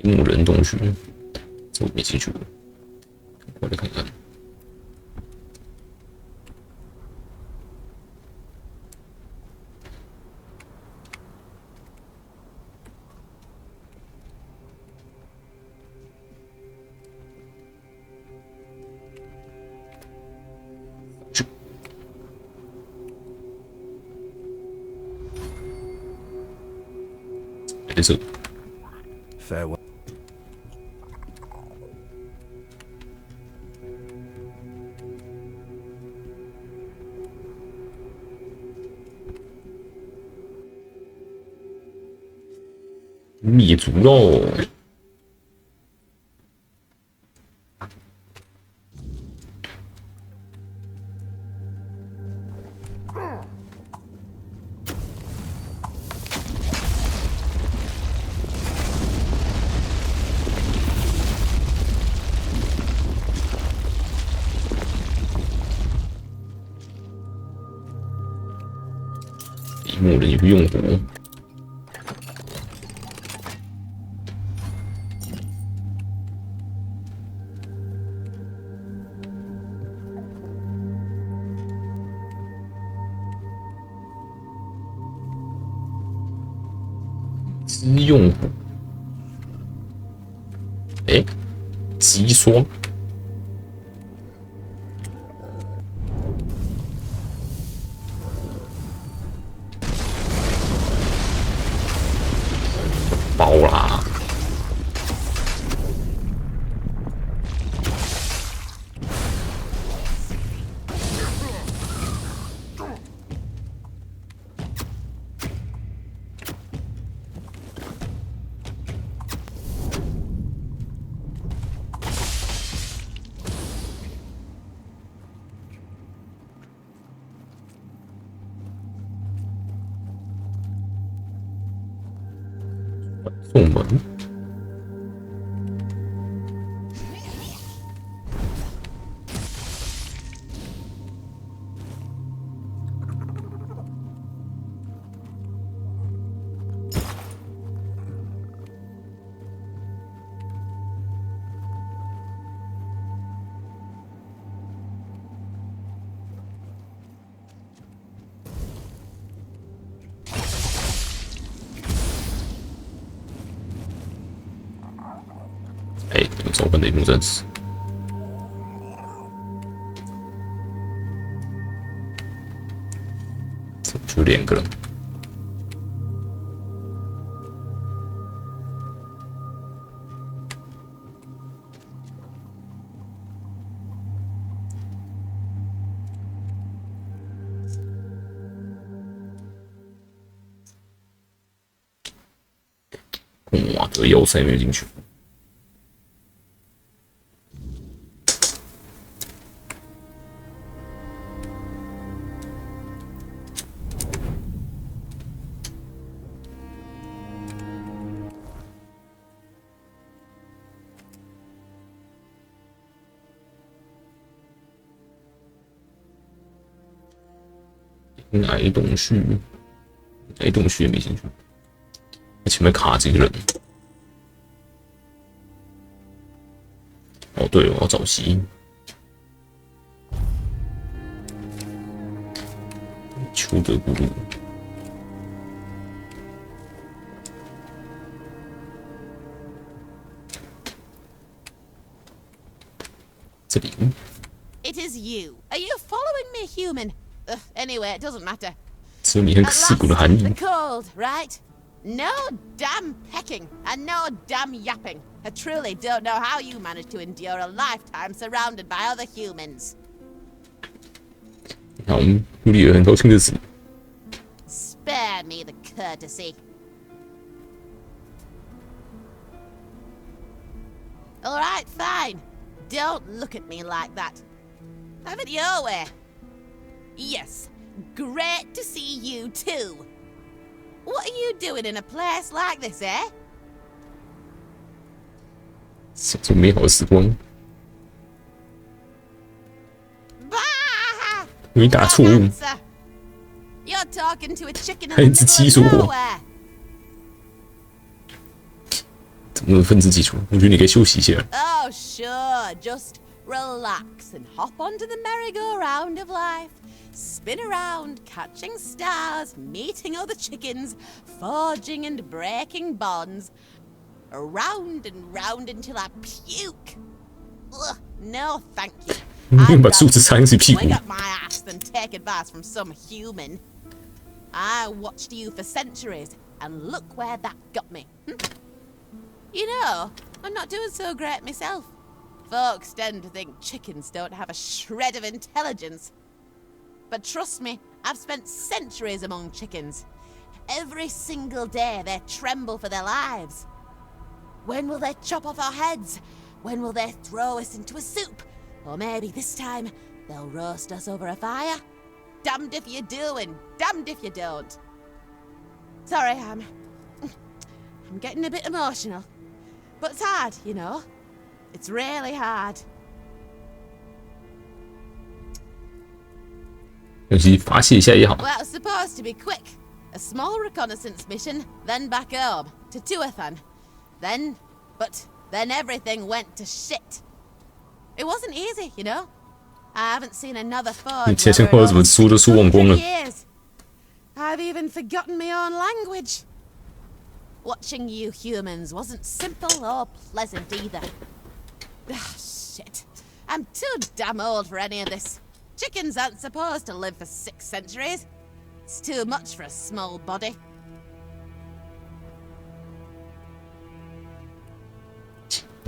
雷木人洞穴，这我没进去过，我来看看。没事。Farewell. 灭族喽！一幕人也会用火。之用火，极霜。爆啦！送门。召唤雷姆战士，就2个人。哇，这个要塞没有进去。矮洞穴，矮洞穴没兴趣。前面卡着一个人。哦，对，我要找席。丘德古路。这里。It is you. Are you following me, human? Anyway, it doesn't matter. 只有你很刺骨的含义。 The cold, right? No damn pecking and no damn yapping. I truly don't know how you managed to endure a lifetime surrounded by other humans. 好，我们努力了很高兴的死。 Spare me the courtesy. All right, fine. Don't look at me like that. Have it your way. Yes, great to see you too. What are you doing in a place like this, eh? 享受美好的时光。回答错误。 You're talking to a chicken in 还 the 是 middle 技 of 术活。 nowhere. 怎么能分支基础？我觉得你可以休息一下。 Oh, sure. Just relax and hop onto the merry-go-round of life. Spin around, catching stars, meeting other chickens, forging and breaking bonds. Around and round until I puke. Ugh, no, thank you. 用把树枝插进自己屁股。 Wig up my ass than take advice from some human. I watched you for centuries, and look where that got me. You know, I'm not doing so great myself. Folks tend to think chickens don't have a shred of intelligence. But trust me, I've spent centuries among chickens. Every single day they tremble for their lives. When will they chop off our heads? When will they throw us into a soup? Or maybe this time they'll roast us over a fire? Damned if you do and damned if you don't. Sorry, I'm getting a bit emotional. But it's hard, you know. It's really hard. 尤其发泄一下也好。 Well, it's supposed to be quick. A small reconnaissance mission, then back home to Tuathan. Then everything went to shit. It wasn't easy, you know. I haven't seen another forge 你前前后后怎么说都说忘光了。 years. I've even forgotten my own language. Watching you humans wasn't simple or pleasant either. Ah, shit. I'm too damn old for any of this. Chickens aren't supposed to live for 6 centuries. It's too much for a small body.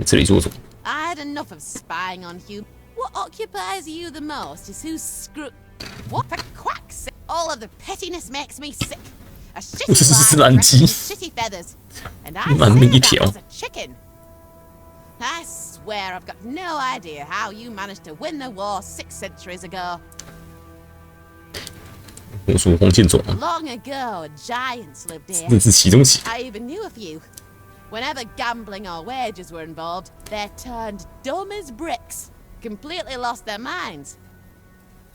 这里做什么？ I had enough of spying on you. What occupies you the most is who's What for quack's sake? All of the pettiness makes me sick. A shitty 这是 life 垃圾。 with shitty feathers. And I 满 say 命一 that 条。 as a chicken. I swear I've got no idea how you managed to win the war 6 centuries ago. 我说黄剑种啊， Long ago, giants lived here. 这是其中几。 I even knew a few. Whenever gambling or wagers were involved, they turned dumb as bricks, completely lost their minds.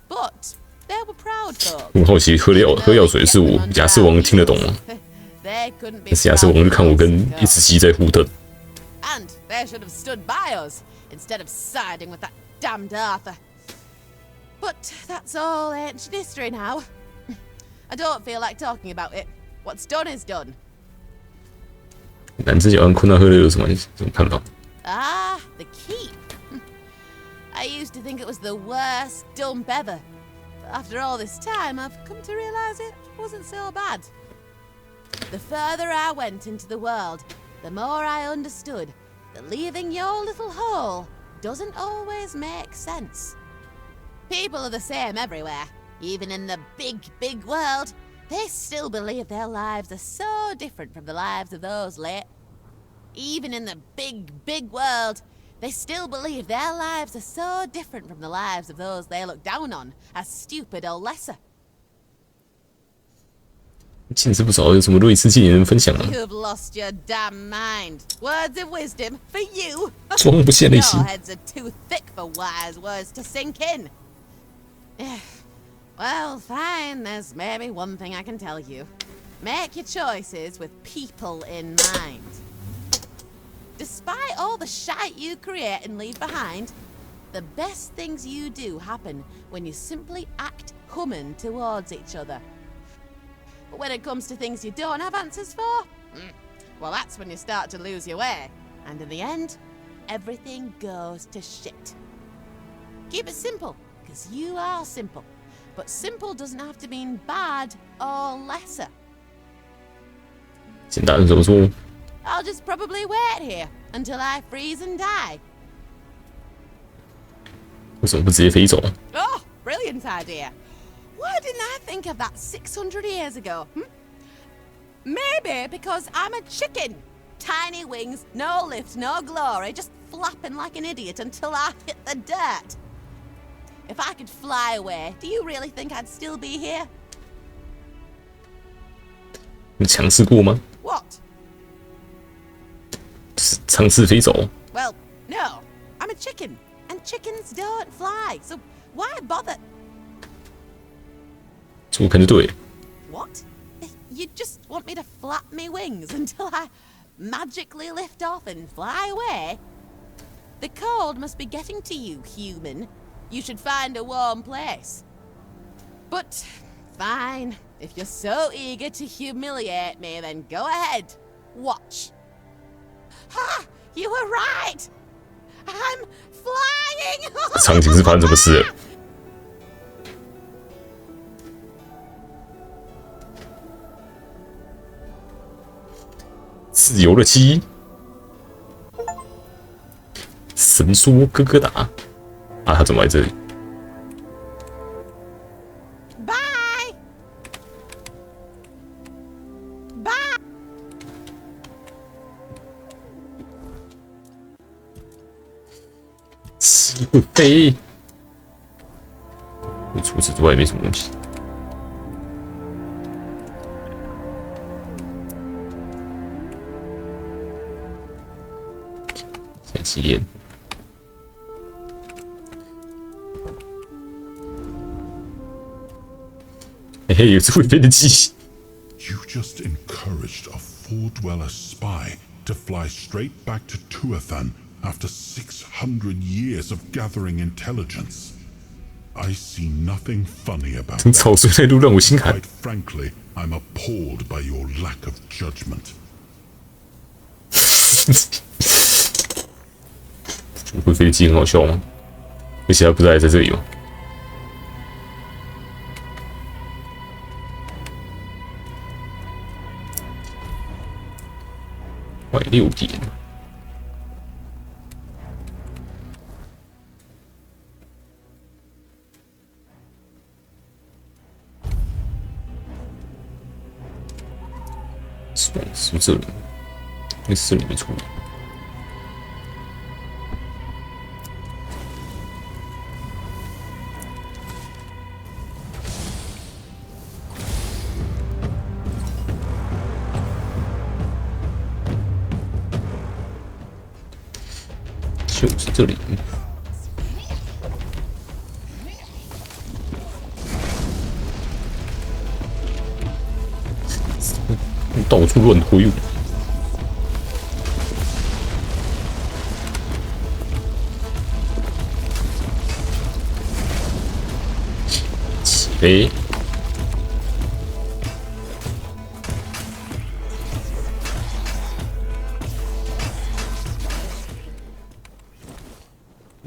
But they were proud folk. 我好奇喝药水是我亚瑟王听得懂吗？ They couldn't be 但是亚瑟王就看我跟一只鸡在互瞪。 And they should have stood by us instead of siding with that damned Arthur. But that's all ancient history now. I don't feel like talking about it. What's done is done. 男子脚跟困难喝的有什么看法？ Ah, the keep. I used to think it was the worst dump ever. But after all this time, I've come to realize it wasn't so bad. The further I went into the world, the more I understood that leaving your little hole doesn't always make sense. People are the same everywhere. Even in the big, big world, they still believe their lives are so different from the lives of those late. Even in the big, big world, they still believe their lives are so different from the lives of those they look down on as stupid or lesser. 见识不少，有什么类似技能分享吗？ You've lost your damn mind. Words of wisdom for you. 装不现类 Your 型。 heads are too thick for wise words to sink in. Well, fine. There's maybe one thing I can tell you. Make your choices with people in mind. Despite all the shite you create and leave behind, the best things you do happen when you simply act human towards each other. But when it comes to things you don't have answers for, well, that's when you start to lose your way. And in the end, everything goes to shit. Keep it simple, because you are simple. But simple doesn't have to mean bad or lesser. 简单怎么说？ I'll just probably wait here until I freeze and die. 为什么不直接飞走？ Oh, brilliant idea. Why didn't I think of that 600 years ago? Maybe because I'm a chicken. Tiny wings, no lift, no glory, just flapping like an idiot until I hit the dirt. If I could fly away, do you really think I'd still be here? 你尝试过吗？ What? 尝试飞走。 Well, no. I'm a chicken, and chickens don't fly, so why bother? 这我看就对了。 What? You just want me to flap me wings until I magically lift off and fly away? The cold must be getting to you, human. You should find a warm place. But, fine. If you're so eager to humiliate me, then go ahead. Watch. Ha! You were right! I'm flying! 场景是发生什么事了？自由的鸡，神说咯咯哒啊！他怎么来这里？ Bye! Bye! 鸡会飞，除此之外也没什么东西。现在几点？嘿嘿，有只会飞的鸡。 You just encouraged a Four Dweller spy to fly straight back to Tuathan after 600 years of gathering intelligence. I see nothing funny about that. 草率态度让我心寒。 Quite frankly, I'm appalled by your lack of judgment. 会飞的鸡很好笑吗？而且他不是还在这里吗？快6点。 是不是这里？那是这里没错。就是这里。到处乱推。起飞。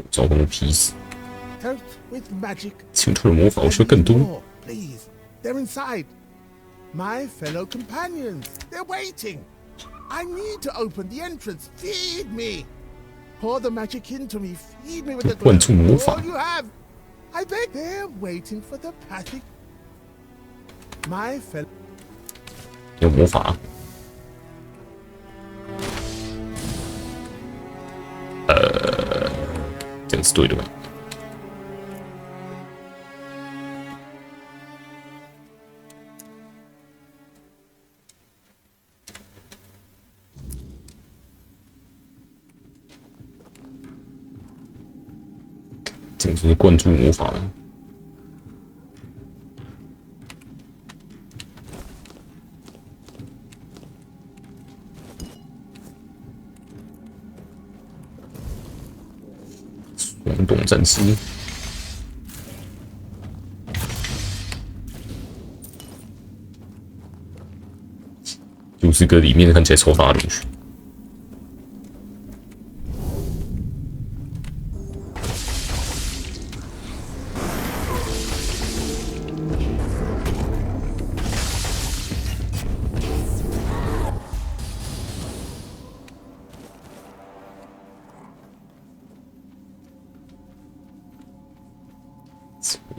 招工的皮死。请特的魔法，我需要更多。 Please, they're inside. My fellow companions, they're waiting. I need to open the entrance. Feed me. Pour the magic into me. Feed me with the glow. All you have. I beg. They're waiting for the passage. My fellow. 有魔法。这样是对的吧？ 这就是灌注魔法了。广东战士。就是个里面看起来超大的东西。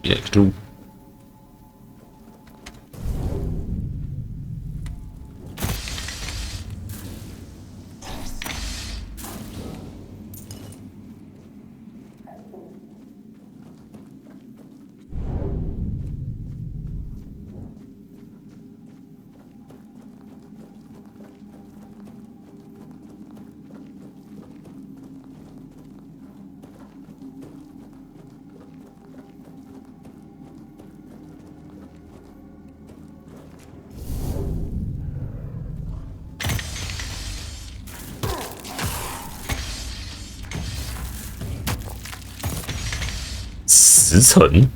也猪。10层，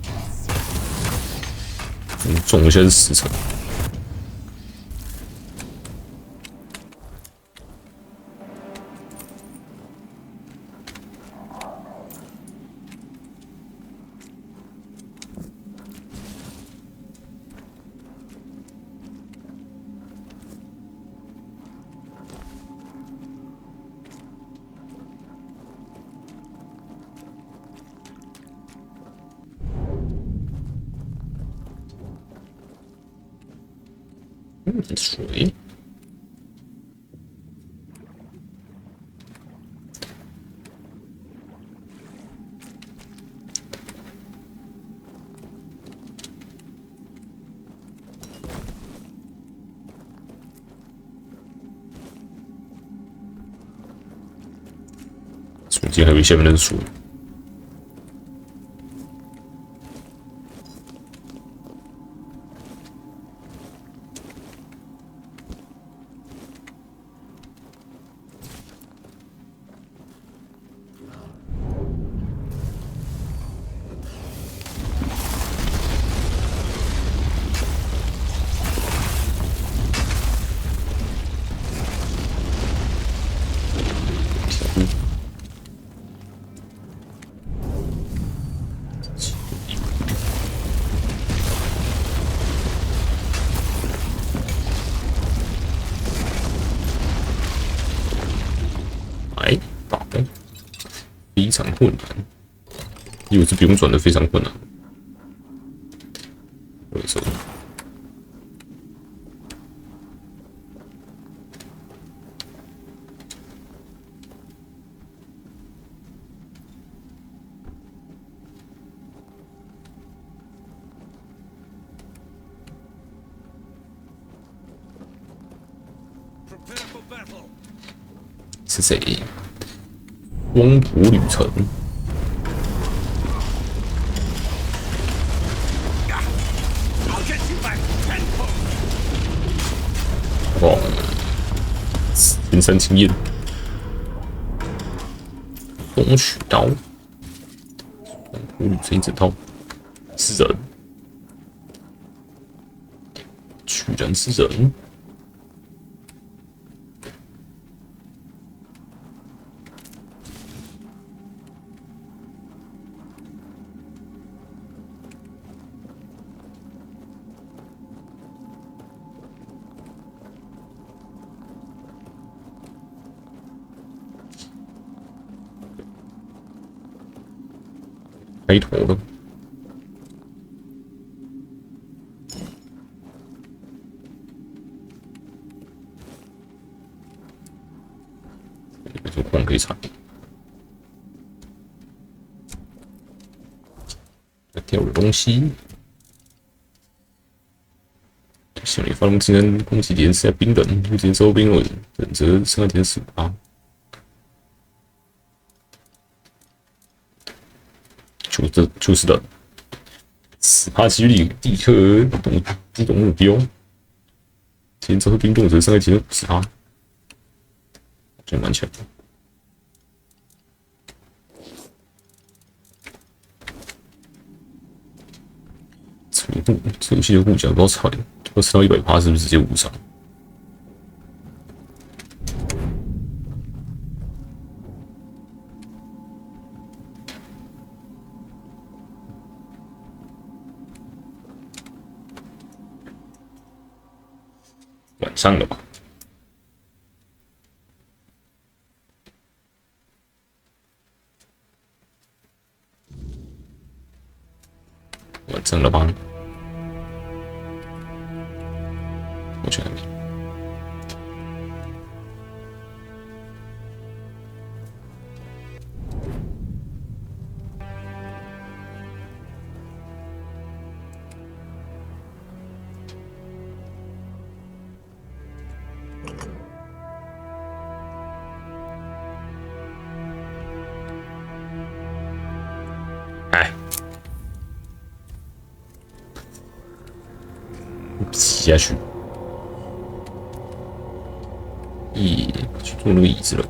中一下是10层。水，中间还有下面的水。非常困难，因为是不用转的非常困难。有时候是谁？光谱旅程。哦，人生经验，风曲刀，光谱旅程一整套，是人，取人是人。开头了，有什么矿可以采？掉的东西，向你发动技能攻击敌人施加冰冷，目前周边有忍者伤害点15%。就是的，10%几率立刻不懂目标。前招冰冻者伤害减50%，这蛮强的。这游戏的护甲不知道踩，要吃到100%是不是直接无伤？晚上了吧？晚上了吧？我去那边。哎，骑下去。咦，去坐那个椅子了。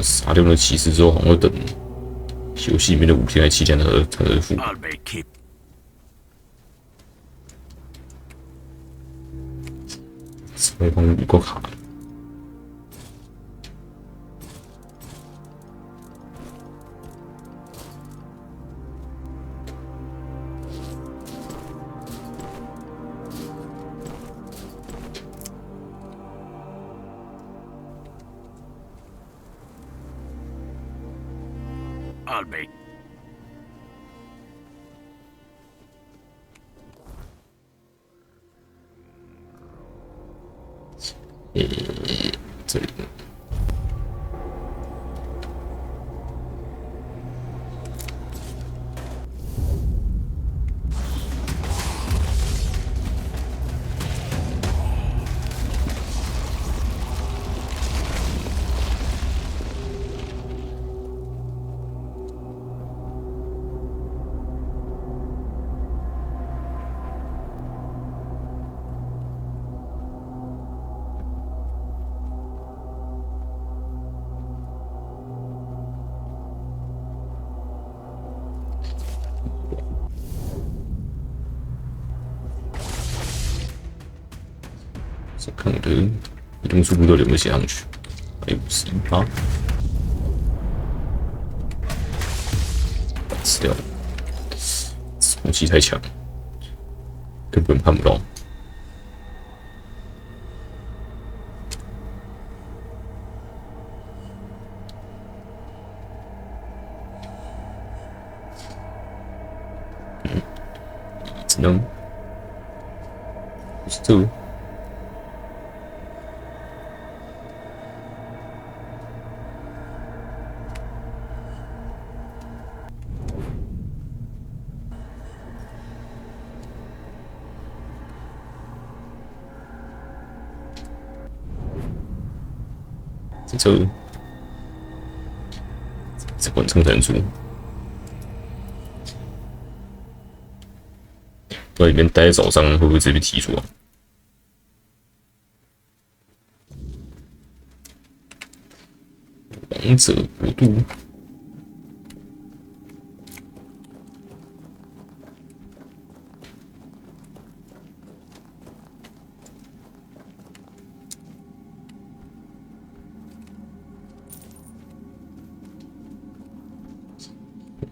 杀掉那骑士之后，好像要等游戏里面的5天还7天才能复活。这方有够卡的。I'll be. 这里。看我的移动速度到底有没有写上去？还有51%，吃掉了，武器太强，根本看不到。只能不是这个。这管撑人数，在里面待早上会不会直接被踢出啊？王者国度。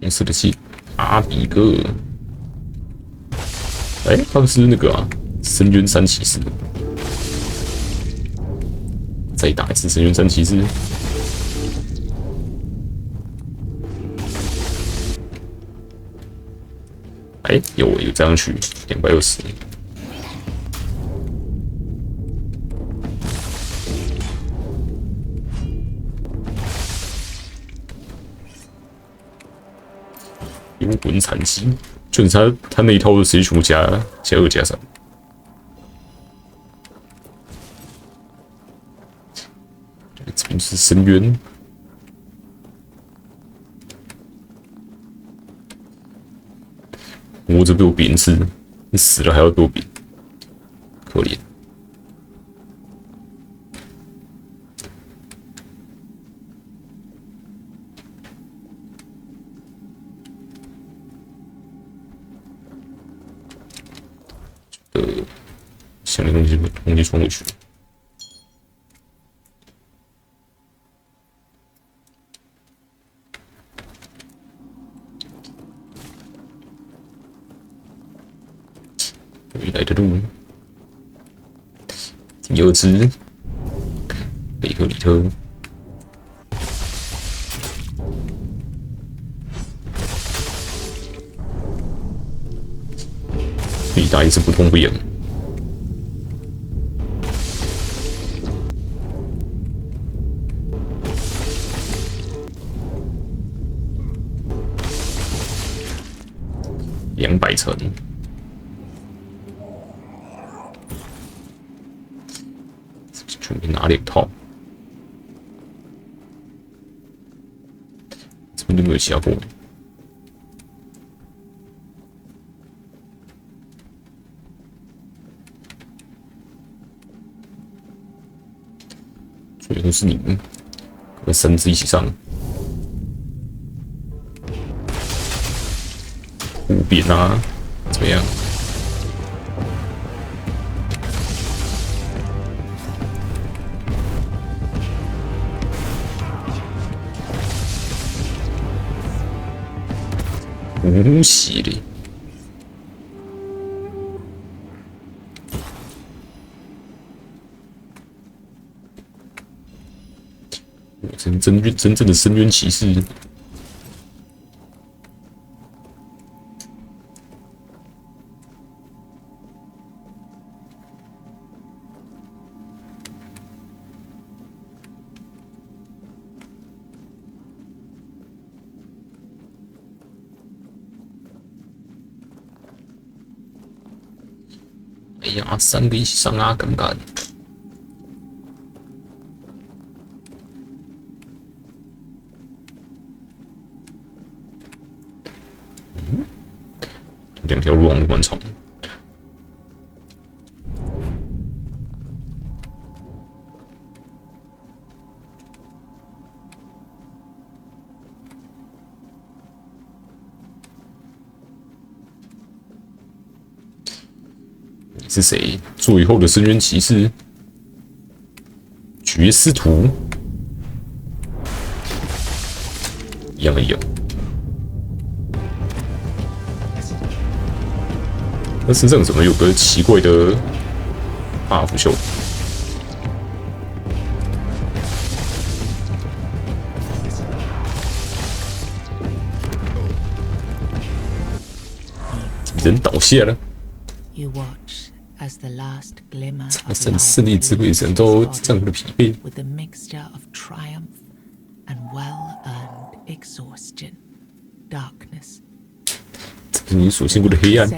红色的气，阿比戈尔。哎，他们是那个啊，深渊三骑士。再打一次深渊三骑士。哎，有这样去220。幽魂残机，就是他那一套直接全部加2加3。这边是深渊，活着被我扁吃，你死了还要被我扁。可怜。想那东西冲回去。未来的路，第二只贝克里特，可以打一次不痛不痒。200层。准备拿2套，这边都没有其他货。所以都是你们，我们3只一起上。湖边啊，怎么样？无锡的，真正的深渊骑士。哎呀，3个一起上啊，敢不敢？2条路网蛮长。你是谁？最后的深渊骑士，绝斯图，一样。他身上怎么有个奇怪的buff秀？人倒下了。这胜胜利之鬼神都这样的疲惫。这是你所见过的黑暗。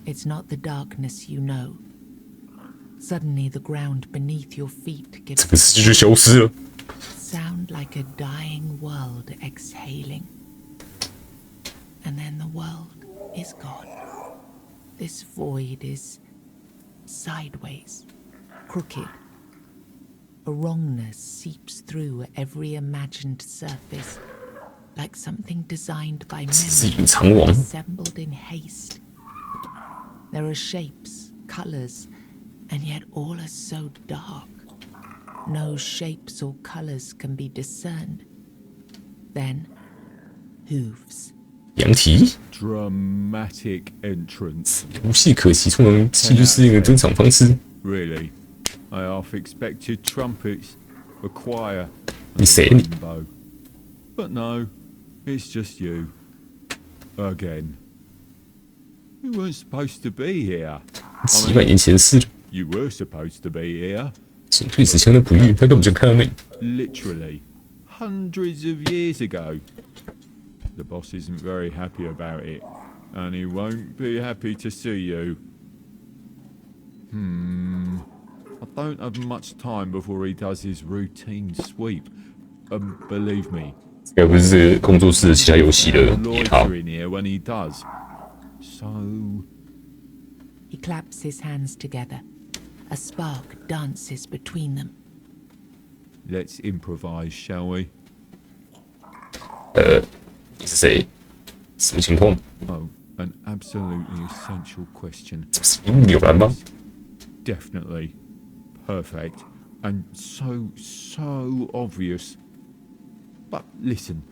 It's not the darkness you know. Suddenly the ground beneath your feet 这个世界就消失了。Sound like a dying world exhaling. And then the world is gone. This void is sideways, crooked. A wrongness seeps through every imagined surface, like something designed by memory, assembled in haste. There are shapes, colors, and yet all are so dark. No shapes or colors can be discerned. Then, hooves. 羊蹄 Dramatic entrance. 无戏可惜，通常戏剧是一个登场方式。Really, I half expected trumpets, a choir, 你谁你？ But no, it's just you. Again. You weren't supposed to be here. 几百年前的事。 You were supposed to be here. 仅对此相当不悦，他根本就看到你。 Literally, hundreds of years ago. The boss isn't very happy about it, and he won't be happy to see you. I don't have much time before he does his routine sweep. Believe me. 该不是工作室其他游戏的一套。 When he does. So, He claps his hands together. A spark dances between them. Let's improvise, shall we? 你是谁？什么情况？ Oh, an absolutely essential question. 这不是一目了然吗？ Definitely. Perfect. And so obvious. But listen,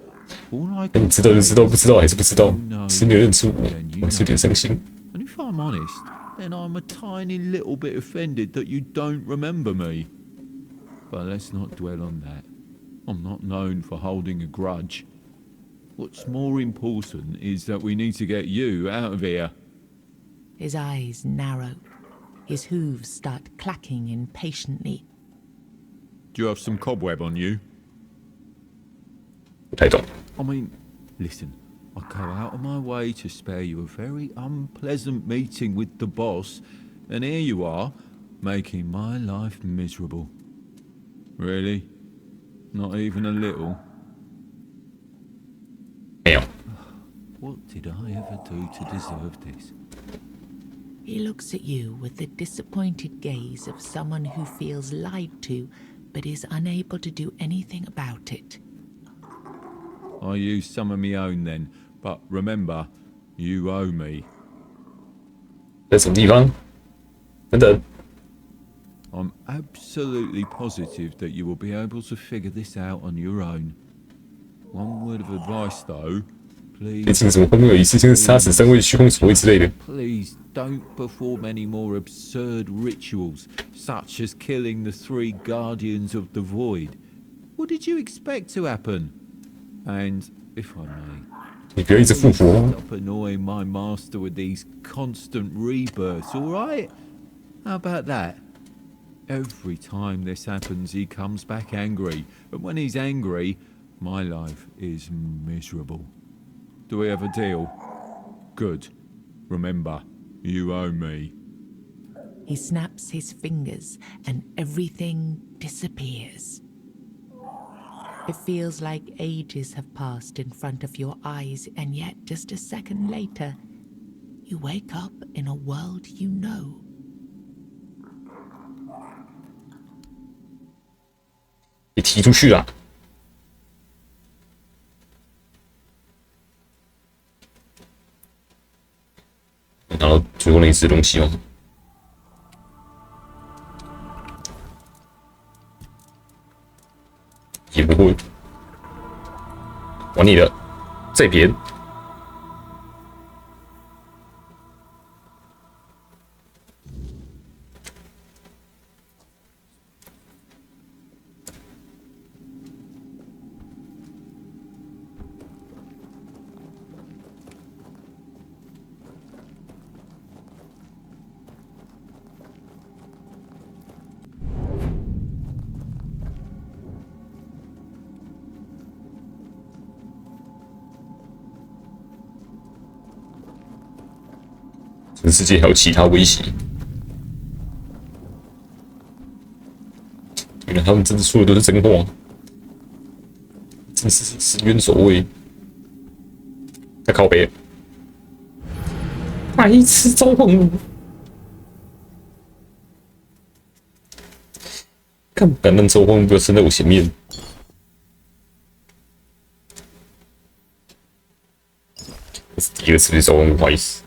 all I 你知道就知道，不知道还是不知道，是没有认出我，我是有点伤心。 And if I'm honest, then I'm a tiny little bit offended that you don't remember me. But let's not dwell on that. I'm not known for holding a grudge. What's more important is that we need to get you out of here. His eyes narrow. His hooves start clacking impatiently. Do you have some cobweb on you? 不太懂。 I mean, listen, I go out of my way to spare you a very unpleasant meeting with the boss, and here you are, making my life miserable. Really? Not even a little? 没有。 What did I ever do to deserve this? He looks at you with the disappointed gaze of someone who feels lied to but is unable to do anything about it. I used some of my own then, but remember, you owe me. 在什么地方？等等。 I'm absolutely positive that you will be able to figure this out on your own. One word of advice, though, 毕竟怎么会没有一次性杀死3位虚空守卫之类的？ Please don't perform any more absurd rituals, such as killing the 3 guardians of the void. What did you expect to happen? And, if I may, 你不要一直复活。 stop annoying my master with these constant rebirths, all right? How about that? Every time this happens, he comes back angry, and when he's angry, my life is miserable. Do we have a deal? Good. Remember, you owe me. He snaps his fingers and everything disappears. It feels like ages have passed in front of your eyes, and yet just a second later, you wake up in a world you know. 被踢出去了。拿到最后那一只东西哦。也不会，玩你的，再别。 这个世界还有其他威胁？原来他们真的说的都是真话，真是深渊守卫，在靠北，白痴召唤物，看敢让召唤物不要站在我前面。 这是第2次被召唤物坏死。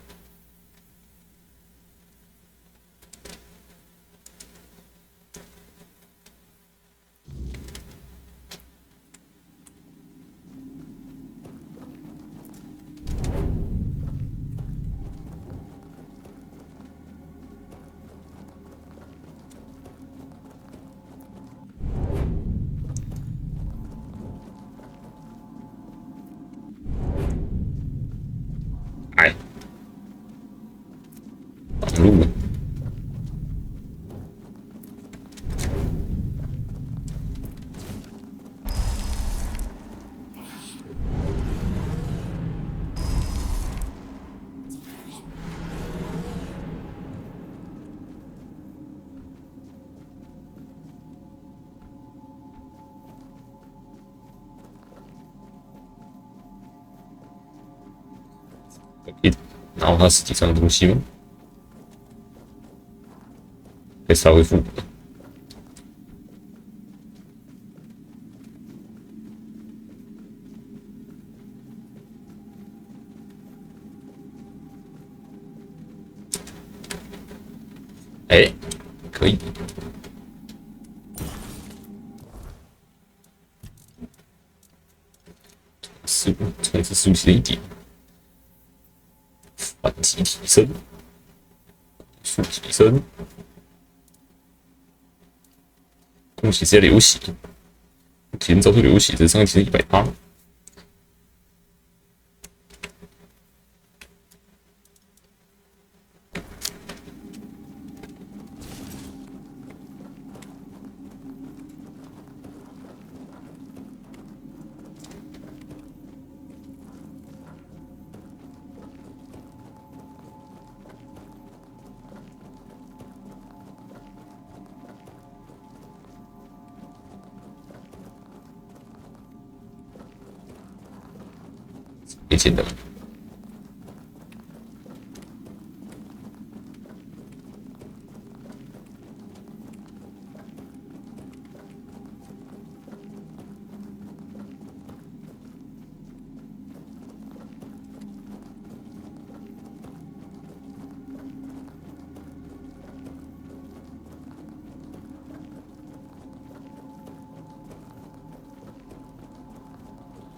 哎，挡路。可以拿到他实际上的东西吗？被杀回复古。哎，可以。从此熟悉了一点。反击提升，速提升。恭喜直接流血，提升招出流血，这伤害提升100%。没见的。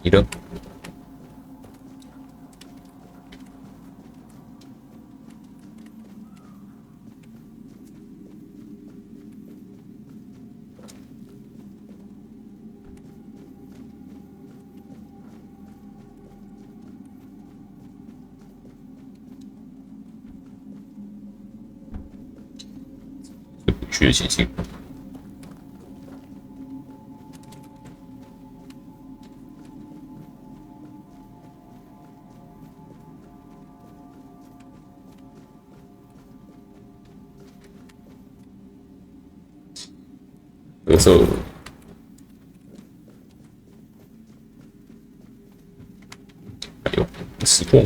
你的。学习性。咳嗽。还有时光。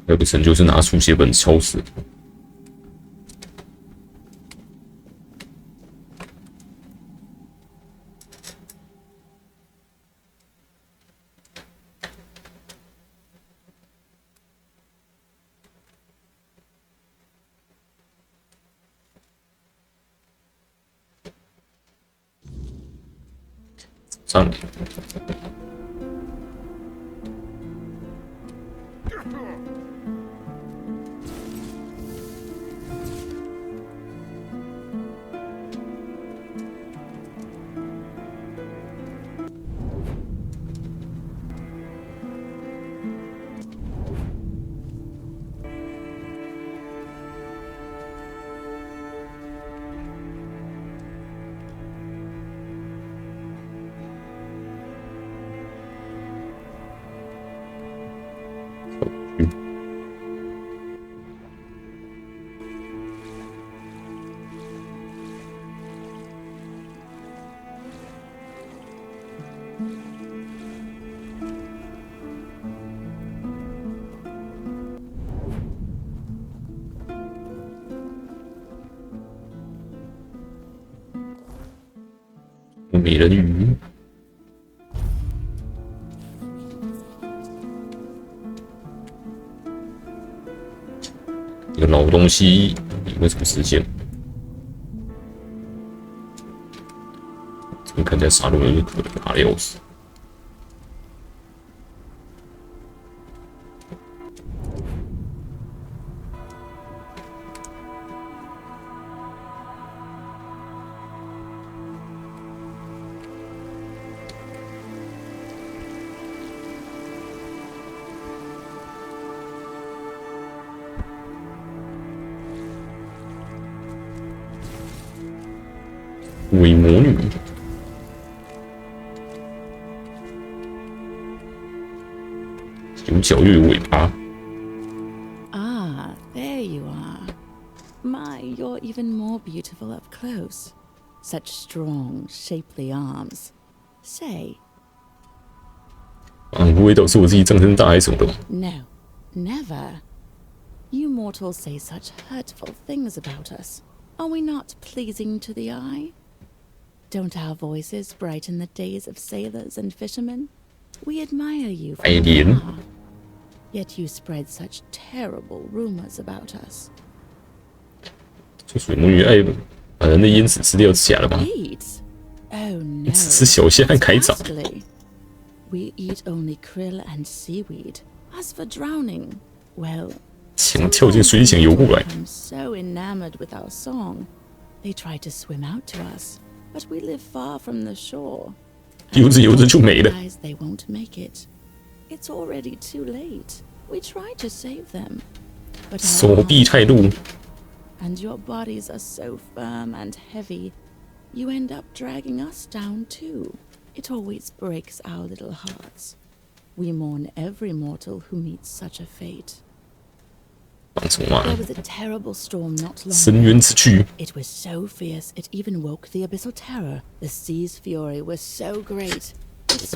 有个成就是拿书写本敲死。上来。美人鱼。这个老东西有没有什么实现？这边看起来杀戮有点可能，怕的要死。伪魔女，有脚又有尾巴。 Ah, there you are. My, you're even more beautiful up close. Such strong, shapely arms. Say. 不会导致我自己葬身大海什么的吧？ No, never. You mortals say such hurtful things about us. Are we not pleasing to the eye? Don't our voices brighten the days of sailors and fishermen? We admire you from afar. Yet you spread such terrible rumors about us. 这水魔女爱把人的淹死吃掉是假的吗？ Eat? Oh no. 只吃小虾和铠甲。 We eat only krill and seaweed. As for drowning, well, 想跳进水里想游过来。 I'm so enamored with our song, they try to swim out to us, but we live far from the shore. 游着游着就没了。 They won't make it. It's already too late. We tried to save them, but 手臂太弱。 And your bodies are so firm and heavy, you end up dragging us down too. It always breaks our little hearts. We mourn every mortal who meets such a fate. There was a terrible storm not long ago. It was so fierce it even woke the abyssal terror. The sea's fury was so great. It's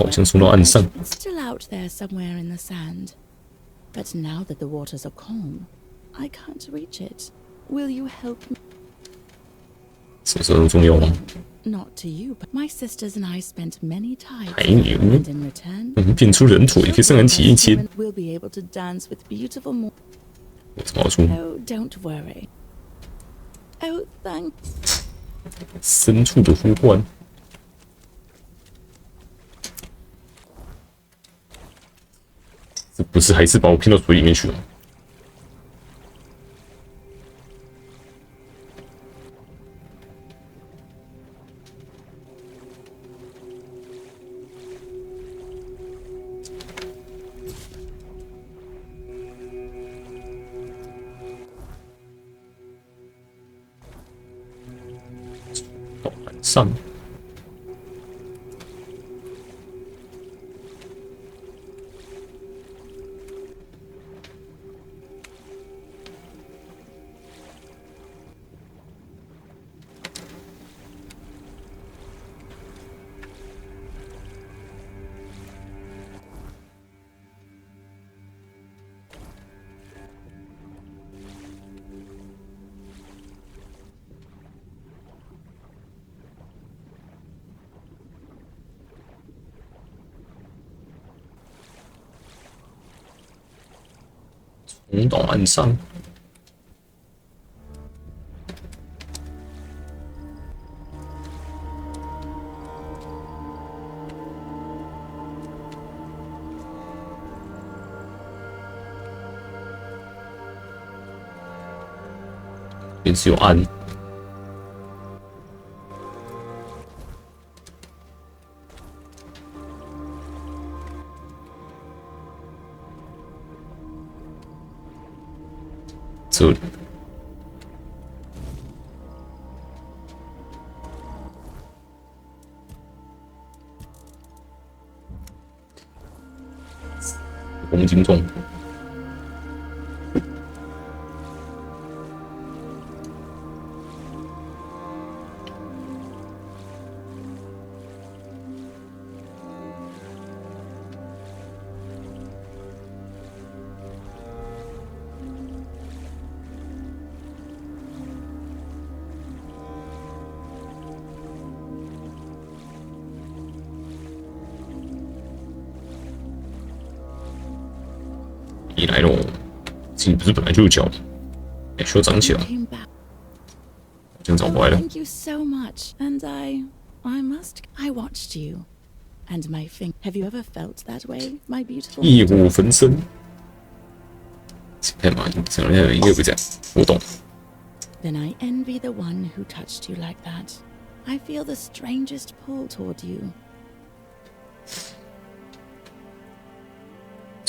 still out there somewhere in the sand. But now that the waters are calm, I can't reach it. Will you help me? 什么时候那么重要吗？ Not to you, but my sisters and I spent many times. 海牛， And in return, 变出人腿，可以上岸体验一天。 we'll be able to dance with beautiful more. 有什么好处？ Oh, don't worry. Oh, thank. 深处的呼唤。这不是还是把我骗到水里面去了？ 上。冲到岸上，边是有岸。 这里，黄金钟。你来喽！这里不是本来就有脚吗？需要长起来， Came back. 这样找回来了。 Thank you so much. And I watched you. And my thing. Have you ever felt that way, my beautiful? 异火焚身。干嘛？想让音乐不在，我懂。 Then I envy the one who touched you like that. I feel the strangest pull toward you.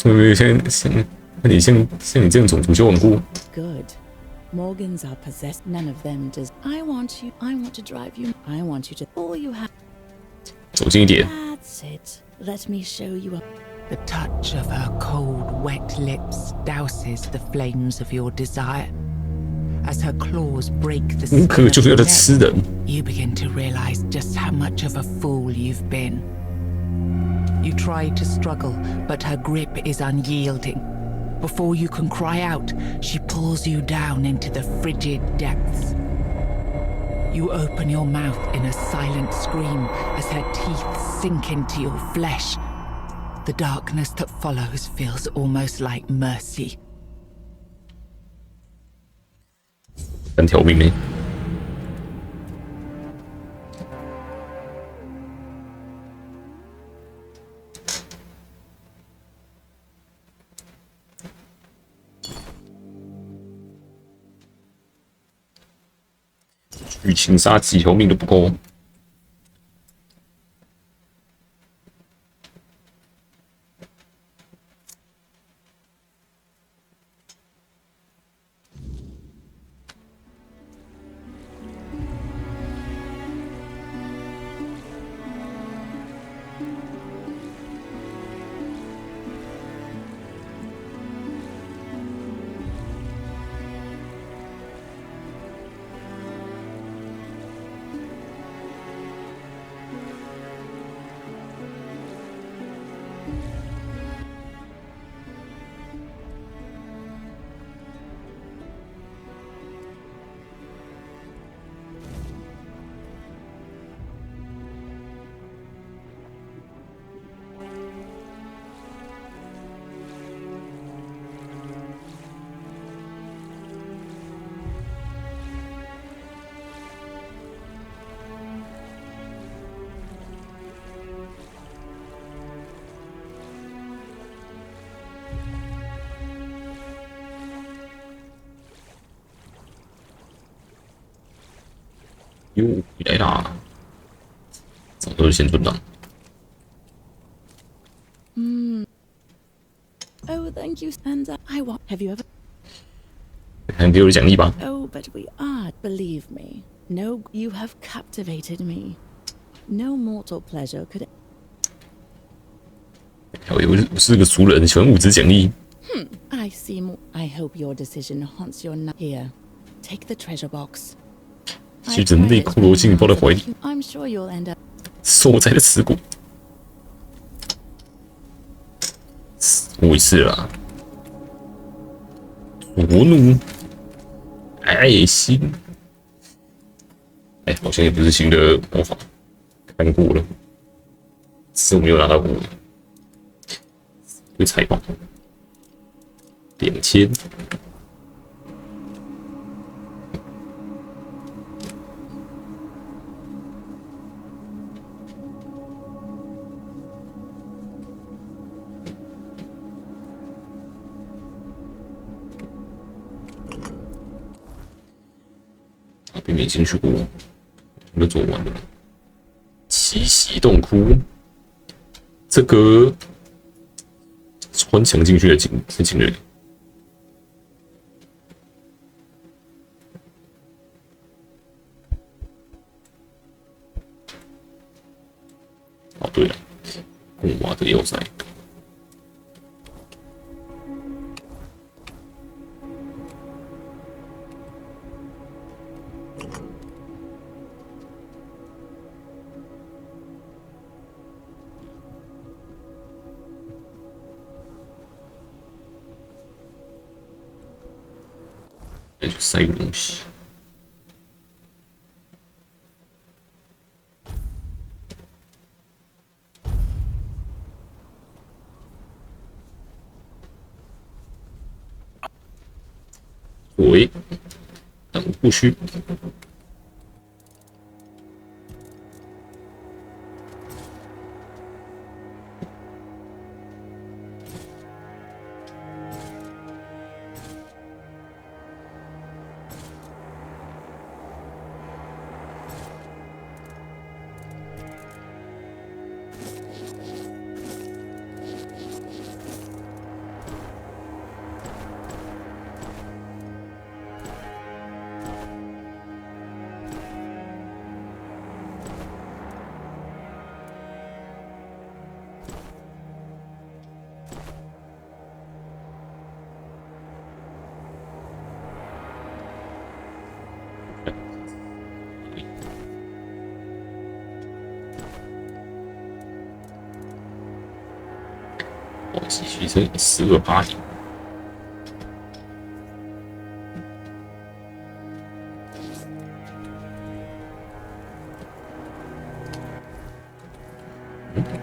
有没有像你这样种族交往过？ Good. Morgans are possessed. None of them does. I want you. I want to drive you. I want you to. All you have. 走近一点。 That's it. Let me show you a. The touch of her cold, wet lips douses the flames of your desire. As her claws break the skin of your neck, you begin to realize just how much of a fool you've been. You try to struggle, but her grip is unyielding. Before you can cry out, she pulls you down into the frigid depths. You open your mouth in a silent scream as her teeth sink into your flesh. The darkness that follows feels almost like mercy. 单条命呢？剧情杀几条命都不够。哟，你来啦！早都是先存档。 Oh, thank you. And I want. Have you ever? 还给我奖励吧。 Oh, but we are. Believe me. No, you have captivated me. No mortal pleasure could. 我是个俗人，喜欢物质奖励。 I see more. I hope your decision haunts your night. Here, take the treasure box. 其实人类骷髅精抱在怀里， I'm sure you'll end up. 受灾的耻骨。我一次啦。火怒，爱心。哎，好像也不是新的魔法，看过了，只是我没有拿到过。有财宝，2000。 并没进去过，我都做完了。奇袭洞窟，这个穿墙进去的进人。哦，对了，贡娃的要塞。 再去塞个东西。喂，等不虚。继续这1280。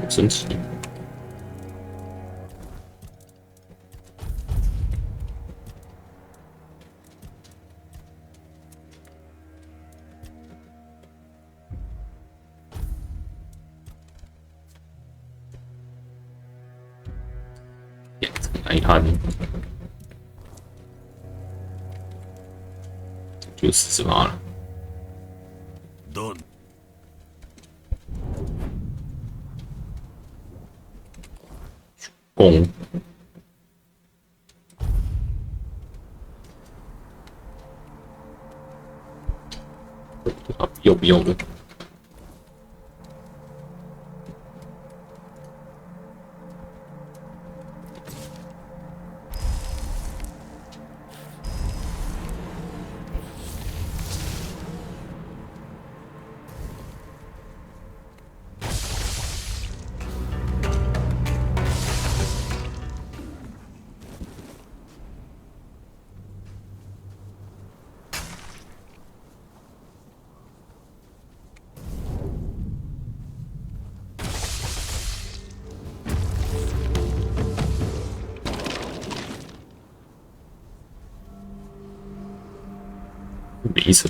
升级。来看，就48了。攻，要不要的？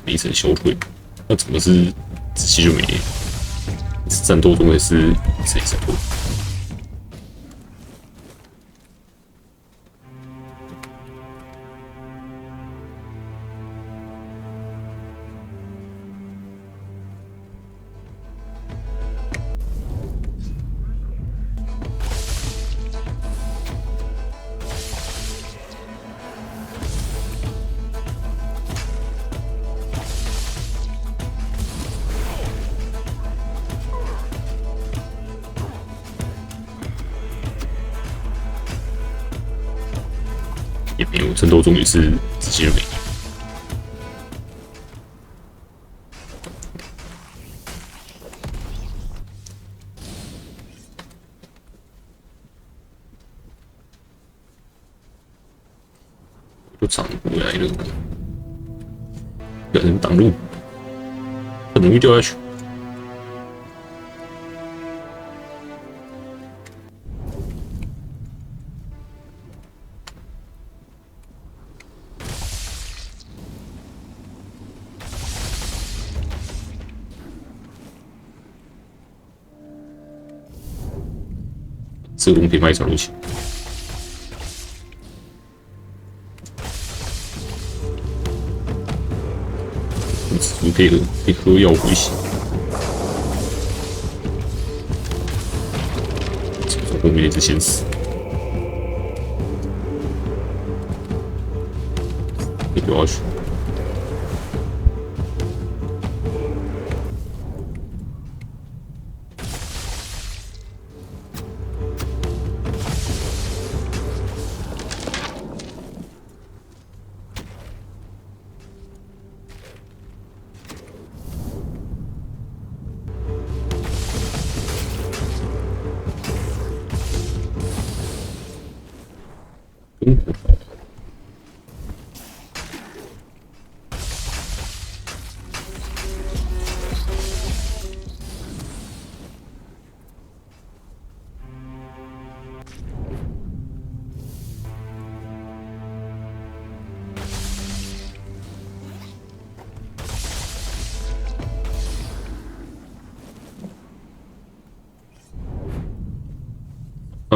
每一层消退，那怎么是直接就没了？战斗中也是一层一层退。也没有，战斗中也是直接就没了。就挡过来了，有人挡路，很容易掉下去。自动变卖场路线，指数可以喝药回血，后面那只先死，被丢下去。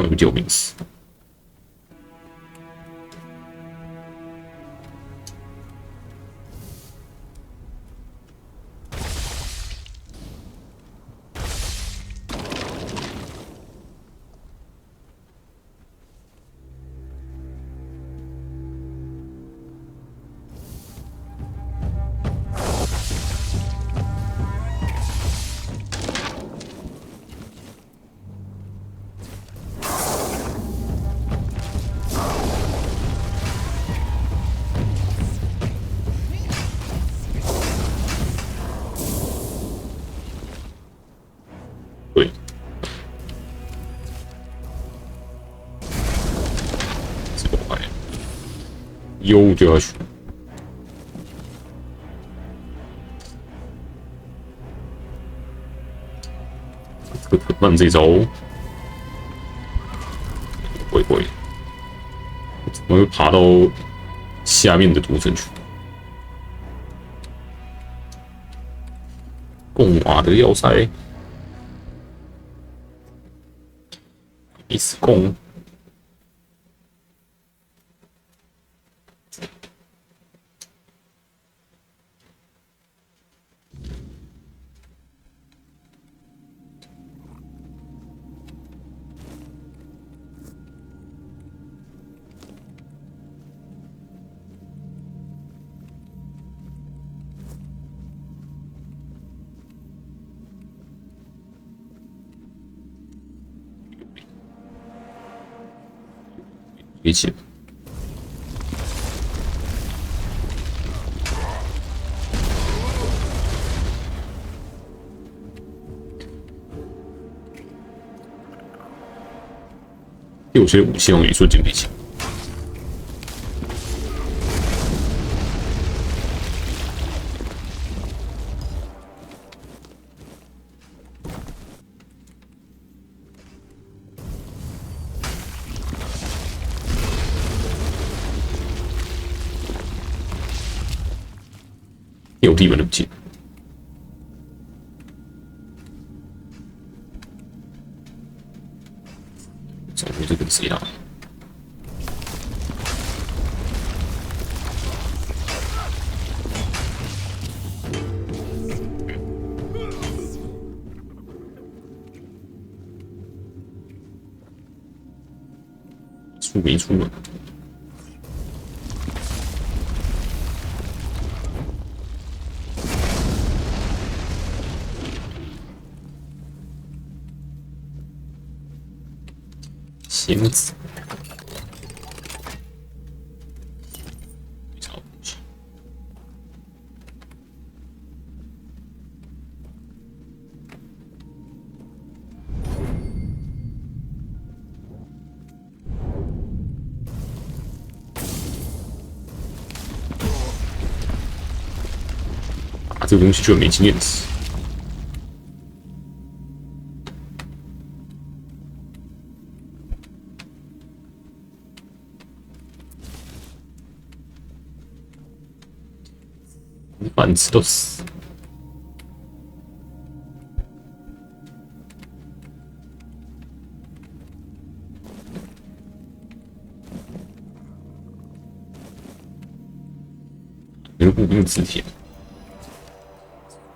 有个救命词。对，这个牌，U 就要去。这个藤蔓这招会，怎么会爬到下面的图层去？贡瓦的要塞。一次攻，一起。有些武器用一瞬间变强。有地板的武器。掌握这个谁啊？出没出啊？行子，啊，这个东西居然没经验值。饭吃都死。没有步兵磁铁，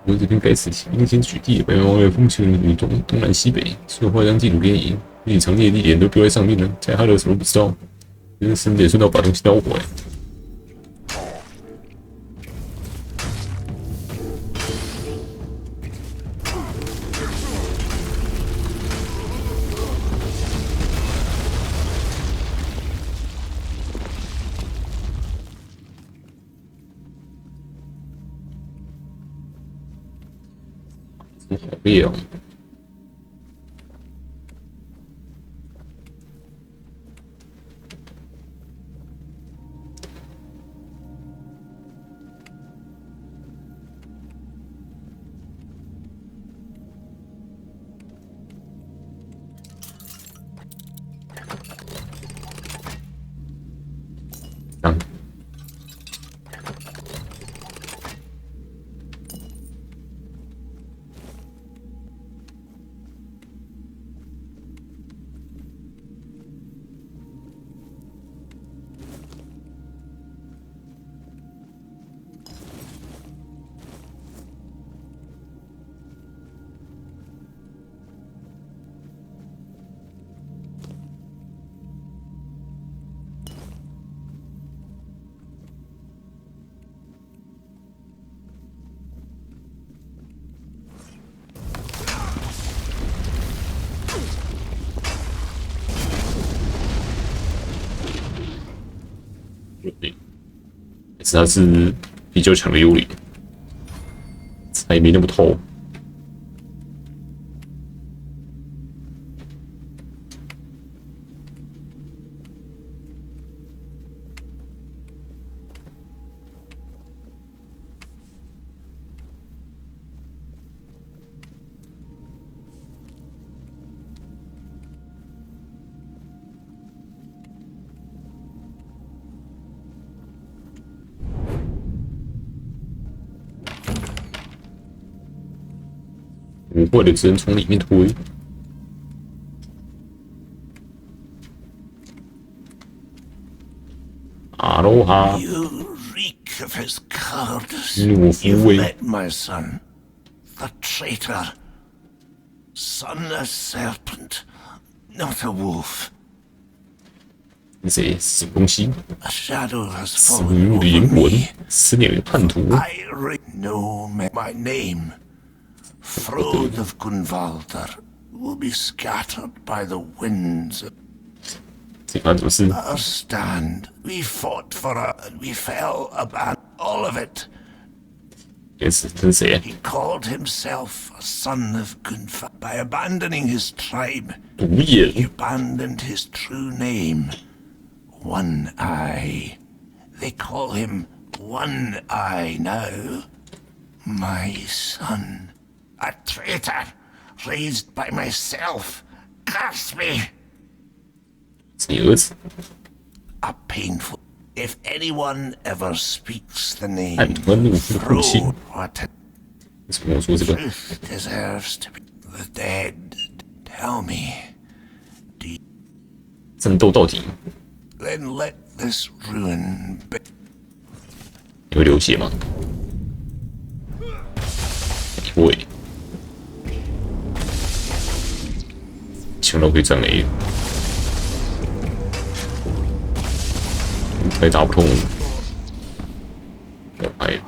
我这边该死期兵先取缔，百万王员风起于东南西北，所有画张地图给你，你常见的地点都标在上面了，在哈勒什么不知道，真是得顺道把东西捞回来。好累哦！是它是比较强的幽灵，才没那么透。不会的，只能从里面推。阿罗哈， You reek of his cowardice. 懦夫 You've 味。 met my son, the traitor. Son a serpent, not a wolf. 是谁？什么东西？ A shadow has 死 fallen 无的 over 灵魂 me.，思念的叛徒。 I know my name. Frode of Gunvalder will be scattered by the winds. 这发生什么事？ Our stand, we fought for it, and we fell about all of it. 这是谁啊？ He called himself a son of Gunvalder. By abandoning his tribe, 毒眼 he abandoned his true name, One Eye. They call him One Eye now. My son, a traitor, raised by myself. Curse me! 是你儿子。 A painful. If anyone ever speaks the 暗 name 吞怒夫的父亲。 Frode, what 为什么跟我说这个？ truth deserves to be the dead. Tell me, 战斗到底， then let this ruin be. 你会流血吗？不会。强到可以站雷，还打不通，要拍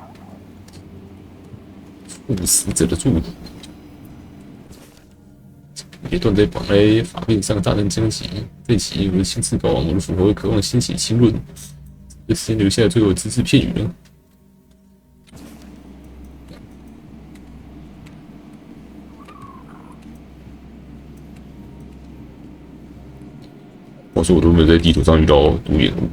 赴死者的祝福。别断在绑在法面上，大人将起，这起我的亲自搞完，我的复活渴望兴起清论，这先留下最后只字片语了。我说我都没有在地图上遇到独眼龙。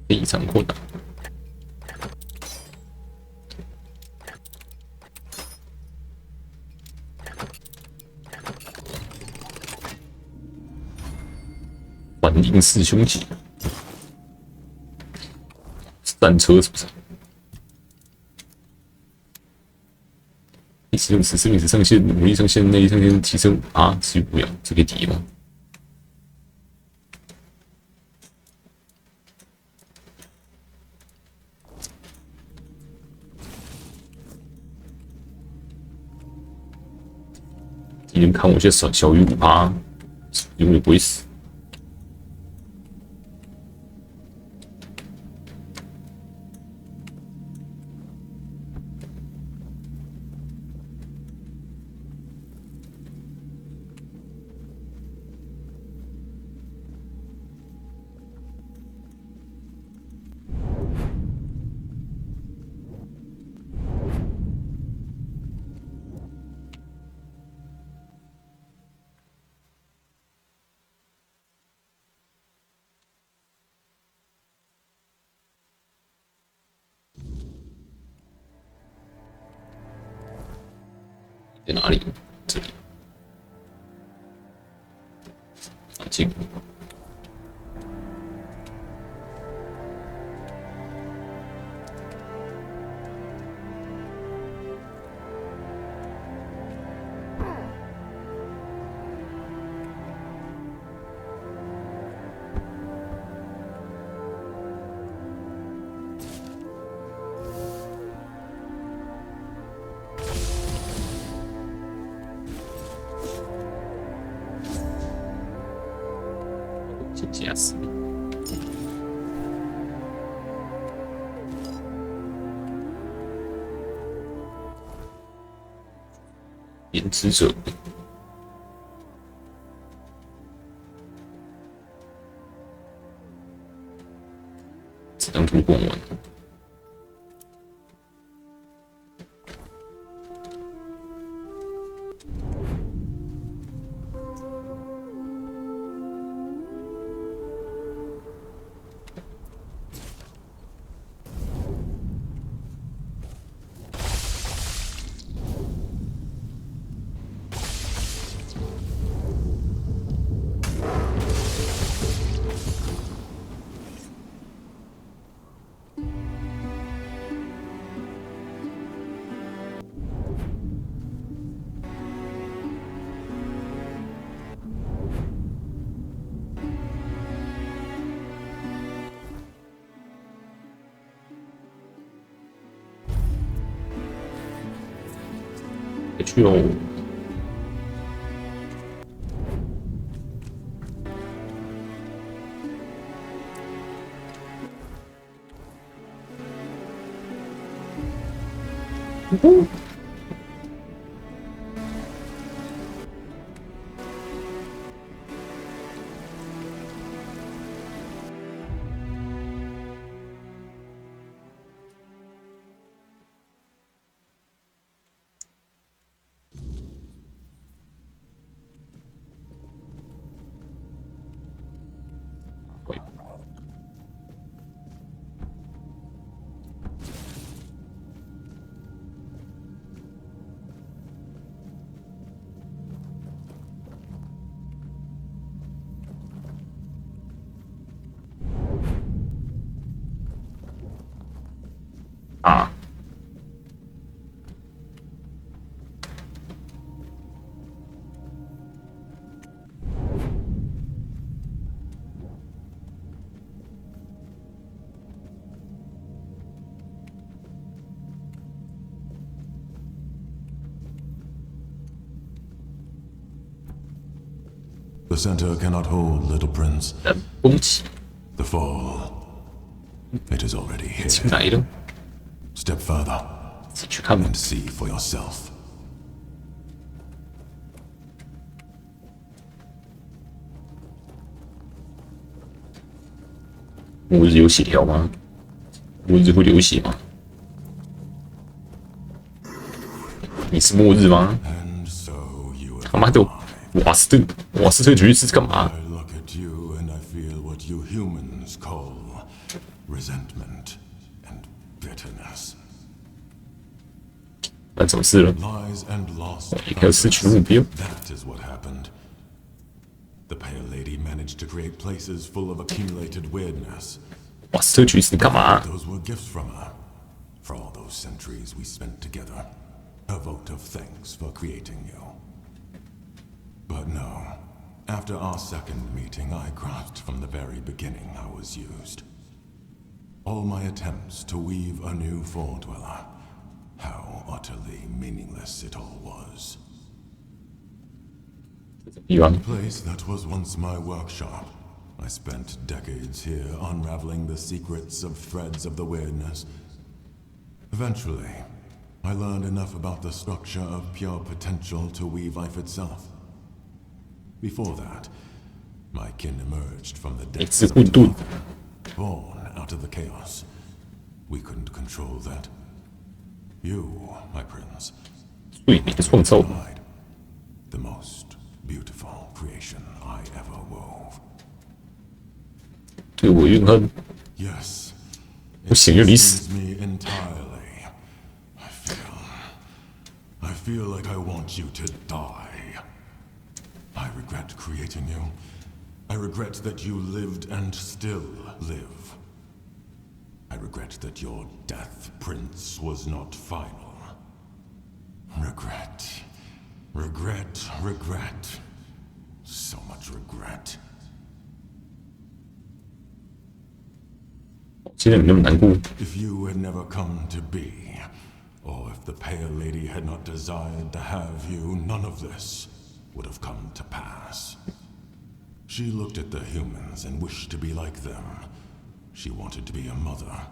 非常扩大。环境式凶器，战车是不是？使用此生命值上限，武力上限、内力上限提升啊，持续不了，这可以抵吗？敌人看我现在小于5%，永远不会死。在哪里？这里。安静。吓死！编织者。这张图逛完。去哦。啊！ The center cannot hold, little prince. The fall, it is already here. Step further and see for yourself. 末日有血条吗？末日会流血吗？你是末日吗？他妈的！ 瓦斯特局是干嘛？ I look at you and I feel what you humans call resentment and bitterness. 发生什么事了？ Lies and lost 你还有失去目标。 That is what happened. The Pale Lady managed to create places full of accumulated weirdness. 瓦斯特局是干嘛？ Those were gifts from her for all those centuries we spent together. A vote of thanks for creating you. But no, after our second meeting, I grasped from the very beginning I was used. All my attempts to weave a new Foredweller, how utterly meaningless it all was. The place that was once my workshop. I spent decades here unraveling the secrets of threads of the weirdness. Eventually, I learned enough about the structure of pure potential to weave life itself. Before that, my kin emerged from the depths of the born out of the chaos. We couldn't control that. You, my prince, provide the most beautiful creation I ever wove. 对我怨恨。 Yes. 不行就离死。 Me entirely. I feel like I want you to die. I regret creating you. I regret that you lived and still live. I regret that your death, Prince, was not final. Regret. Regret. Regret. So much regret. 现在你那么难过。 If you had never come to be, or if the Pale Lady had not desired to have you, none of this would have come to pass. She looked at the humans and wished to be like them. She wanted to be a mother.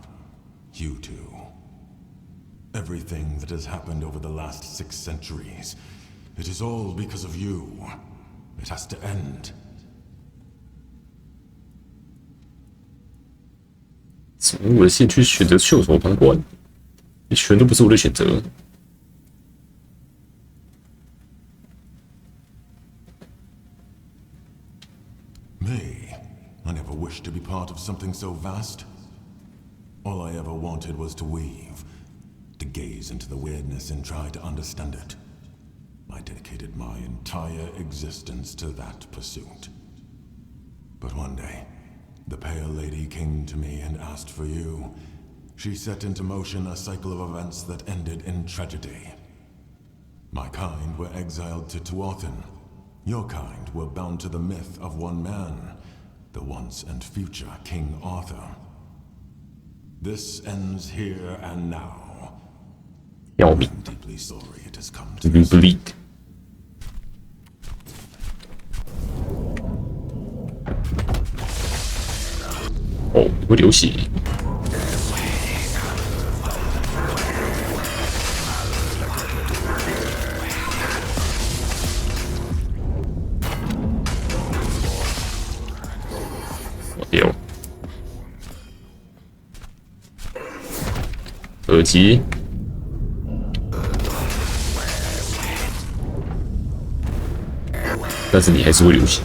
You too. Everything that has happened over the last 6 centuries, It is all because of you. It has to end. 从我的兴趣选择袖手旁观，全都不是我的选择。Me, I never wished to be part of something so vast. All I ever wanted was to weave, to gaze into the weirdness and try to understand it. I dedicated my entire existence to that pursuit. But one day, the Pale Lady came to me and asked for you. She set into motion a cycle of events that ended in tragedy. My kind were exiled to Tuathan. Your kind were bound to the myth of one man, the once and future King Arthur. This ends here and now. I'm deeply sorry it has come to this. Bleed. 哦，会流血。我丢！耳机。但是你还是会流血。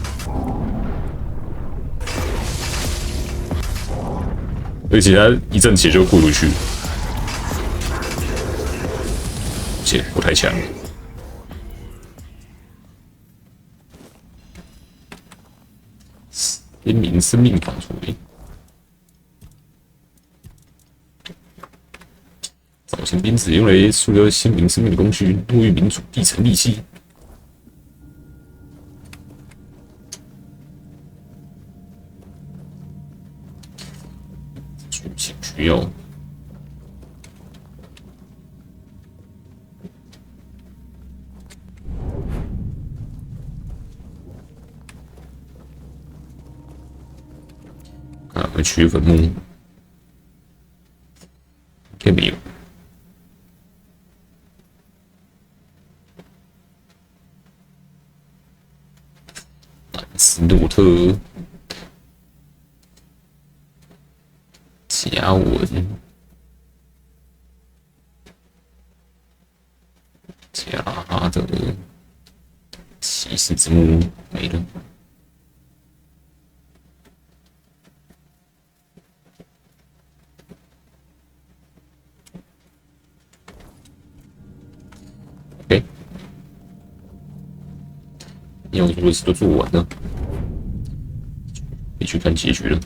而且他一阵血就过出去，且不太强。天明生命仿出来，早前兵子用来塑造鲜明生命的工具，沐浴民主，必成利器。需要。看回去坟墓，看没有？斯诺特。加文，加的骑士之墓没了。OK， 要做的事都做完了，可以去看结局了。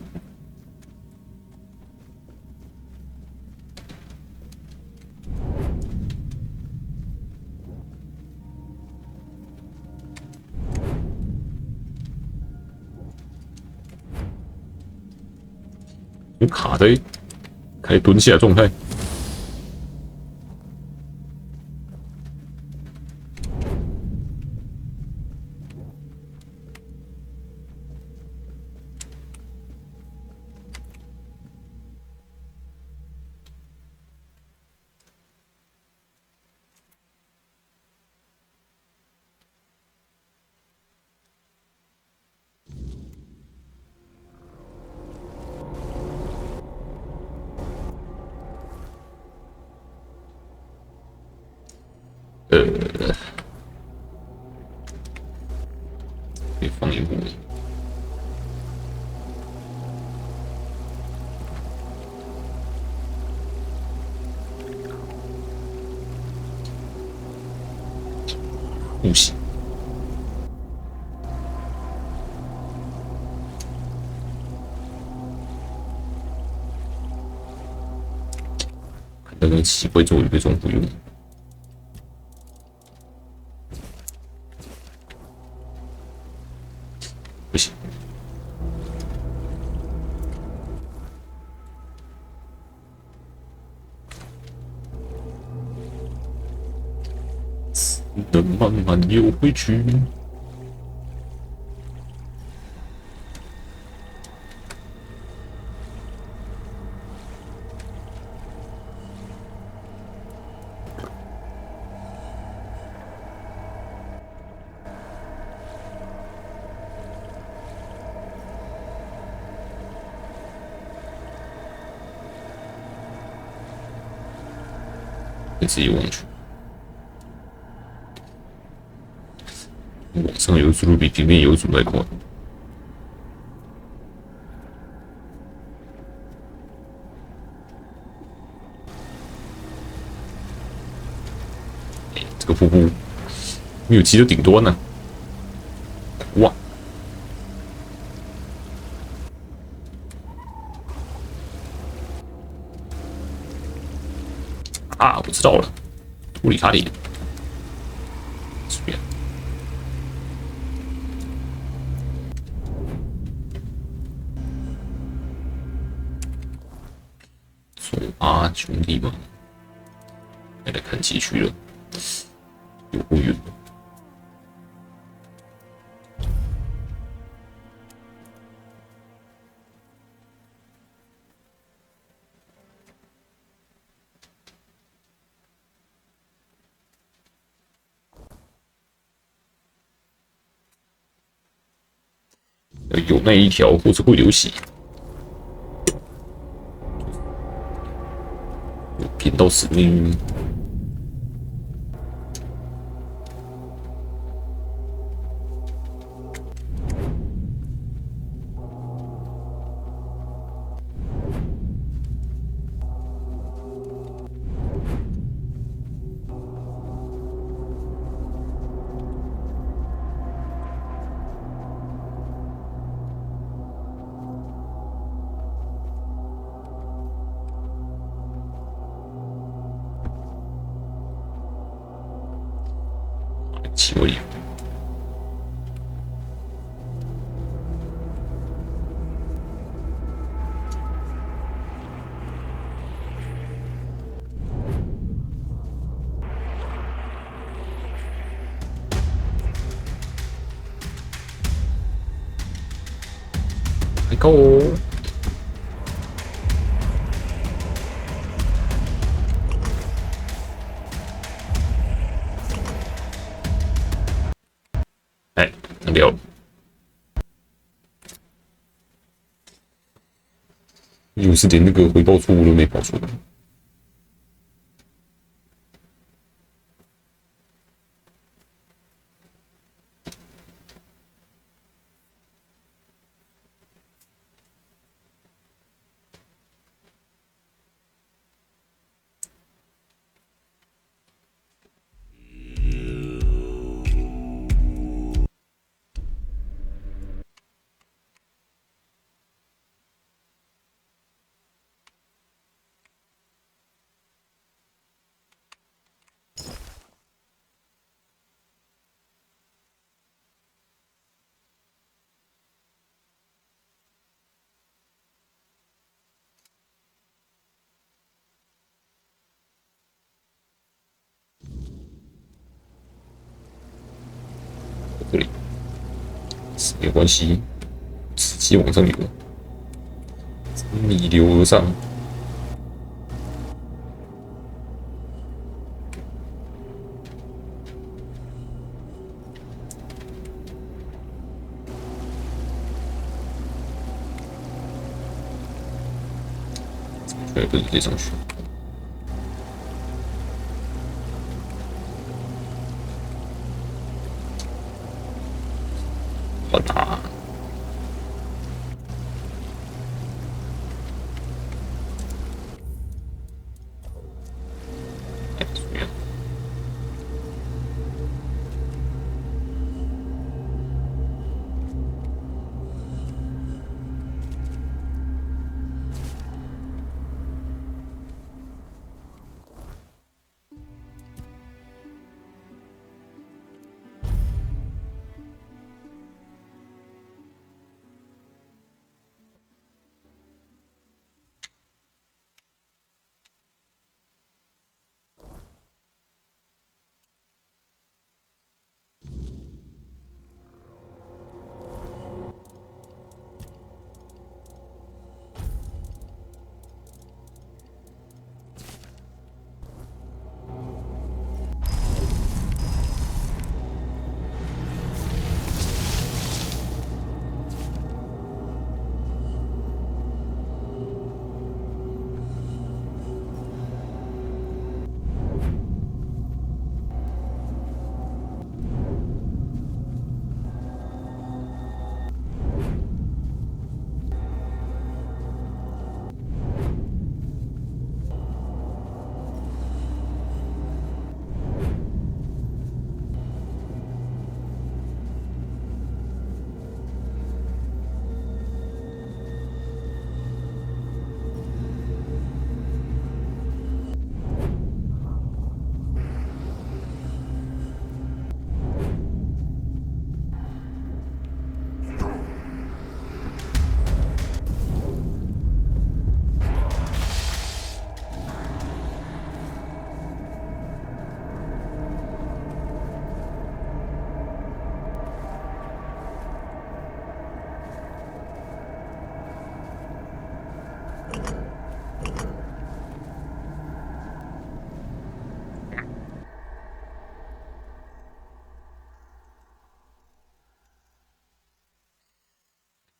卡在开始蹲下的状态。可以放一部。不行。看那个奇怪咒语被装不用。不行。等慢慢游回去。直接往去。往上游速度比平面游速还快。这个瀑布没有骑到顶端呢、哇！啊，我知道了，脱离塔里。随便。走啊，兄弟们，来看街区了，有不远。有那一条，或是会流血，骗到死命。气味。还高哦。哎，能掉。又是连那个回报错误都没跑出来。这里没有关系，直接往上游，逆流而上。对，不是直接上去。好打。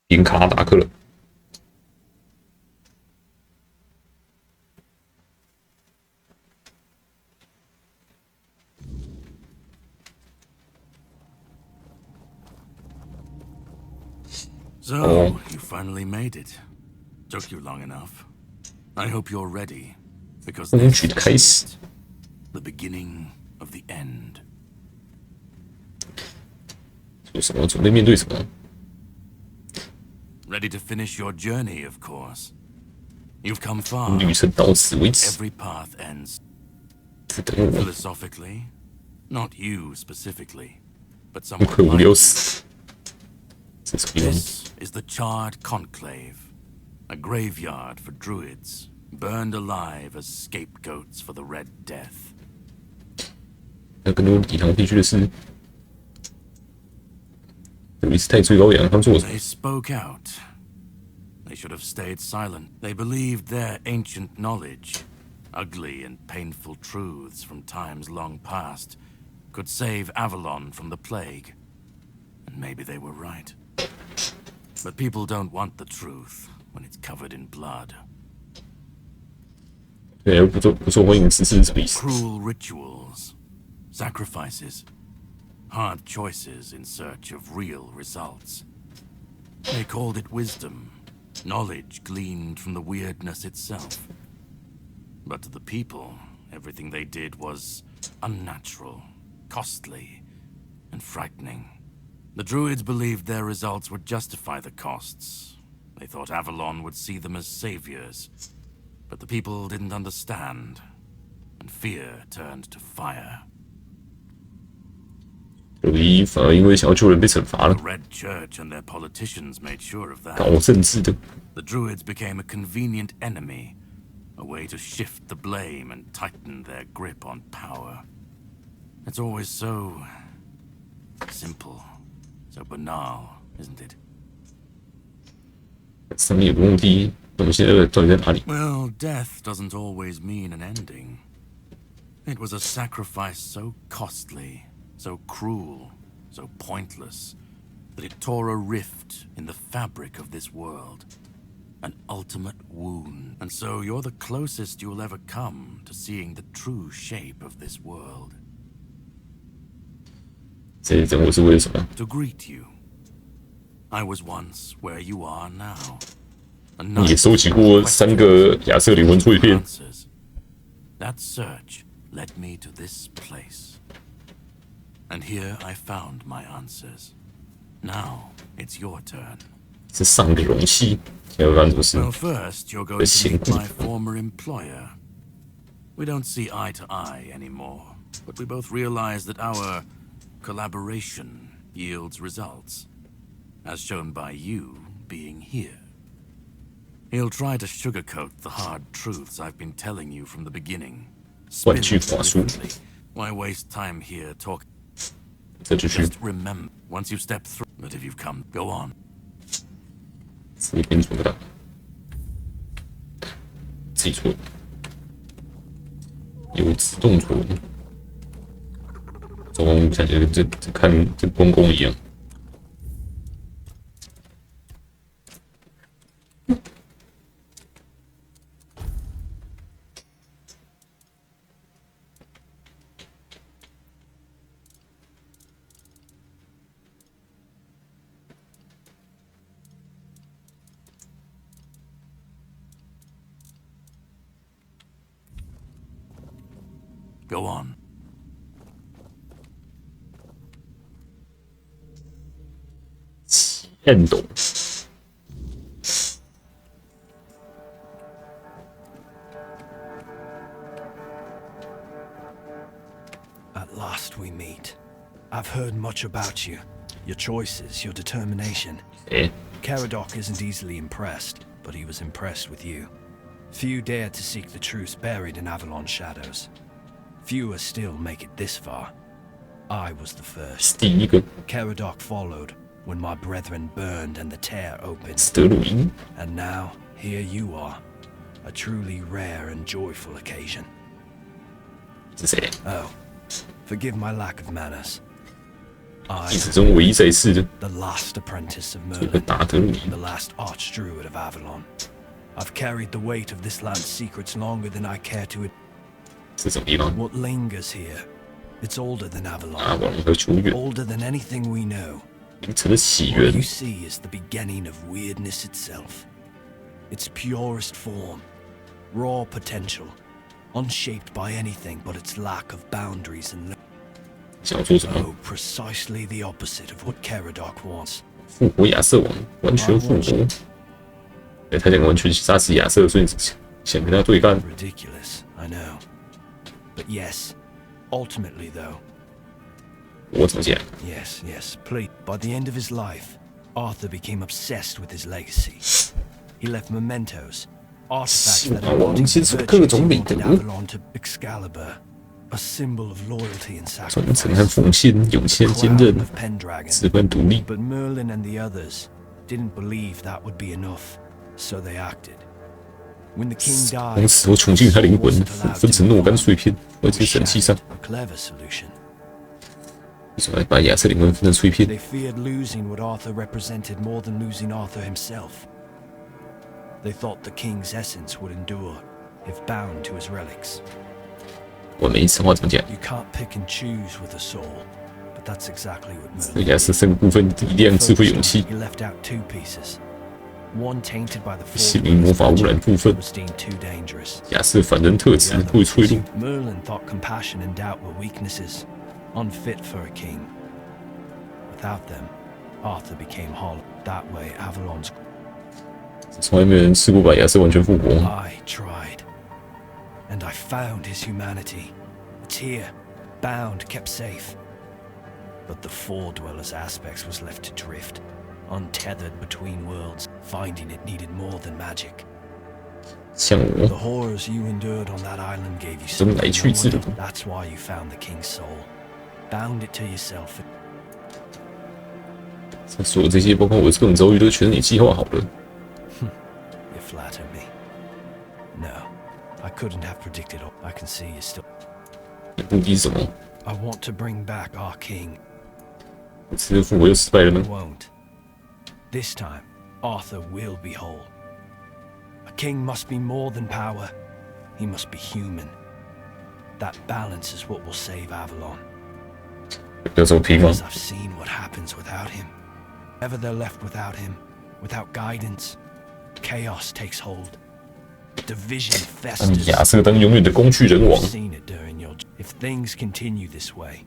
赢卡达克了。So, you finally made it. Took you long enough. I hope you're ready, because this is the beginning of the end. 做什么？准备面对什么？ Ready to finish your journey, of course. You've come far. 旅程到此为止。 Every path ends. 只等我。 Philosophically, not you specifically, but 不 someone 可无聊 like 死。 This is the Charred Conclave, a graveyard for druids, burned alive as scapegoats for the Red Death. 那更多以堂必须的是，有一次太最高阳，他们做什么 They spoke out. They should have stayed silent. They believed their ancient knowledge, ugly and painful truths from times long past, could save Avalon from the plague. And maybe they were right. But people don't want the truth when it's covered in blood. 对，不受欢迎，只是什么意思？ Cruel rituals, sacrifices, hard choices in search of real results. They called it wisdom, knowledge gleaned from the weirdness itself. But to the people, everything they did was unnatural, costly, and frightening. The druids believed their results would justify the costs. They thought Avalon would see them as saviors. But the people didn't understand, and fear turned to fire. 友谊反而因为想要救人被惩罚了。 The Red Church and their politicians made sure of that. 搞政治的。 The druids became a convenient enemy, a way to shift the blame and tighten their grip on power. It's always so simple, so banal, isn't it? 上面有个目的，我们现在到底在哪里？ Well, death doesn't always mean an ending. It was a sacrifice so costly, so cruel, so pointless, that it tore a rift in the fabric of this world. An ultimate wound. And so you're the closest you'll ever come to seeing the true shape of this world. 这一整我是为了什么？ To greet you. I was once where you are now. 你也收集过3个亚瑟灵魂碎片。 That search led me to this place. And here I found my answers. Now it's your turn. 是上个容器，现在发生什么事？ Well, first you're going to meet my former employer. We don't see eye to eye anymore, but we both realize that our collaboration yields results, as shown by you being here. He'll try to sugarcoat the hard truths I've been telling you from the beginning. Spin it differently. Why waste time here talking? Just remember, once you step through, but if you've come, go on. 这边做不到，自己错，有自动错误，总共感觉这看这公公一样。Go on. At last we meet. I've heard much about you. Your choices, your determination. Caradoc isn't easily impressed, but he was impressed with you. Few dare to seek the truth buried in Avalon's shadows. Fewer still make it this far. I was the first. Caradoc followed when my brethren burned and the tear opened. And now, here you are. A truly rare and joyful occasion. Oh, forgive my lack of manners. 历史中唯一在世的 the last apprentice of 这个 Merlin, 达德鲁尼 the last archdruid of Avalon. I've carried the weight of this land's secrets longer than I care to admit. 是什么地方？ What lingers here, it's older than 阿 Avalon, 瓦隆的球员， older than anything we know. 凌晨的起 What 源 you， see is the beginning of weirdness itself. Its purest form, raw potential, unshaped by anything but its lack of boundaries and 想要做什么？ oh, precisely the opposite of what Keradoc wants. 复活亚瑟王，完全复活。哎，他想完全杀死亚瑟，所以想跟他对干。 Ridiculous, I know. But yes, ultimately though. 我怎么讲？ Yes, yes, please. By the end of his life, Arthur became obsessed with his legacy. He left mementos, artifacts that 阿瓦隆先生各种美德， Avalon to Excalibur, a symbol of loyalty and 忠诚 sacrifice. 和奉献，勇气和坚韧 Crown，of Pendragon. 直观独立。 But Merlin and the others didn't believe that would be enough, so they acted. When the king 从 died, 此后穷尽他灵魂， wasn't allowed 分成 to 若干 move 碎片，而且 on. 神器上， A clever solution. 为什么要把亚瑟灵魂分成碎片？ They feared losing what Arthur represented more than losing Arthur himself. They thought the king's essence would endure if bound to his relics. 我每一次话怎么讲？ You can't pick and choose with a soul, but that's exactly what 这 Merlin 亚瑟三个部分：力量、智慧、勇气。 He left out two pieces. One tainted by the 心灵魔法污染部分， was deemed too dangerous. 亚瑟反人特质会脆弱。 Merlin thought compassion and doubt were weaknesses, unfit for a king. Without them, Arthur became hollow. That way, Avalon's 从来没有人试过把亚瑟完全复活。 I tried. And I found his humanity. It's here, bound, kept safe. But the Four Dwellers' aspects was left to drift, untethered between worlds, finding it needed more than magic. 像 The 我， horrors you endured on that island gave you 生来 something 去 no 自 one 如 else. That's why you found the king's soul. Bound it to yourself. 所有这些，包括我各种遭遇，都全是你计划好的。 You flatter me. No, I couldn't have predicted all. I can see you still. 你目的是什么？ I want to bring back our king. 这次复活又失败了 I 呢？ won't. This time, Arthur will be whole. A king must be more than power. He must be human. That balance is what will save Avalon. 要这么拼吗？ Because I've seen what happens without him. Ever they're left without him, without guidance, chaos takes hold. Division 让 festers. 亚瑟当永远的工具人王 You've。seen it during your. If things continue this way,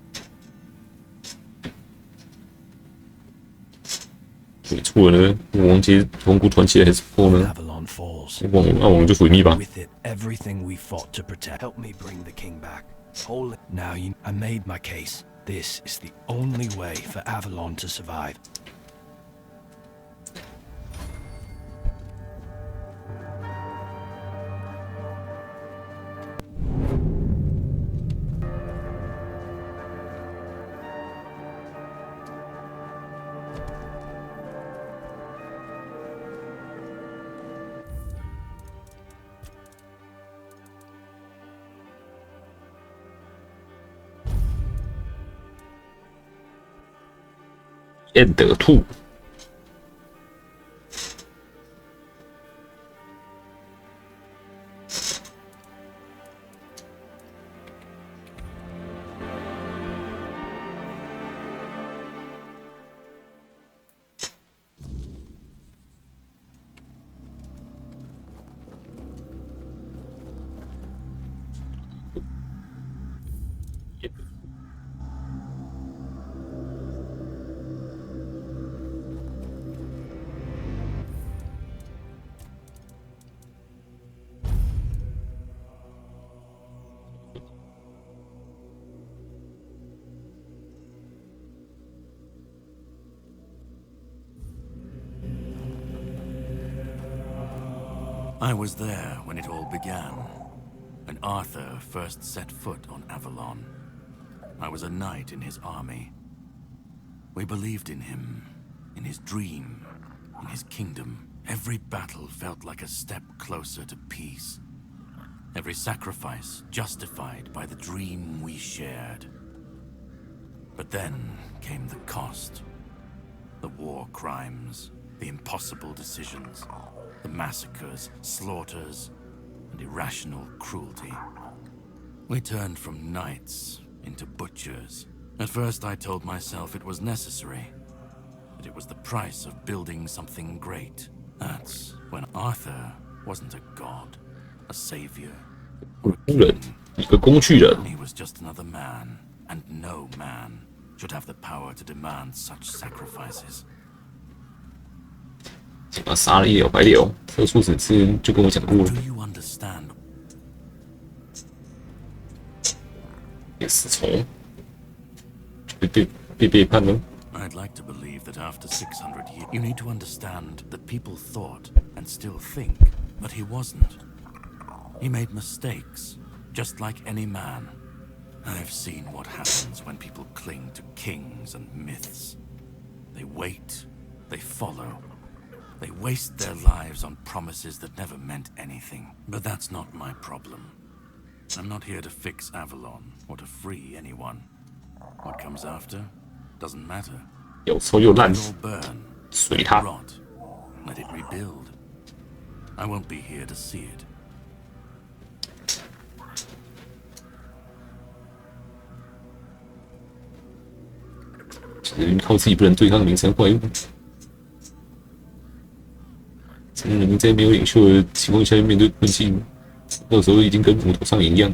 你错了呢？王杰王国团起来还是不够呢？ Avalon falls. 那我们就毁灭吧。 With it, everything we fought to protect. Help me bring the king back. Hold it. Now I made my case. This is the only way for Avalon to survive. 燕德兔，I was there when it all began, when Arthur first set foot on Avalon. I was a knight in his army. We believed in him, in his dream, in his kingdom. Every battle felt like a step closer to peace. Every sacrifice justified by the dream we shared. But then came the cost. The war crimes, the impossible decisions, the massacres, slaughters, and irrational cruelty. We turned from knights into butchers. At first I told myself it was necessary, that it was the price of building something great. That's when Arthur wasn't a god, a savior, or a king. He was just another man, and no man should have the power to demand such sacrifices. 把他杀了一了百了，这个处子之前就跟我讲过了。 Do you understand? 也死虫，被背叛了。 I'd like to believe that after 600 years, you need to understand that people thought and still think, but he wasn't. He made mistakes, just like any man. I've seen what happens when people cling to kings and myths. They wait, they follow, they waste their lives on promises that never meant anything. But that's not my problem. I'm not here to fix Avalon or to free anyone. What comes after doesn't matter. 又臭又烂， It'll burn, 随他。 rot, let it rebuild. I won't be here to see it. 只能靠自己不能对抗的名称怪物。成人民在没有领袖的情况下面对困境，到时候已经跟木头上一样。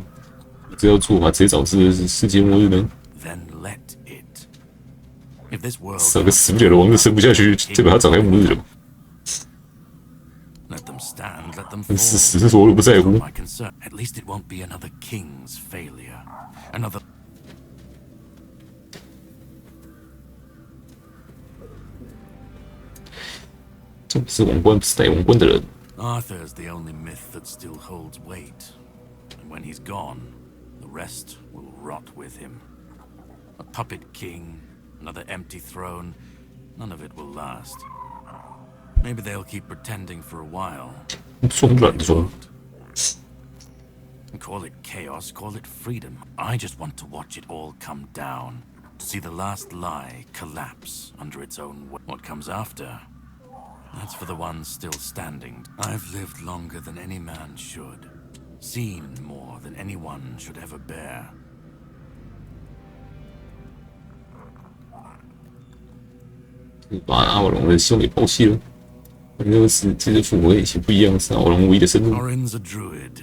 这要做法直接导致世界末日呢？ Then let it. If this world 少个死不了的王子生不下去，就把他展开末日了。 let them stand, let them 事 fall. 实说我都不在乎。 My concern. At least it won't be another king's failure. Another. 这不是王冠，不是带王冠的人。 Arthur's the only myth that still holds weight. And when he's gone, the rest will rot with him. A puppet king, another empty throne, none of it will last. Maybe they'll keep pretending for a while. 装软装。 Call it chaos, call it freedom. I just want to watch it all come down. To see the last lie collapse under its own weight. What comes after? That's for the ones still standing. I've lived longer than any man should. Seen more than anyone should ever bear. 把阿瓦隆的希望给抛弃了。这个是这些父母跟以前不一样，是阿瓦隆唯一的生路。 Orin's a druid.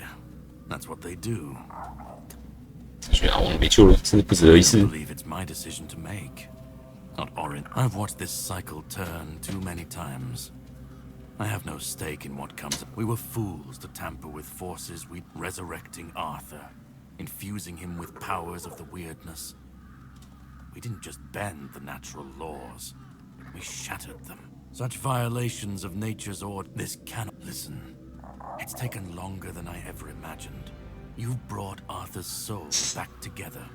That's what they do. 所以阿瓦隆没救了，甚至不止了一 I 次。 believe it's my decision to make, not Orin. I've watched this cycle turn too many times. I have no stake in what comes. We were fools to tamper with forces. We resurrecting Arthur, infusing him with powers of the weirdness. We didn't just bend the natural laws. We shattered them. Such violations of nature's order. This cannot. Listen. It's taken longer than I ever imagined. You've brought Arthur's soul back together.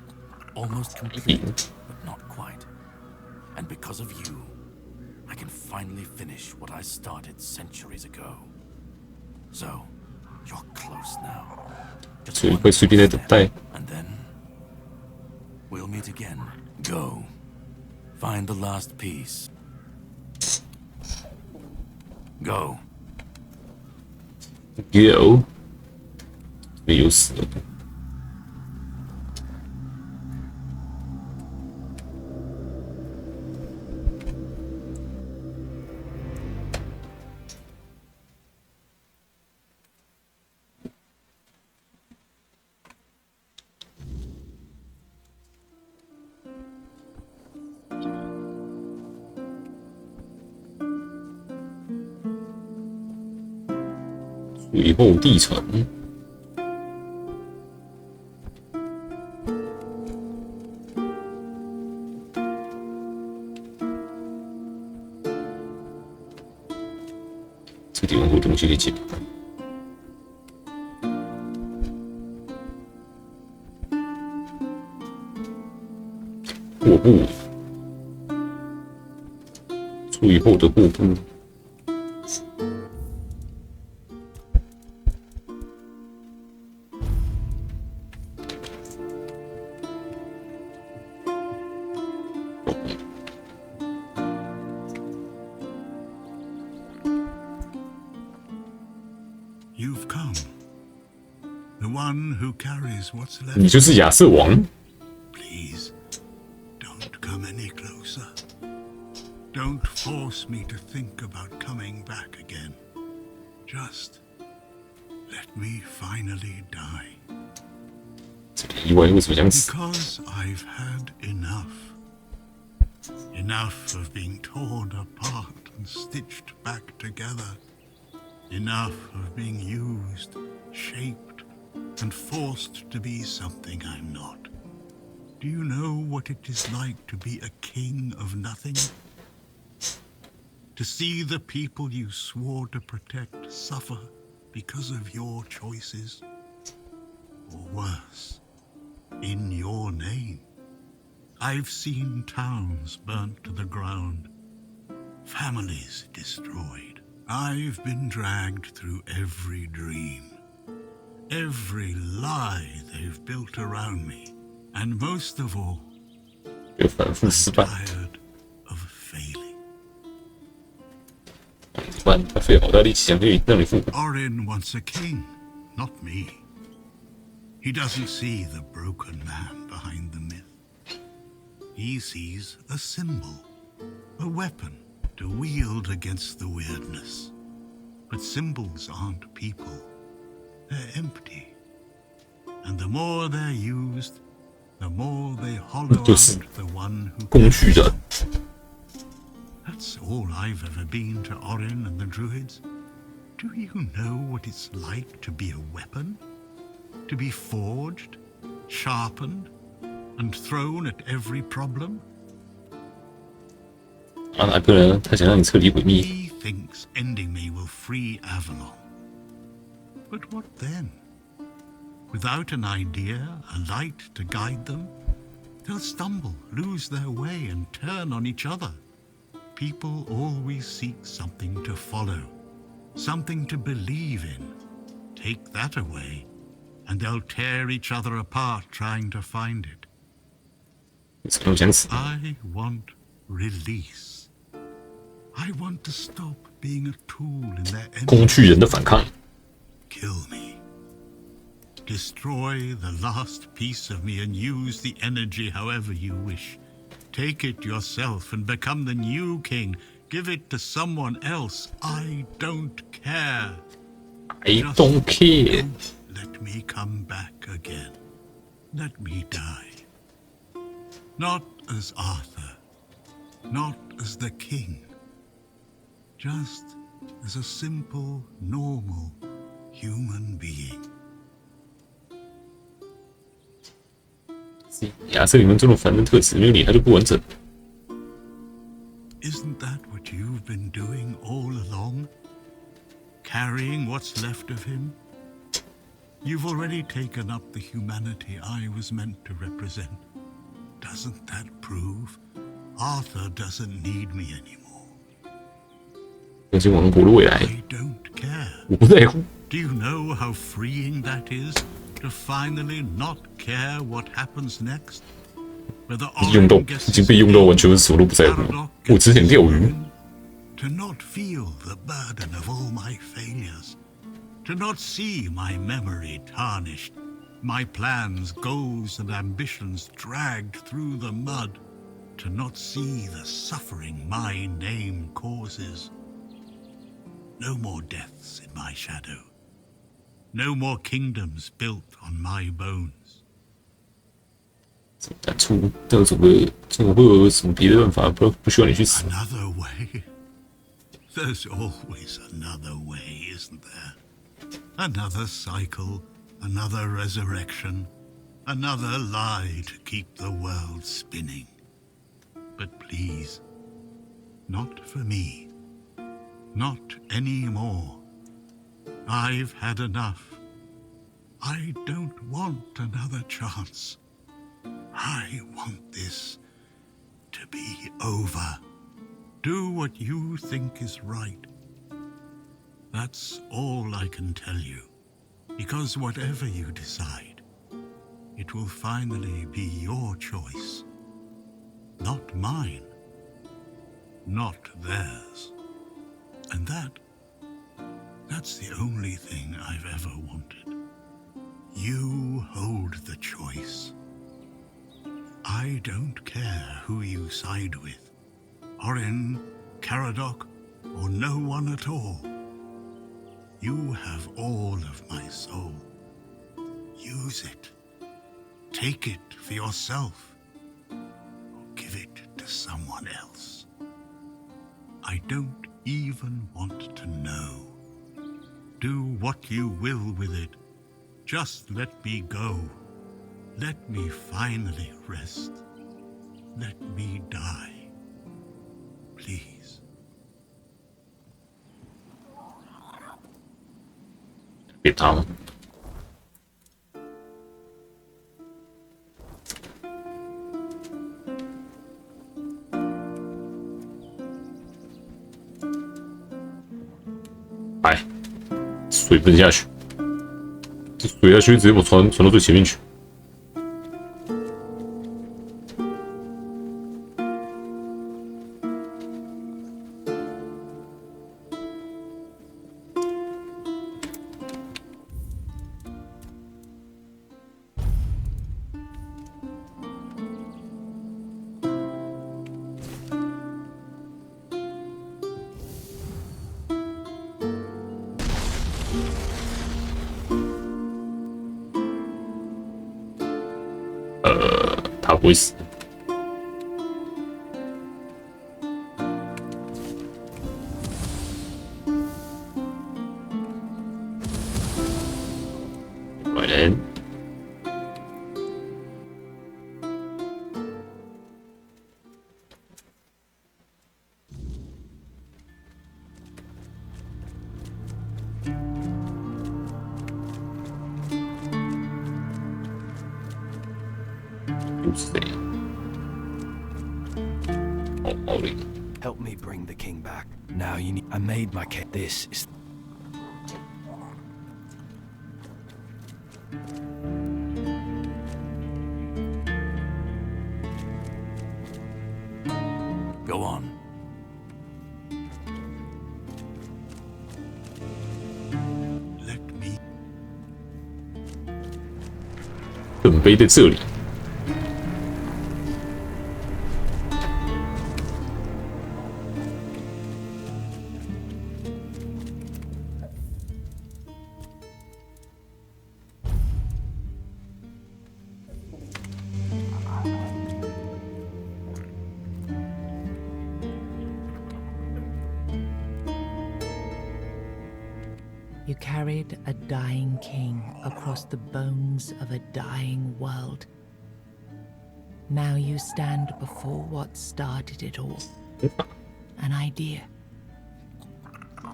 Almost complete, but not quite. And because of you, I can finally finish what I started centuries ago. So, you're close now. 所以会随便在等待。 And then, we'll meet again. Go. Find the last piece. Go. Go. 没有死了。最后地层。 这个地方会有东西可以捡。货布，最后的货布。one who carries what's left. 你就是亚瑟王。 Please, don't come any closer. Don't force me to think about coming back again. Just let me finally die. 这个意外为什么想死？ Because I've had enough. Enough of being torn apart and stitched back together. Enough of being used, shaped, and forced to be something I'm not. Do you know what it is like to be a king of nothing? To see the people you swore to protect suffer because of your choices? Or worse, in your name. I've seen towns burnt to the ground, families destroyed. I've been dragged through every dream, every lie they've built around me, and most of all, I'm tired of failing. Orin wants a king, not me. He doesn't see the broken man behind the myth. He sees a symbol, a weapon to wield against the weirdness. But symbols aren't people. They're empty. And the more they're used, the more they hollow out the one who carries them. That's all I've ever been to Orin and the Druids. Do you know what it's like to be a weapon? To be forged, sharpened, and thrown at every problem? 啊，哪个人？他想让你彻底毁灭。 He thinks ending me will free Avalon. But what then? Without an idea, a light to guide them, they'll stumble, lose their way, and turn on each other. People always seek something to follow, something to believe in. Take that away, and they'll tear each other apart trying to find it. I want release. I want to stop being a tool in their energy. Kill me. Destroy the last piece of me and use the energy however you wish. Take it yourself and become the new king. Give it to someone else. I don't care. I don't care. Don't let me come back again. Let me die. Not as Arthur. Not as the king. Just as a simple, normal human being. 亚瑟里面这种凡人特质没有你，他就不完整。 Isn't that what you've been doing all along? Carrying what's left of him? You've already taken up the humanity I was meant to represent. Doesn't that prove Arthur doesn't need me anymore? 我已经王国的未来， I don't care. 我不在乎。 Do you know how freeing that is? To finally not care what happens next? Whether 已经被用到完全什么都不在乎。我只想钓鱼。 To not feel the burden of all my failures. To not see my memory tarnished. My plans, goals, and ambitions dragged through the mud. To not see the suffering my name causes. No more deaths in my shadow. No more kingdoms built on my bones. 怎么会有什么别的办法？不需要你去死。 Another way? There's always another way, isn't there? Another cycle, another resurrection, another lie to keep the world spinning. But please, not for me. Not anymore. I've had enough. I don't want another chance. I want this to be over. Do what you think is right. That's all I can tell you. Because whatever you decide, it will finally be your choice. Not mine. Not theirs. And that's the only thing I've ever wanted. You hold the choice. I don't care who you side with. Orin, Caradoc, or no one at all. You have all of my soul. Use it. Take it for yourself. Or give it to someone else. I don't even want to know. Do what you will with it. Just let me go. Let me finally rest. Let me die. Please. 别他吗？哎，水不能下去，这水下去直接我传到最前面去。他不会死。快点！又是谁？哦，奥利。Help me bring the king back. Now you need. I made my case. This is. Go on. Let me. 圣杯在这里。You carried a dying king across the bones of a dying world. Now you stand before what started it all. An idea.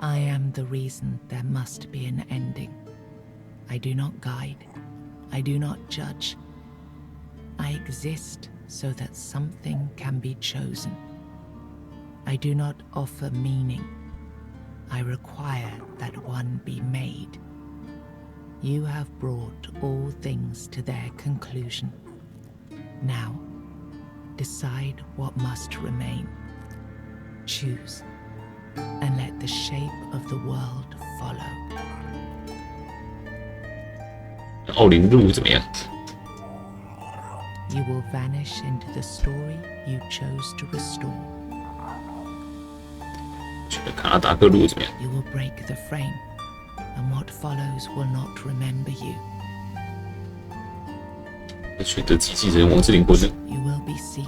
I am the reason there must be an ending. I do not guide. I do not judge. I exist so that something can be chosen. I do not offer meaning. I require that one be made. You have brought all things to their conclusion. Now, decide what must remain. Choose, and let the shape of the world follow. 奥林任务怎么样？ You will vanish into the story you chose to restore. 觉得卡拉达克任务怎么样？ You will break the frame, and what follows will not remember you. 选择机器人王之灵魂呢？ You will be seen.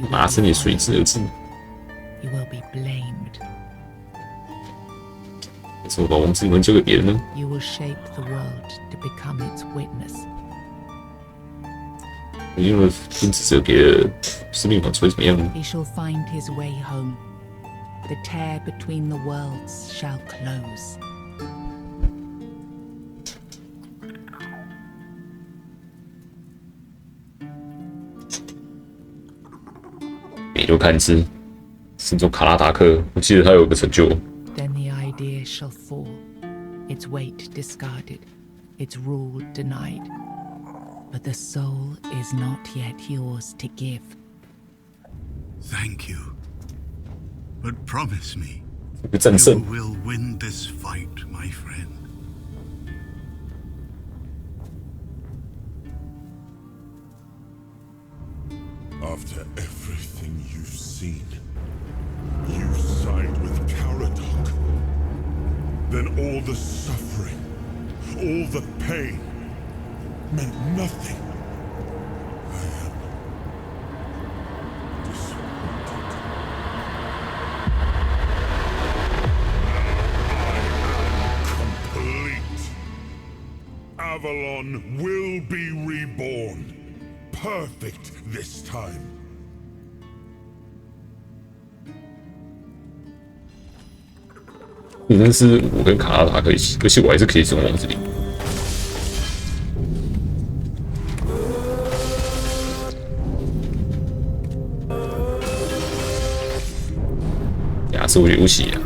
麻生也随之而至。 You will be blamed. 为什么把王之灵魂交给别人呢？ You will shape the world to become its witness. 我用了分子者给了生命法则会怎么样呢？ He shall find his way home. The tear between the worlds shall close. 每周看一次。圣州卡拉达克，我记得他有个成就。 Then the idea shall fall, its weight discarded, its rule denied. But the soul is not yet yours to give. Thank you. But promise me, 这个战胜 you will win this fight, my friend. After everything you've seen, you side with Caradoc. Then all the suffering, all the pain, meant nothing. I am disappointed. Complete. Avalon will be reborn. Perfect this time. 但是我跟卡拉塔可以，而且我还是可以使用王子灵。亚瑟流血啊！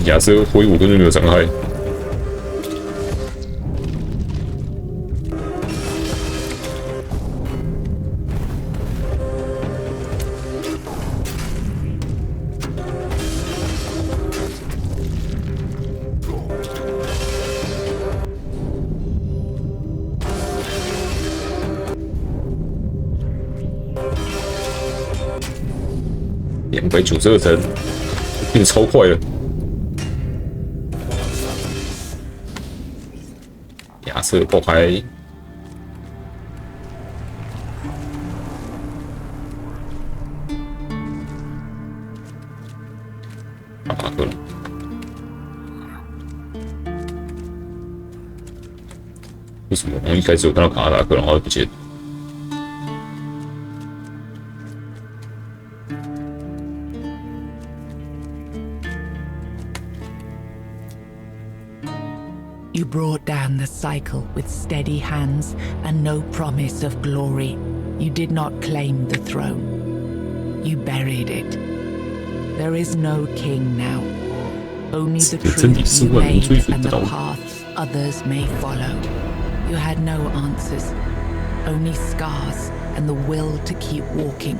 亚瑟挥舞根本没有伤害。292层，变超快了。亚瑟爆开，阿巴克了。为什么我一开始有看到卡拉达克，然后不见？ You brought down the cycle with steady hands and no promise of glory. You did not claim the throne. You buried it. There is no king now. Only the truth you made and the path others may follow. You had no answers, only scars and the will to keep walking.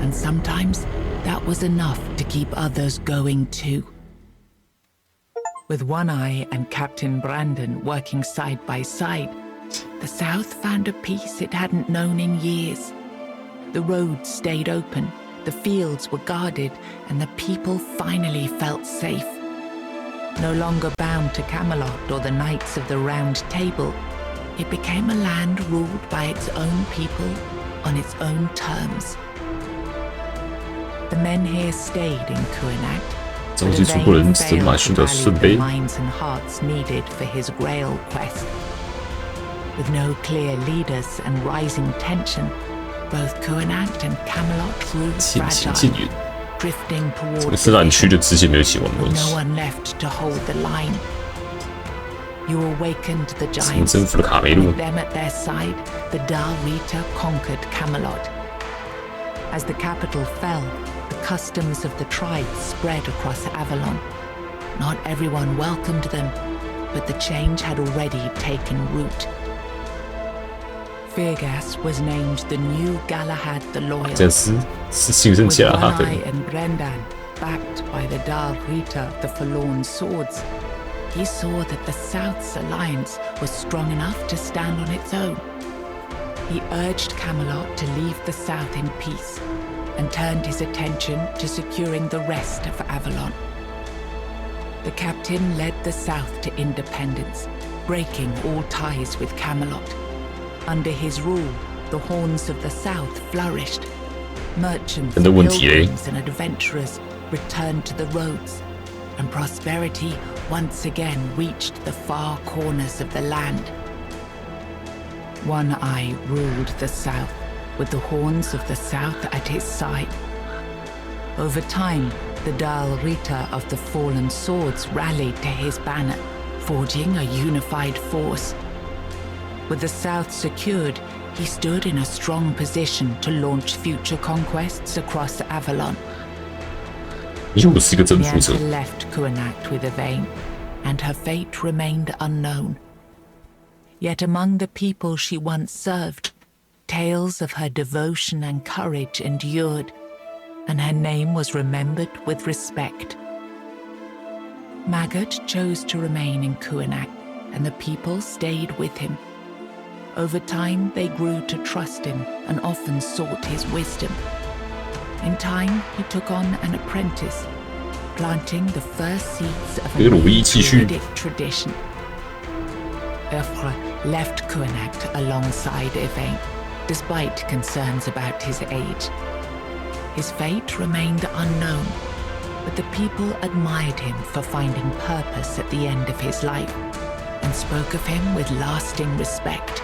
And sometimes that was enough to keep others going too. With One Eye and Captain Brandon working side by side, the South found a peace it hadn't known in years. The roads stayed open, the fields were guarded, and the people finally felt safe. No longer bound to Camelot or the Knights of the Round Table, it became a land ruled by its own people on its own terms. The men here stayed in Kuenak. 召集楚国人神马寻找圣杯。 minds and hearts needed for his Grail quest. With no clear leaders and rising tension, both Kuenak and Camelot grew fragile, drifting towards 这个是蓝区的支线没有写完的关 no 系。 one left to hold the line. You awakened the 什么 giants. 征服了卡梅路 With them at their side, the Dal Rita conquered Camelot. As the capital fell, the customs of the tribes spread across Avalon. Not everyone welcomed them, but the change had already taken root. Firgas was named the new Galahad the Loyal. 这是新生加哈 With 的 One Eye and Brendan, backed by the Dal Rita the Forlorn Swords, he saw that the South's alliance was strong enough to stand on its own. He urged Camelot to leave the South in peace and turned his attention to securing the rest of Avalon. The captain led the South to independence, breaking all ties with Camelot. Under his rule, the horns of the South flourished. Merchants, pilgrims, and adventurers returned to the roads, and prosperity once again reached the far corners of the land. One Eye ruled the South, with the horns of the South at his side. Over time, the Dal Rita of the Fallen Swords rallied to his banner, forging a unified force. With the South secured, he stood in a strong position to launch future conquests across Avalon. Nianta left Kuenak with Yvain, and her fate remained unknown. Yet among the people she once served, tales of her devotion and courage endured, and her name was remembered with respect. Maggott chose to remain in Kuenak, and the people stayed with him. Over time, they grew to trust him and often sought his wisdom. In time, he took on an apprentice, planting the first seeds of a new Druidic tradition. Urfre left Kuanacht alongside Yvain, despite concerns about his age. His fate remained unknown, but the people admired him for finding purpose at the end of his life and spoke of him with lasting respect.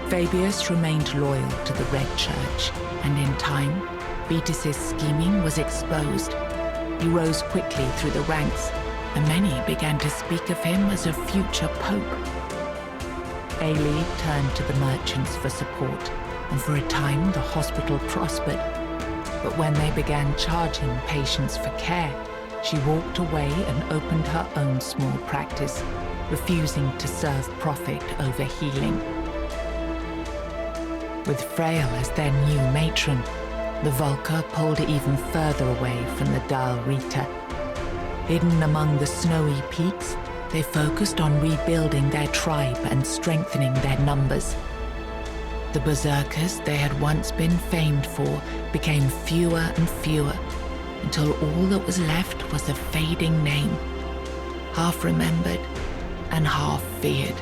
Fabius remained loyal to the Red Church, and in time, Vitus's scheming was exposed. He rose quickly through the ranks, and many began to speak of him as a future pope. Ailey turned to the merchants for support, and for a time the hospital prospered. But when they began charging patients for care, she walked away and opened her own small practice, refusing to serve profit over healing. With Frail as their new matron, the Volca pulled even further away from the Dal Rita. Hidden among the snowy peaks, they focused on rebuilding their tribe and strengthening their numbers. The berserkers they had once been famed for became fewer and fewer, until all that was left was a fading name, half remembered and half feared.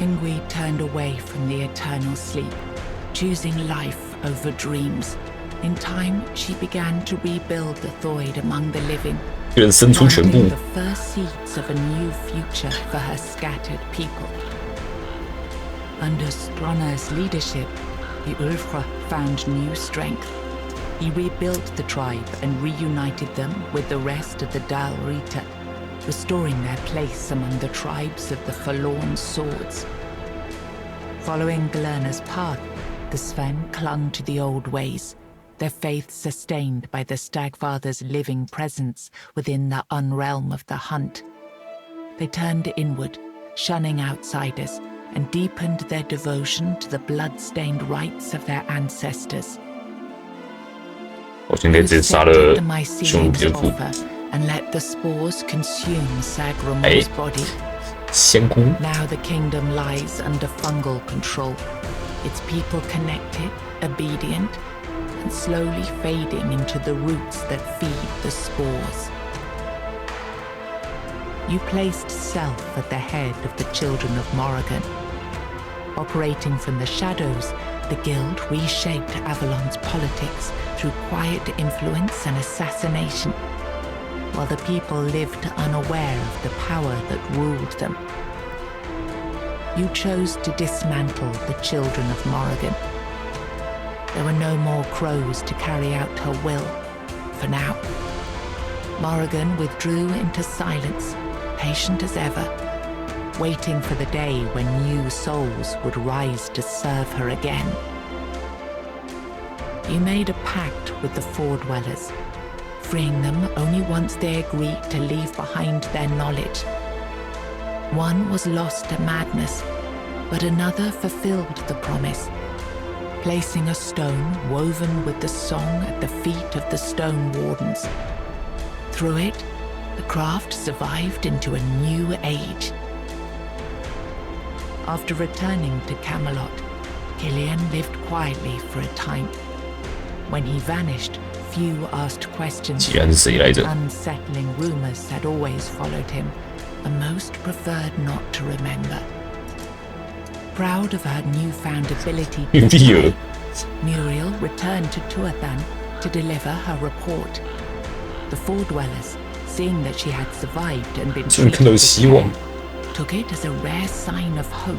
Ingui turned away from the eternal sleep, choosing life over dreams. In time, she began to rebuild the Thoid among the living, planting the first seeds of a new future for her scattered people. Under Strona's leadership, the Ulfra found new strength. He rebuilt the tribe and reunited them with the rest of the Dal Rita, restoring their place among the tribes of the Forlorn Swords. Following Glerna's path, the Sven clung to the old ways, their faith sustained by the Stagfather's living presence within the unrealm of the Hunt. They turned inward, shunning outsiders, and deepened their devotion to the blood-stained rites of their ancestors. 我现在只杀了匈奴蝙蝠。 And let the spores consume Sagramore's body. 仙姑。 Now the kingdom lies under fungal control, its people connected, obedient, and slowly fading into the roots that feed the spores. You placed self at the head of the children of Morrigan. Operating from the shadows, the guild reshaped Avalon's politics through quiet influence and assassination, while the people lived unaware of the power that ruled them. You chose to dismantle the children of Morrigan. There were no more crows to carry out her will, for now. Morrigan withdrew into silence, patient as ever, waiting for the day when new souls would rise to serve her again. You made a pact with the Foredwellers, freeing them only once they agreed to leave behind their knowledge. One was lost to madness, but another fulfilled the promise, placing a stone woven with the song at the feet of the Stone Wardens. Through it, the craft survived into a new age. After returning to Camelot, Killian lived quietly for a time. When he vanished, few asked questions. Unsettling rumors had always followed him, and most preferred not to remember. Proud of her newfound ability to fly, Muriel returned to Tuathan to deliver her report. The Foredwellers, seeing that she had survived and been treated with care, took it as a rare sign of hope,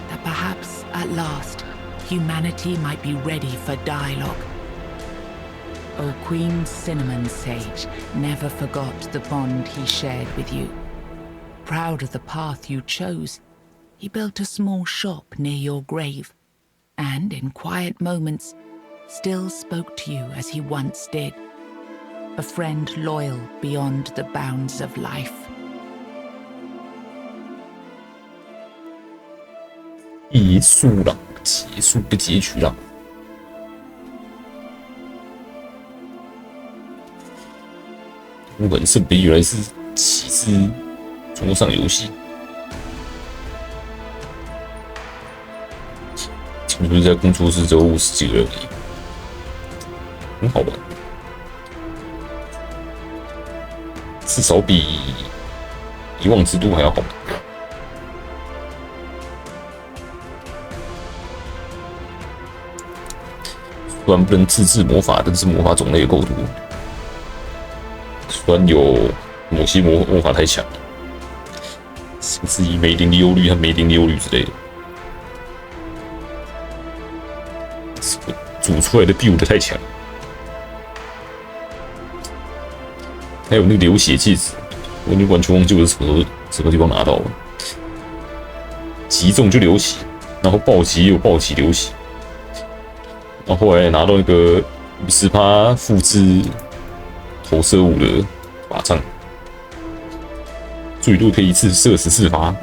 that perhaps, at last, humanity might be ready for dialogue. O Queen Cinnamon Sage never forgot the bond he shared with you. Proud of the path you chose, he built a small shop near your grave, and in quiet moments, still spoke to you as he once did. A friend loyal beyond the bounds of life. 结束了，结束的结局了。污痕圣杯原来是骑士桌上游戏。就是在工作室只有50几个人而已，很好玩，至少比遗忘之都还要好玩。虽然不能自制魔法，但是魔法种类也够多。虽然有某些魔法太强，像是以梅林利欧率和梅林利欧率之类的，煮出来的 build 太强。还有那个流血戒指，我已经完全忘记我是什么地方拿到了。击中就流血，然后暴击也有暴击流血。然后后来拿到那个50%复制投射物的法杖，最多可以一次射14发。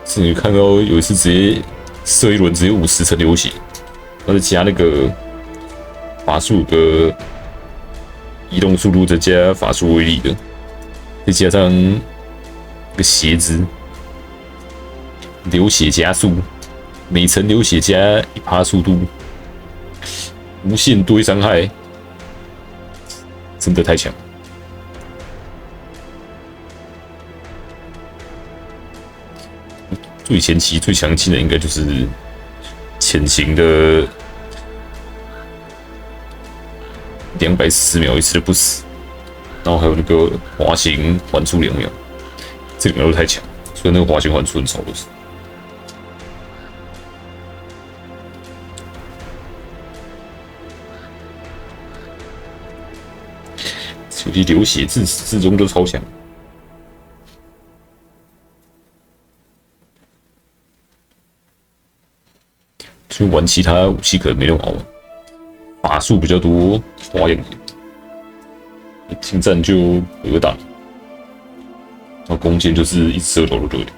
甚至看到有一次直接射一轮，直接50层流血，但是加那个法术的移动速度，再加法术威力的，再加上那个鞋子。流血加速，每层流血加1%速度，无限堆伤害，真的太强。最前期最强技能应该就是潜行的214秒一次的不死，然后还有那个滑行缓速2秒，这2秒都太强，所以那个滑行缓速很少都是。有些流血自始至终都超强，就玩其他武器可能没那么好玩，法术比较多花样。近战就格挡，然后弓箭就是一直射头就对了，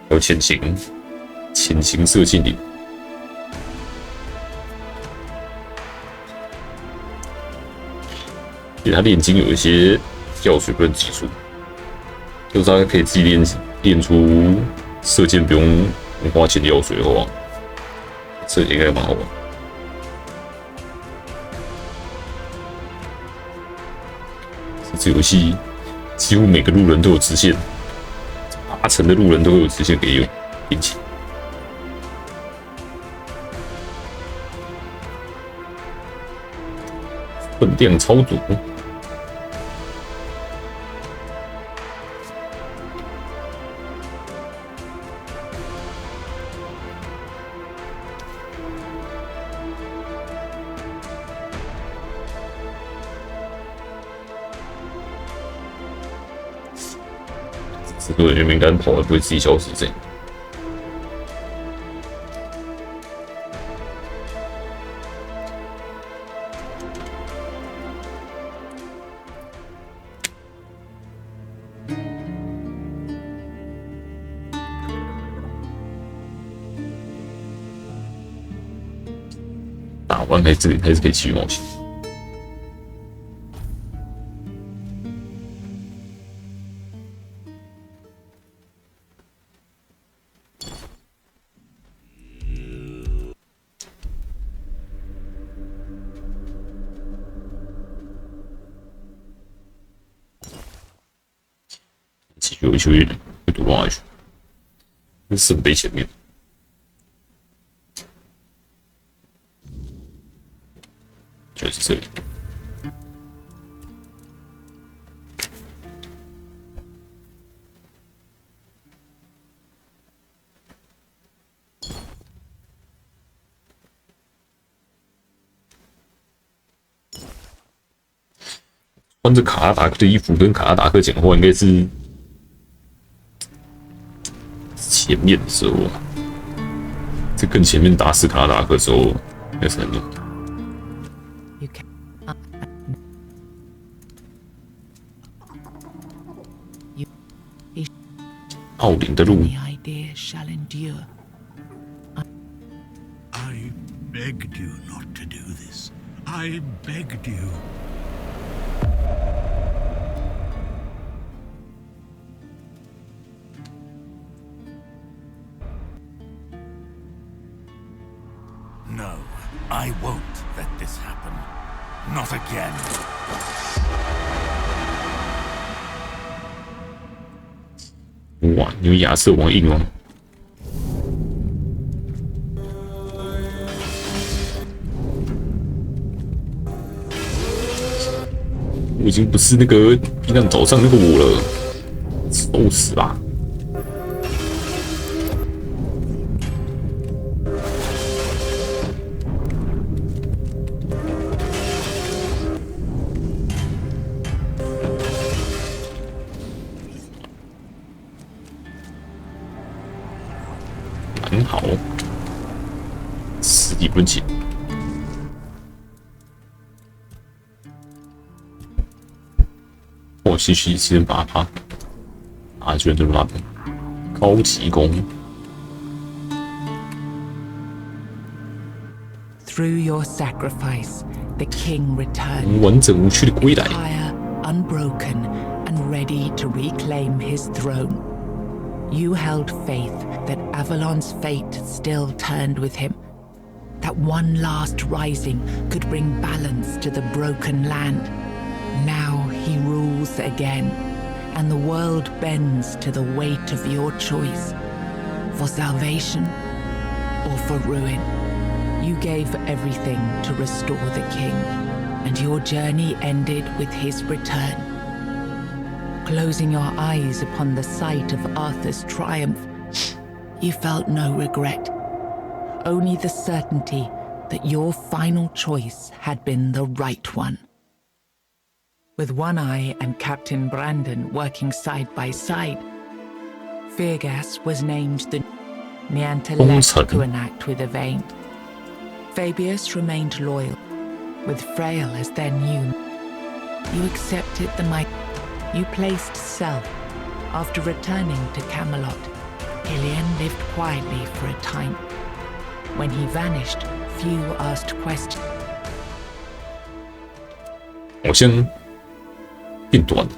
还有潜行射近点。因为他炼金有一些药水不能技术，就是他可以自己练出射箭不用花钱的药水的话，这应该蛮好玩。这游戏几乎每个路人都有支线，80%的路人都会有支线可以用，并且分量超足。这个人员名单跑了不会自己消失这样。打完还是可以继续冒险。继续回去会读下去，是圣杯前面。就是这里。穿着卡拉达克的衣服跟卡拉达克讲话，应该是前面的时候啊，在更前面打死卡拉达克的时候，应该是很用。奥林的路。I begged you not to do this. I begged you. I won't let this happen. Not again. 哇，你有亚瑟王印吗？我已经不是那个平常早上那个我了，受死吧！蛮好，实力不减。哦，吸取78%，啊，居然这么烂，高级攻。Through your sacrifice, the king returned. 完整无缺的归来。 Entire, unbroken, and ready to reclaim his throne. You held faith that Avalon's fate still turned with him. That one last rising could bring balance to the broken land. Now he rules again, and the world bends to the weight of your choice. For salvation or for ruin. You gave everything to restore the king, and your journey ended with his return. Closing your eyes upon the sight of Arthur's triumph, you felt no regret, only the certainty that your final choice had been the right one. With One Eye and Captain Brandon working side by side, Feargas was named the Nianta left to enact with Yvain. Fabius remained loyal, with Frail as their new. You accepted the might. You placed self. After returning to Camelot, Ilian lived quietly for a time. When he vanished, few asked questions. 好像变短了。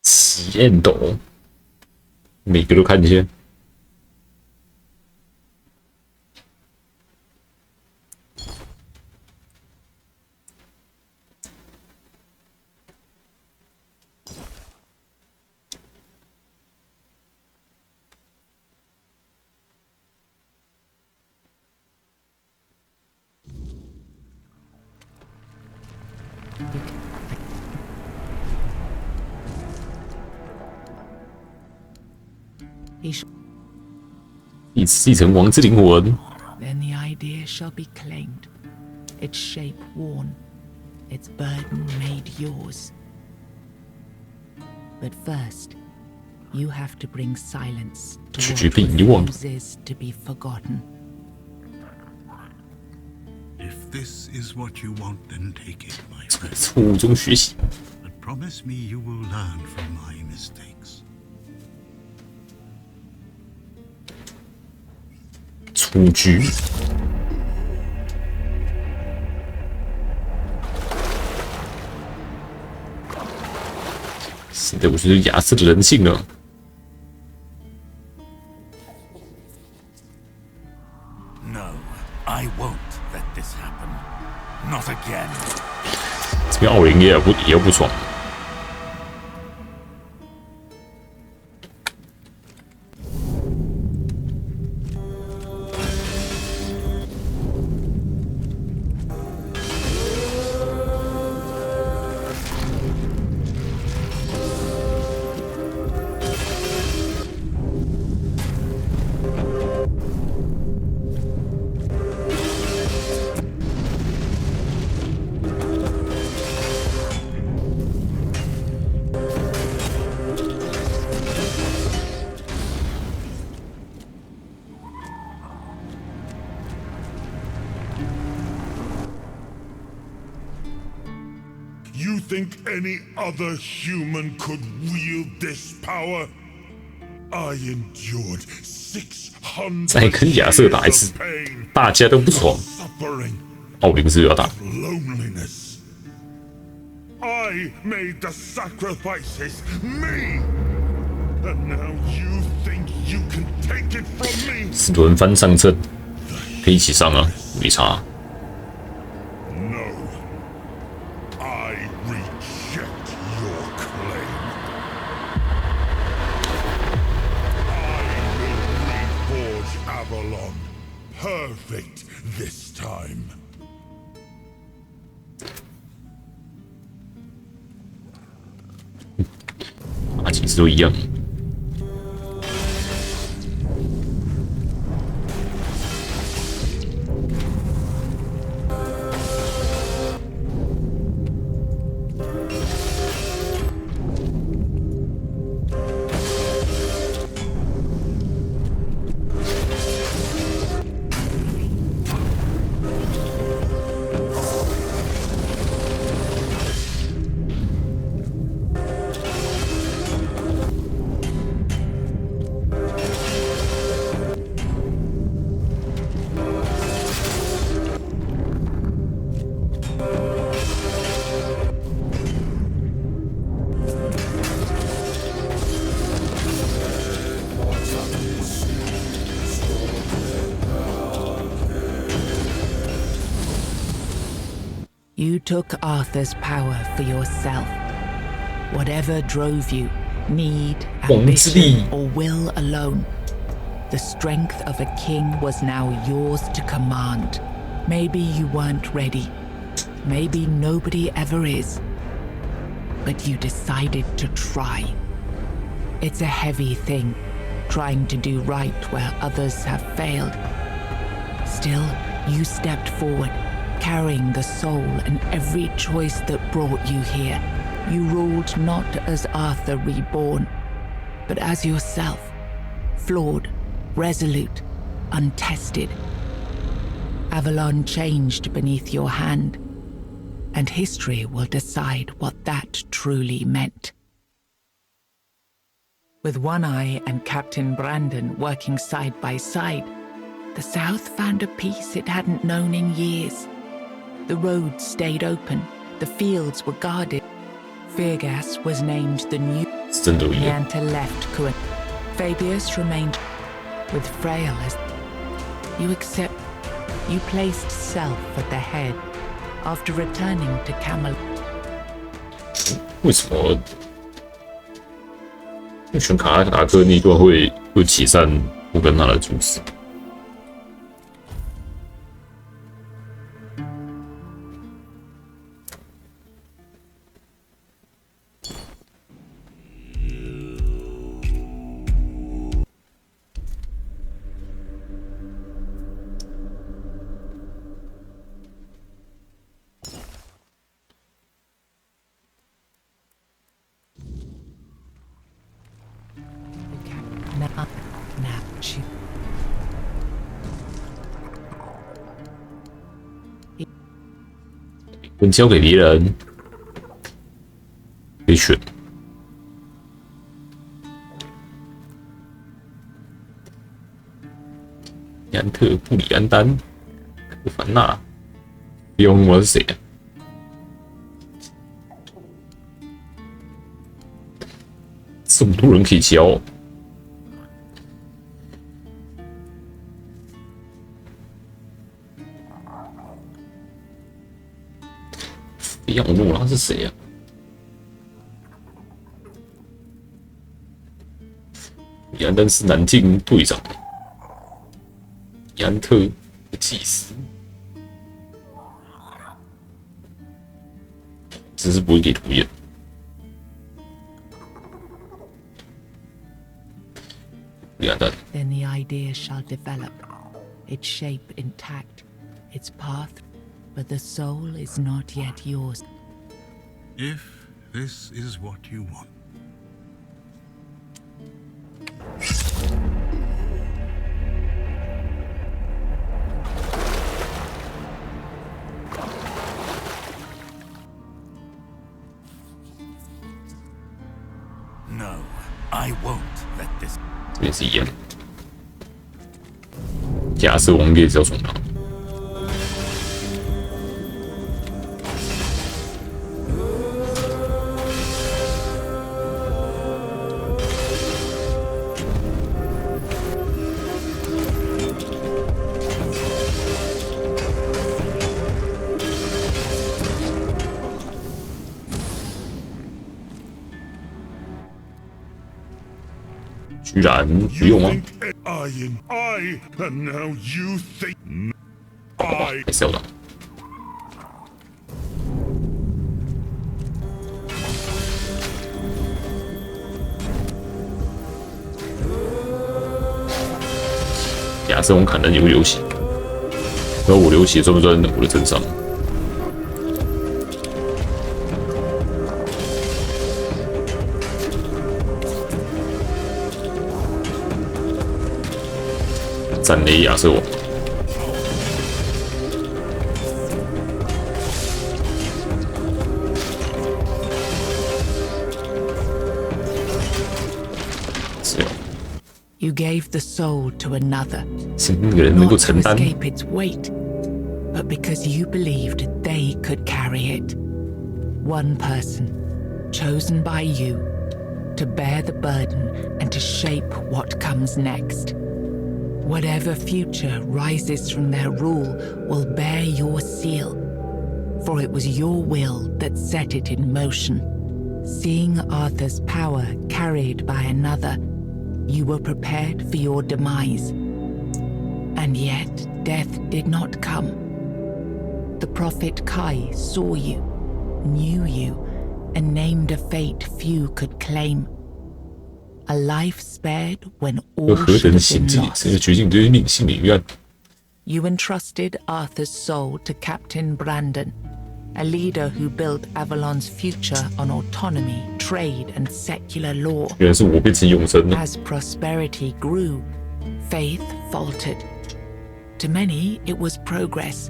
体验斗，每个都看一下。继承王之灵魂。 Then the idea shall be claimed, its shape worn, its burden made yours. But first, you have to bring silence to what refuses to be forgotten. If this is what you want, then take it, my friend. 错中学习。 But promise me you will learn from my mistakes. 出局。现在我觉得亚瑟的人性了。 No, I won't let this happen. Not again. 这边奥林也要不爽。 The You think any other human could wield this power? I endured 600再跟亚瑟打一次，大家都不爽。奥林是不是要打？ loneliness. I made the sacrifices, me. And now you think you can take it from me? 是轮番上阵，可以一起上啊，没差。 No. I reject your claim. I will reforge Avalon. Perfect this time. 啊，其实都一样。You took Arthur's power for yourself. Whatever drove you, need, ambition, or will alone, the strength of a king was now yours to command. Maybe you weren't ready. Maybe nobody ever is. But you decided to try. It's a heavy thing, trying to do right where others have failed. Still, you stepped forward, carrying the soul and every choice that brought you here. You ruled not as Arthur reborn, but as yourself, flawed, resolute, untested. Avalon changed beneath your hand, and history will decide what that truly meant. With One Eye and Captain Brandon working side by side, the South found a peace it hadn't known in years. The roads stayed open, the fields were guarded. Feargas was named the new. Nianta left Kuan. Fabius remained with Frail as you accept. You placed self at the head after returning to Camelot. 为什么选卡达克那一段会起善不跟他的主使？问交给别人，可以选。安特、布里安丹、科凡纳，不用我是谁啊？这么多人可以教。杨诺拉是谁呀？米安登是南境队长，米安特的祭司，只是不会给图片。米安登。Then the idea shall develop, its shape intact, its path. But the soul is not yet yours. If this is what you want. I won't let this. 这边是一样。亚瑟王也是要重拿。居然不用吗？ I, and now you think 还是要的。亚瑟王砍人也会流血，然后我流血赚不赚我的真伤？战雷亚瑟王。You gave the soul to another, 是那个人能够 not to 承担。 escape its weight, but because you believed they could carry it. One person, chosen by you, to bear the burden and to shape what comes next. Whatever future rises from their rule will bear your seal, for it was your will that set it in motion. Seeing Arthur's power carried by another, you were prepared for your demise. And yet, death did not come. The prophet Kai saw you, knew you, and named a fate few could claim. A life spared when all 何 should 等 have 心 been 计， lost. 甚至决定对命性的冤。 You entrusted Arthur's soul to Captain Brandon, a leader who built Avalon's future on autonomy, trade, and secular law. 原来是我变成永生了。 As prosperity grew, faith faltered. To many, it was progress.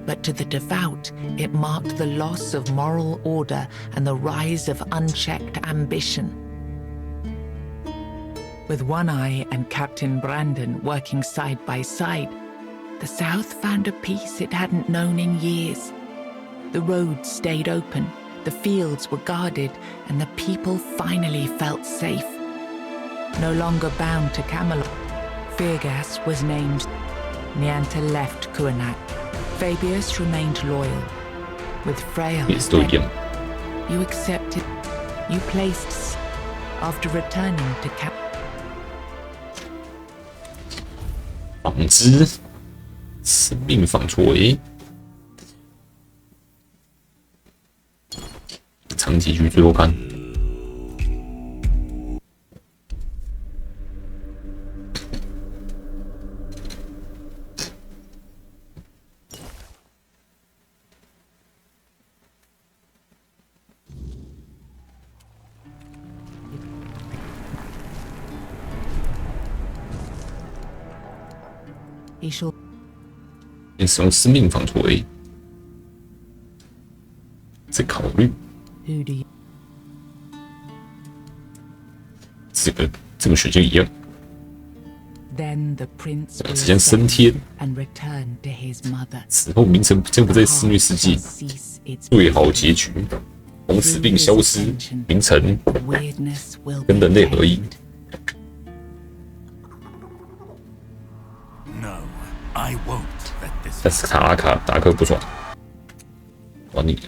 But to the devout, it marked the loss of moral order and the rise of unchecked ambition. With One Eye and Captain Brandon working side by side, the South found a peace it hadn't known in years. The roads stayed open, the fields were guarded, and the people finally felt safe. No longer bound to Camelot, Feargas was named. Nianta left Kuanak. Fabius remained loyal. With Freya, you accepted. You placed. After returning to Cap. 纺织，生命纺锤，长期局最后看。也使用生命纺锤，在考虑 Who do you? 这个选项一样。 Then the prince 即将升天， and returned to his mother. 此后名城将不再肆虐世界，最好结局，红死病消失，名城跟人类合一。 I won't let this. 但是达克不爽，玩你。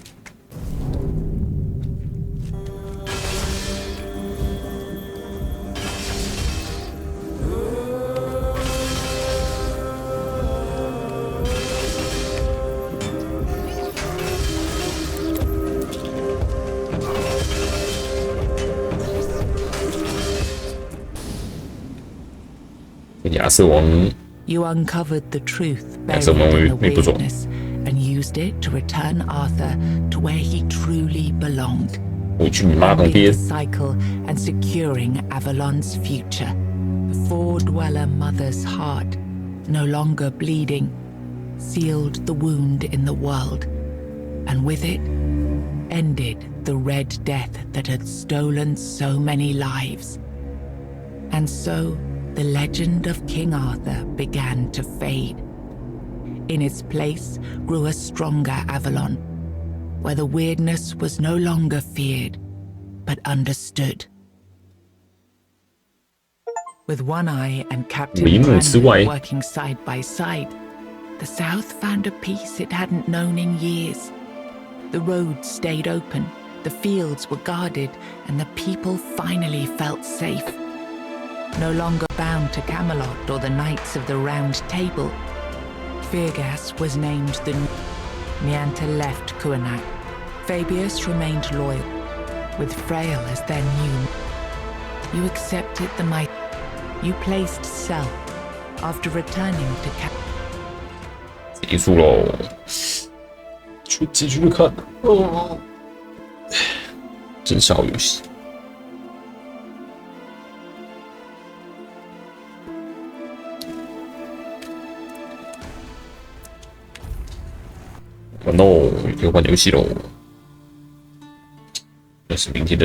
亚瑟王。 You uncovered the truth buried 亚瑟王 in the 没不爽。 weirdness and used it to return Arthur to where he truly belonged. 我去你妈旁 Ending 边 the。cycle and securing Avalon's future. The four-dweller mother's heart, no longer bleeding, sealed the wound in the world, and with it, ended the Red Death that had stolen so many lives. And so, the legend of King Arthur began to fade. In its place grew a stronger Avalon, where the weirdness was no longer feared, but understood. With One Eye and Captain Brandon working side by side, the South found a peace it hadn't known in years. The roads stayed open, the fields were guarded, and the people finally felt safe. No longer bound to Camelot or the Knights of the Round Table, Feargas was named the Nianta left Kuanak. Fabius remained loyal, with Frail as their new. You accepted the might. You placed self after returning to Cap. 结束喽，去继续看哦，真是好游戏。完喽，可以换游戏喽，那是明天的。